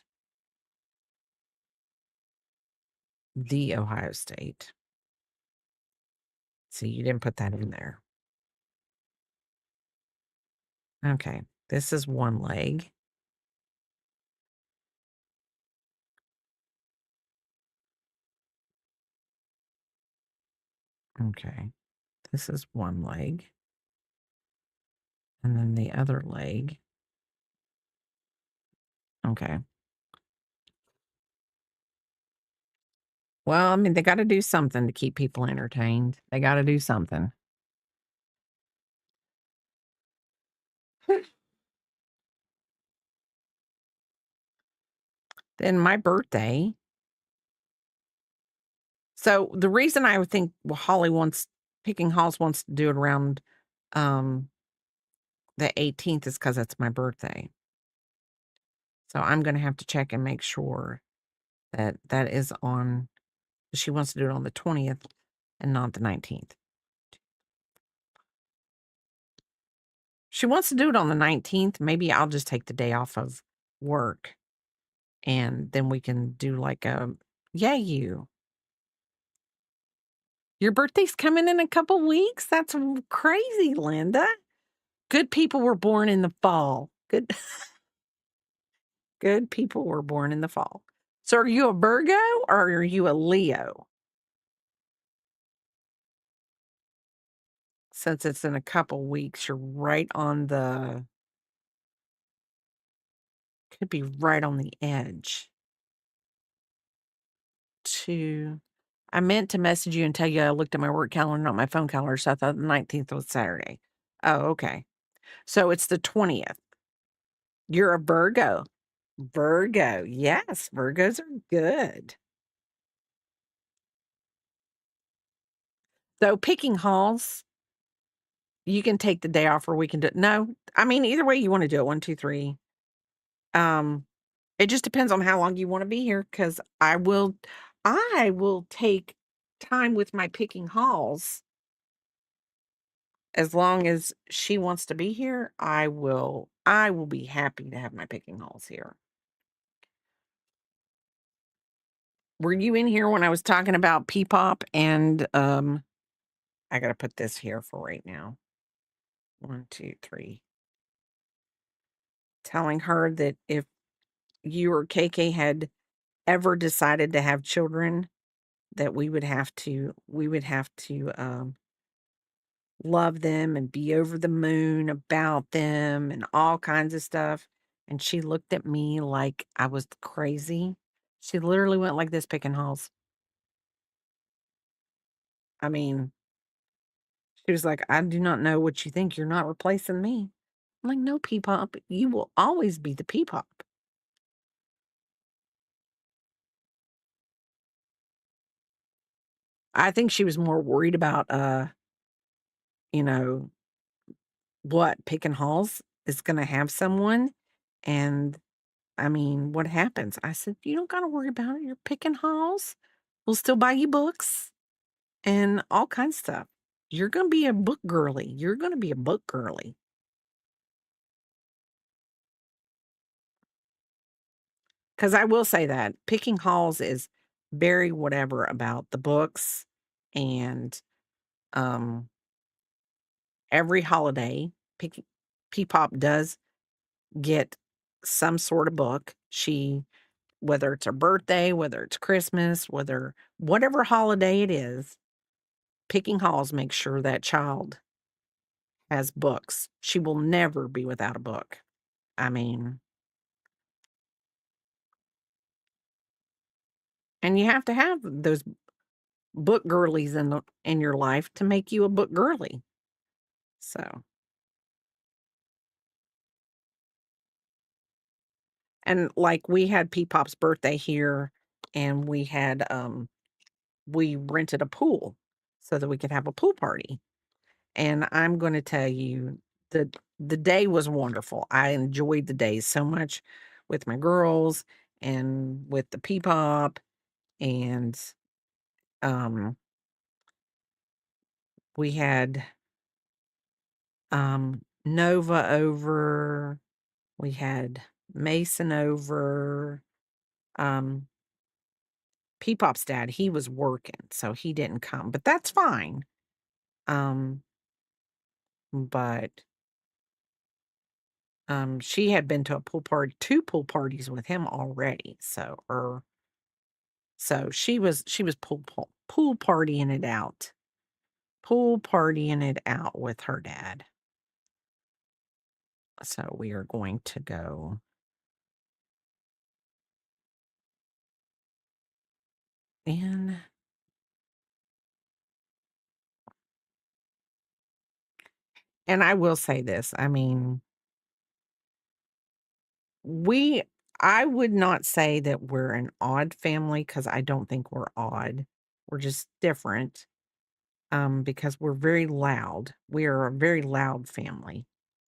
The Ohio State. See, you didn't put that in there. Okay. This is one leg. Okay. This is one leg. And then the other leg. Okay. Well, I mean, they got to do something to keep people entertained. They got to do something. Then my birthday. So the reason I would think Picking Halls wants to do it around um, the 18th is because it's my birthday. So I'm going to have to check and make sure that that is on. She wants to do it on the 20th and not the 19th. She wants to do it on the 19th. Maybe I'll just take the day off of work and then we can do like yeah, your birthday's coming in a couple weeks. That's crazy, Linda. Good people were born in the fall. Good people were born in the fall. So are you a Virgo or are you a Leo? Since it's in a couple weeks, you're right on could be right on the edge. I meant to message you and tell you I looked at my work calendar, not my phone calendar, so I thought the 19th was Saturday. Oh, okay. So it's the 20th. You're a Virgo. Virgo. Yes, Virgos are good. So Picking Halls, you can take the day off or we can do it. No, I mean, either way you want to do it. 1, 2, 3. It just depends on how long you want to be here because I will take time with my Picking Halls. As long as she wants to be here, I will be happy to have my Picking Halls here. Were you in here when I was talking about P-pop and I got to put this here for right now. 1, 2, 3. Telling her that if you or KK had ever decided to have children, that we would have to love them and be over the moon about them and all kinds of stuff. And she looked at me like I was crazy. She literally went like this, Picking Halls. I mean, she was like, I do not know what you think. You're not replacing me. I'm like, no, P-pop. You will always be the P-pop. I think she was more worried about, you know, what Picking Halls is going to have someone. And I mean, what happens? I said, you don't got to worry about it. You're Picking Halls. We'll still buy you books and all kinds of stuff. You're going to be a book girly. You're going to be a book girly. Because I will say that Picking Halls is very whatever about the books, and, um, every holiday, Pick Peepop does get some sort of book. Whether it's her birthday, whether it's Christmas, whatever holiday it is, Picking Halls makes sure that child has books. She will never be without a book. I mean, and you have to have those book girlies in your life to make you a book girly. So, and like we had Peepop's birthday here, and we rented a pool so that we could have a pool party. And I'm going to tell you, the day was wonderful. I enjoyed the day so much with my girls and with the Peepop, and um we had Nova over, we had Mason over. Um Peepop's dad, he was working, so he didn't come, but that's fine. Um but she had been to a pool party, two pool parties with him already. So she was pool partying it out. Pool partying it out with her dad. So we are going to go in, and I will say this, I mean, we I would not say that we're an odd family because I don't think we're odd. We're just different, because we're very loud. We are a very loud family.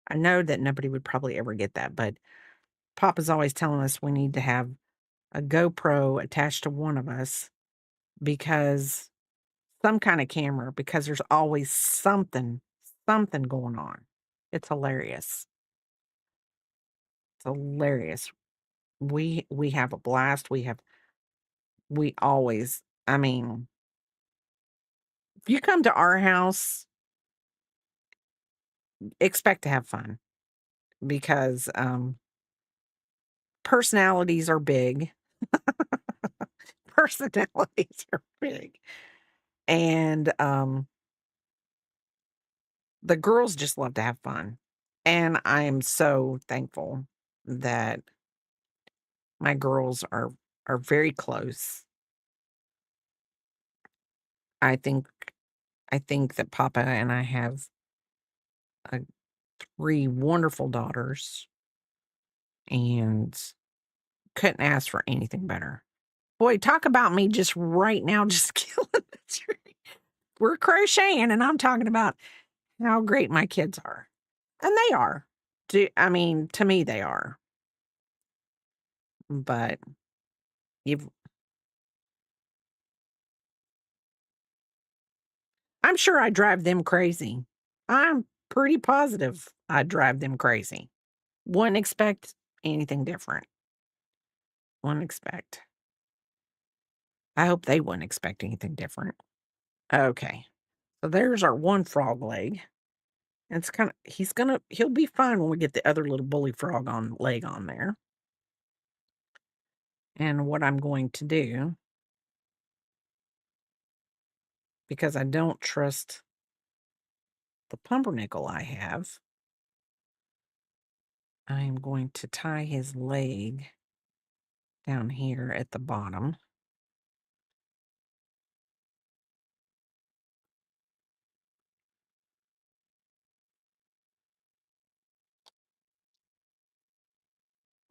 I know that nobody would probably ever get that, but Papa's always telling us we need to have a GoPro attached to one of us, because some kind of camera, because there's always something going on. It's hilarious. It's hilarious. We have a blast. We always, I mean, if you come to our house, expect to have fun, because personalities are big. Personalities are big. And the girls just love to have fun. And I am so thankful that my girls are very close. I think I think that Papa and I have, uh, 3 wonderful daughters, and couldn't ask for anything better. Boy, talk about me just right now, just killing the tree. We're crocheting, and I'm talking about how great my kids are, and they are. I mean, to me, they are, but you've I'm sure I drive them crazy. I'm pretty positive I drive them crazy. Wouldn't expect anything different. Wouldn't expect. I hope they wouldn't expect anything different. Okay. So there's our one frog leg. And he'll be fine when we get the other little bully frog on leg on there. And what I'm going to do, because I don't trust the pumpernickel I have, I am going to tie his leg down here at the bottom.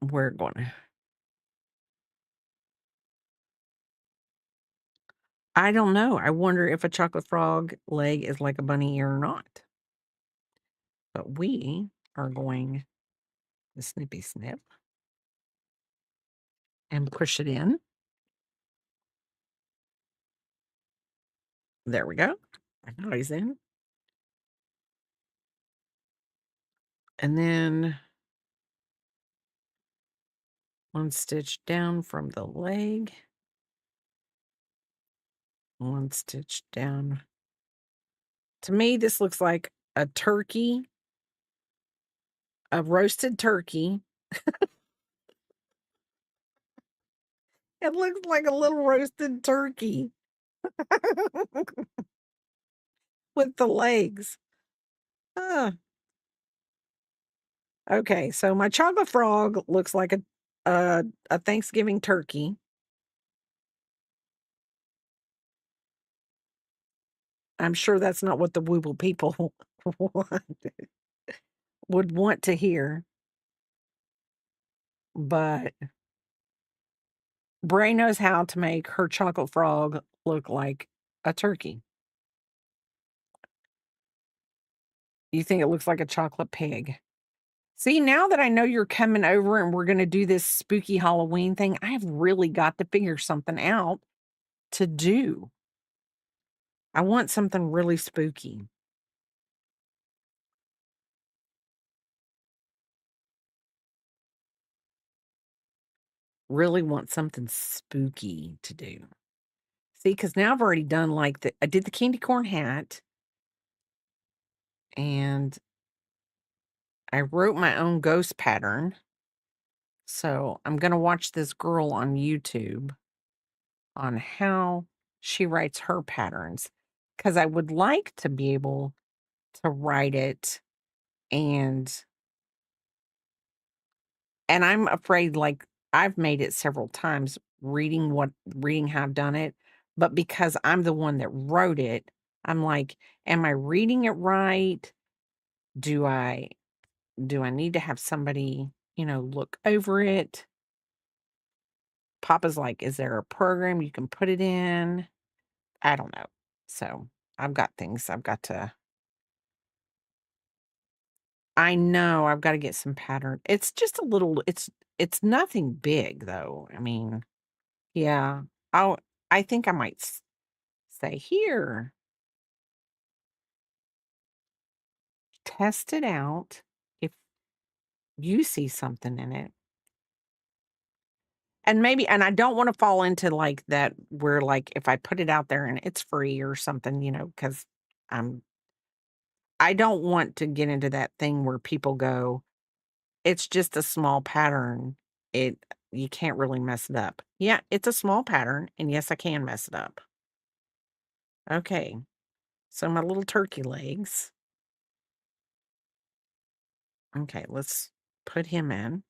We're going to I don't know. I wonder if a chocolate frog leg is like a bunny ear or not. But we are going to snippy snip and push it in. There we go. Now he's in. And then one stitch down from the leg. One stitch down. To me, this looks like a turkey, a roasted turkey. It looks like a little roasted turkey with the legs. Huh. Okay, so my chocolate frog looks like a Thanksgiving turkey. I'm sure that's not what the Wooble people want would want to hear, but Bray knows how to make her chocolate frog look like a turkey. You think it looks like a chocolate pig. See, now that I know you're coming over and we're gonna do this spooky Halloween thing, I have really got to figure something out to do. I want something really spooky. Really want something spooky to do. See, because now I've already done like I did the candy corn hat and I wrote my own ghost pattern. So I'm gonna watch this girl on YouTube on how she writes her patterns. Because I would like to be able to write it and I'm afraid, like, I've made it several times reading how I've done it, but because I'm the one that wrote it, I'm like, "Am I reading it right? Do I do I need to have somebody, look over it?" Papa's like, "Is there a program you can put it in?" I don't know. So, I've got things I've got to I know I've gotta get some pattern. It's just a little it's nothing big though. I mean, yeah. I'll I think I might say, "Here, test it out. If you see something in it." And maybe and I don't wanna fall into, like, that where, like, if I put it out there and it's free or something, because I'm I don't want to get into that thing where people go, "It's just a small pattern. It you can't really mess it up." Yeah, it's a small pattern, and yes, I can mess it up. Okay, so my little turkey legs. Okay, let's put him in.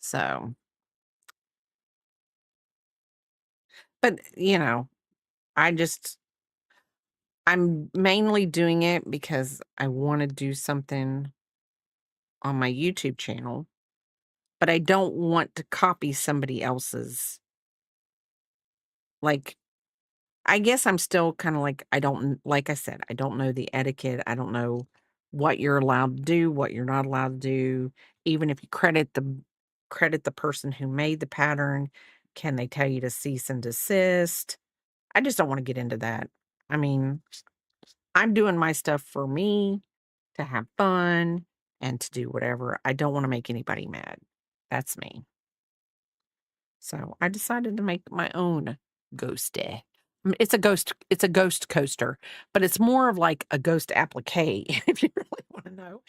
So, but, I just I'm mainly doing it because I wanna do something on my YouTube channel, but I don't want to copy somebody else's. Like, I guess I'm still kinda like, I don't like I said, I don't know the etiquette, I don't know what you're allowed to do, what you're not allowed to do. Even if you credit the person who made the pattern, can they tell you to cease and desist? I just don't wanna get into that. I mean, I'm doing my stuff for me, to have fun, and to do whatever. I don't wanna make anybody mad. That's me. So, I decided to make my own ghosty. It's a ghost coaster, but it's more of like a ghost applique, if you really wanna know,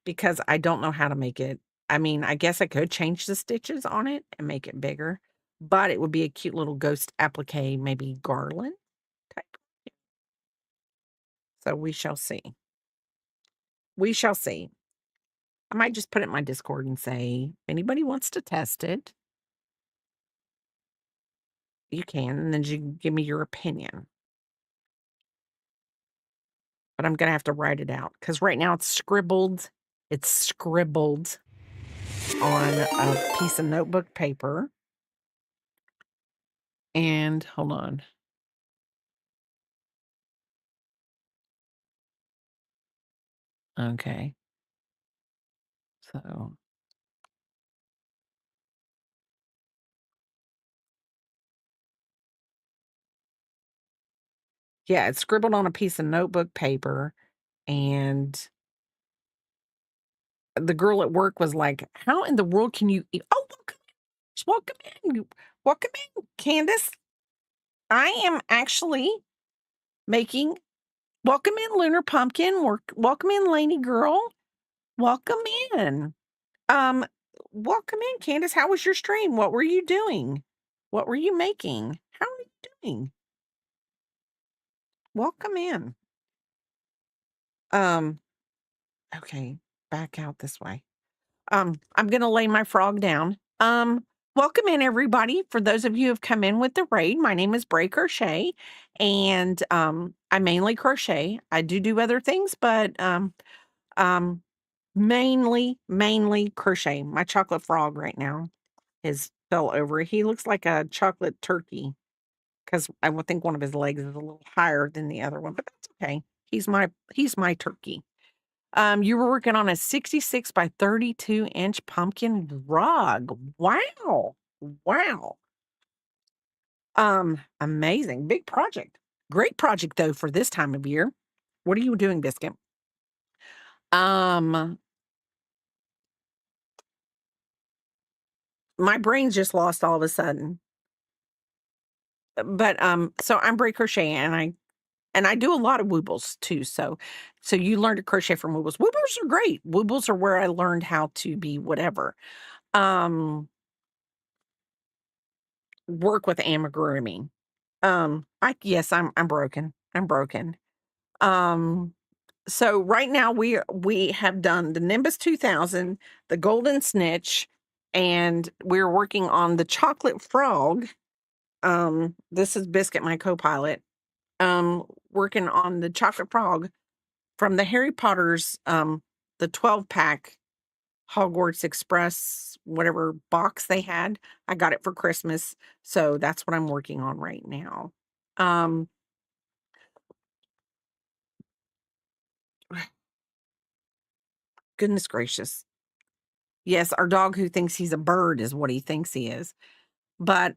because I don't know how to make it. I mean, I guess I could change the stitches on it and make it bigger, but it would be a cute little ghost applique, maybe garland type. So, we shall see. We shall see. I might just put it in my Discord and say, "If anybody wants to test it, you can, and then you can give me your opinion." But I'm gonna have to write it out because right now it's scribbled on a piece of notebook paper, and hold on. Okay, so Yeah, it's scribbled on a piece of notebook paper, and the girl at work was like, "How in the world can you eat?" Oh, welcome, just welcome in, welcome in, Candace. I am actually making welcome in, Lunar Pumpkin. Welcome in, Laney Girl. Welcome in. Um, welcome in, Candace. How was your stream? What were you doing? What were you making? How are you doing? Welcome in. Um, okay, back out this way. I'm gonna lay my frog down. Welcome in, everybody. For those of you who have come in with the raid, my name is Bray Crochet, and I mainly crochet. I do other things, but um mainly crochet. My chocolate frog right now is fell over. He looks like a chocolate turkey because I would think one of his legs is a little higher than the other one, but that's okay. He's my turkey. You were working on a 66 by 32-inch pumpkin rug. Wow. Wow. Amazing. Big project. Great project though for this time of year. What are you doing, Biscuit? Um, my brain's just lost all of a sudden. But so I'm Bray Crochet, and I do a lot of Woobles too. So you learn to crochet from Woobles. Woobles are great. Woobles are where I learned how to be whatever. Work with amigurumi. Yes, I'm broken. I'm broken. Um, so right now we have done the Nimbus 2000, the Golden Snitch, and we're working on the Chocolate Frog. This is Biscuit, my co-pilot. Working on the Chocolate Frog from the Harry Potter's the 12-pack Hogwarts Express, whatever box they had. I got it for Christmas, so that's what I'm working on right now. Um, goodness gracious. Yes, our dog who thinks he's a bird is what he thinks he is. But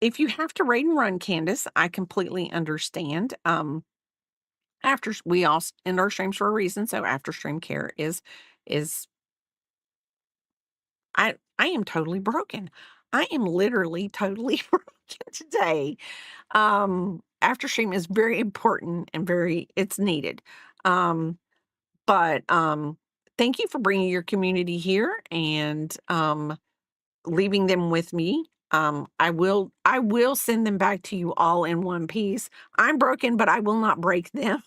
if you have to raid and run, Candace, I completely understand. After we all end our streams for a reason, so after stream care is I am totally broken. I am literally totally broken today. After stream is very important and it's needed. But thank you for bringing your community here and leaving them with me. I will send them back to you all in one piece. I'm broken, but I will not break them.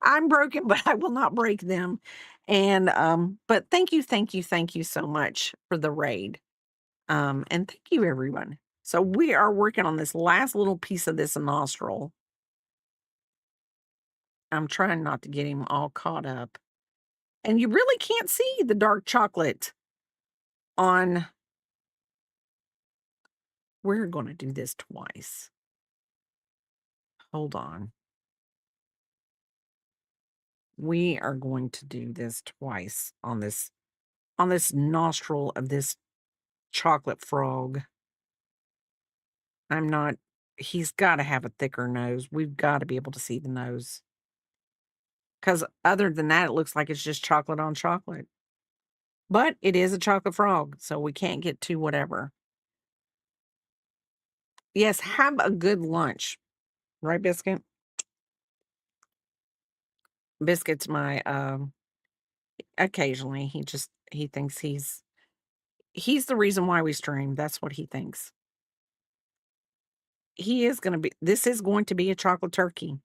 I'm broken, but I will not break them. And but thank you so much for the raid. And thank you everyone. So we are working on this last little piece of this nostril. I'm trying not to get him all caught up. And you really can't see the dark chocolate on. We're going to do this twice. Hold on. We are going to do this twice on this nostril of this chocolate frog. He's got to have a thicker nose. We've got to be able to see the nose. Because other than that, it looks like it's just chocolate on chocolate. But it is a chocolate frog, so we can't get too whatever. Yes, have a good lunch. Right, Biscuit? Biscuit's my, occasionally, he thinks he's the reason why we stream. That's what he thinks. This is going to be a chocolate turkey.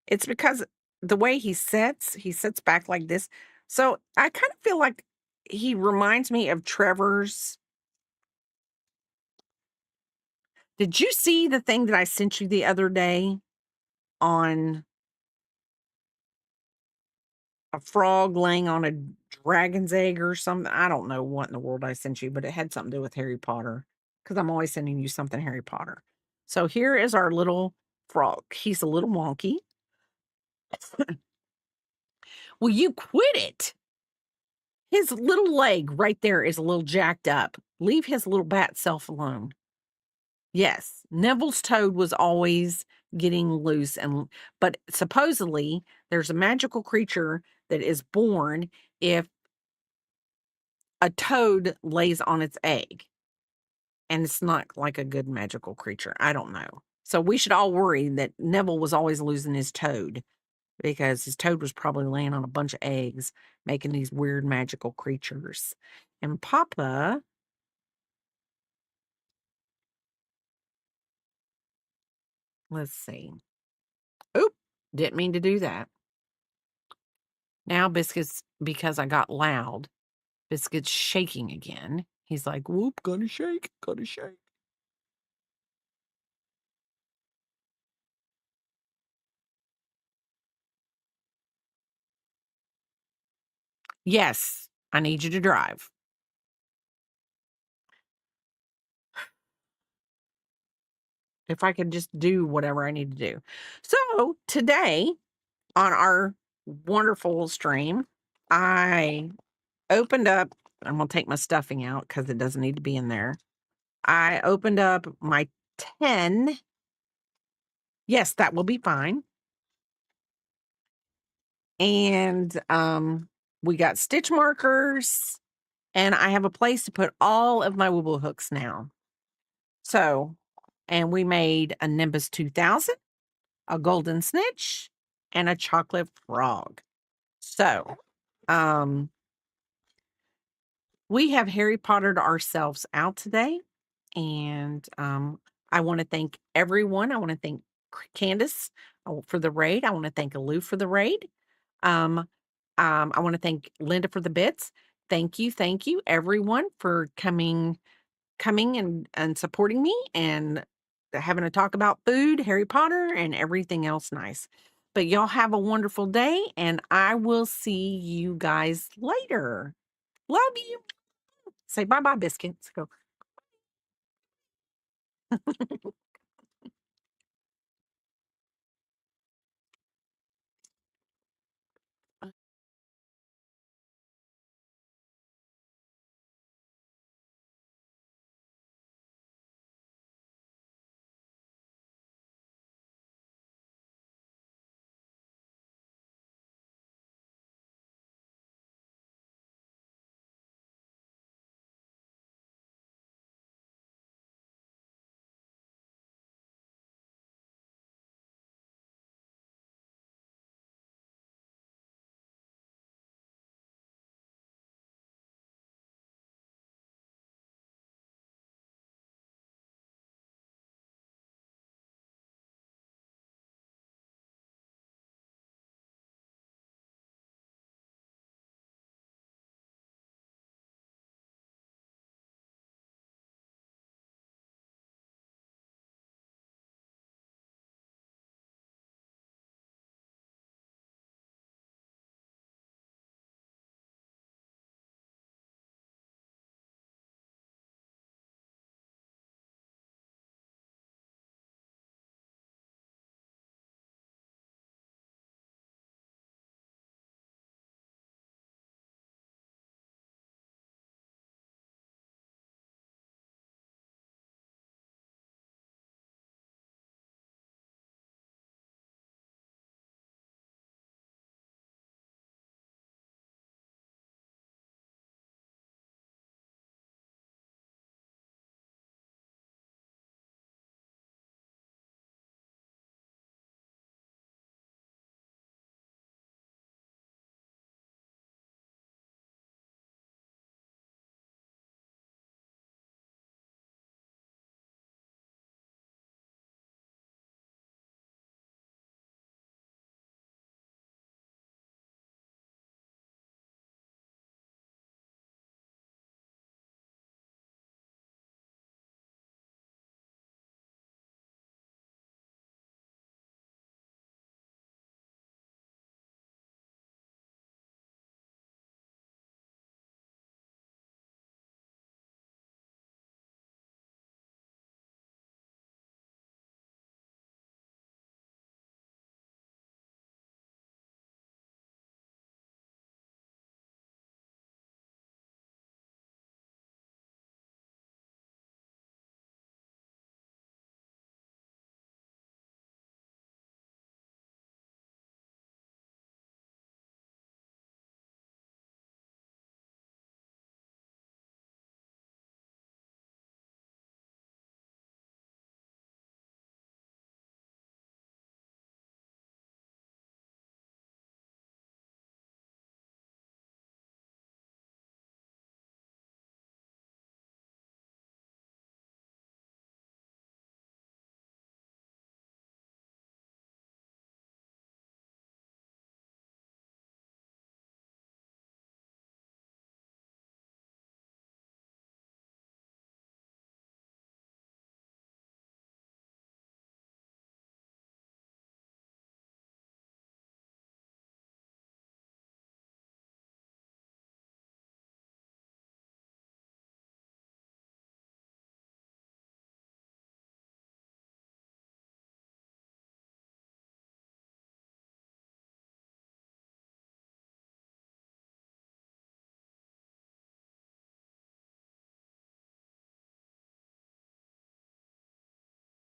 It's because the way he sits back like this. So I kind of feel like he reminds me of Trevor's. Did you see the thing that I sent you the other day on a frog laying on a dragon's egg or something? I don't know what in the world I sent you, but it had something to do with Harry Potter because I'm always sending you something Harry Potter. So here is our little frog. He's a little wonky. Will you quit it? His little leg right there is a little jacked up. Leave his little bat self alone. Yes, Neville's toad was always getting loose, but supposedly there's a magical creature that is born if a toad lays on its egg, and it's not like a good magical creature. I don't know. So we should all worry that Neville was always losing his toad because his toad was probably laying on a bunch of eggs, making these weird magical creatures. And Papa, let's see. Oop, didn't mean to do that. Now Biscuit's, because I got loud, Biscuit's shaking again. He's like, whoop, gotta shake, gotta shake. Yes, I need you to drive. If I could just do whatever I need to do. So today on our wonderful stream, I opened up, I'm gonna take my stuffing out because it doesn't need to be in there. I opened up my 10. Yes, that will be fine. And we got stitch markers, and I have a place to put all of my Wooble hooks now. So, and we made a Nimbus 2000, a golden snitch, and a chocolate frog. So, we have Harry Pottered ourselves out today, and I want to thank everyone. I want to thank Candace for the raid. I want to thank Alou for the raid. I want to thank Linda for the bits. Thank you, everyone, for coming and supporting me and having a talk about food, Harry Potter, and everything else nice. But y'all have a wonderful day, and I will see you guys later. Love you. Say bye-bye, biscuits. Go.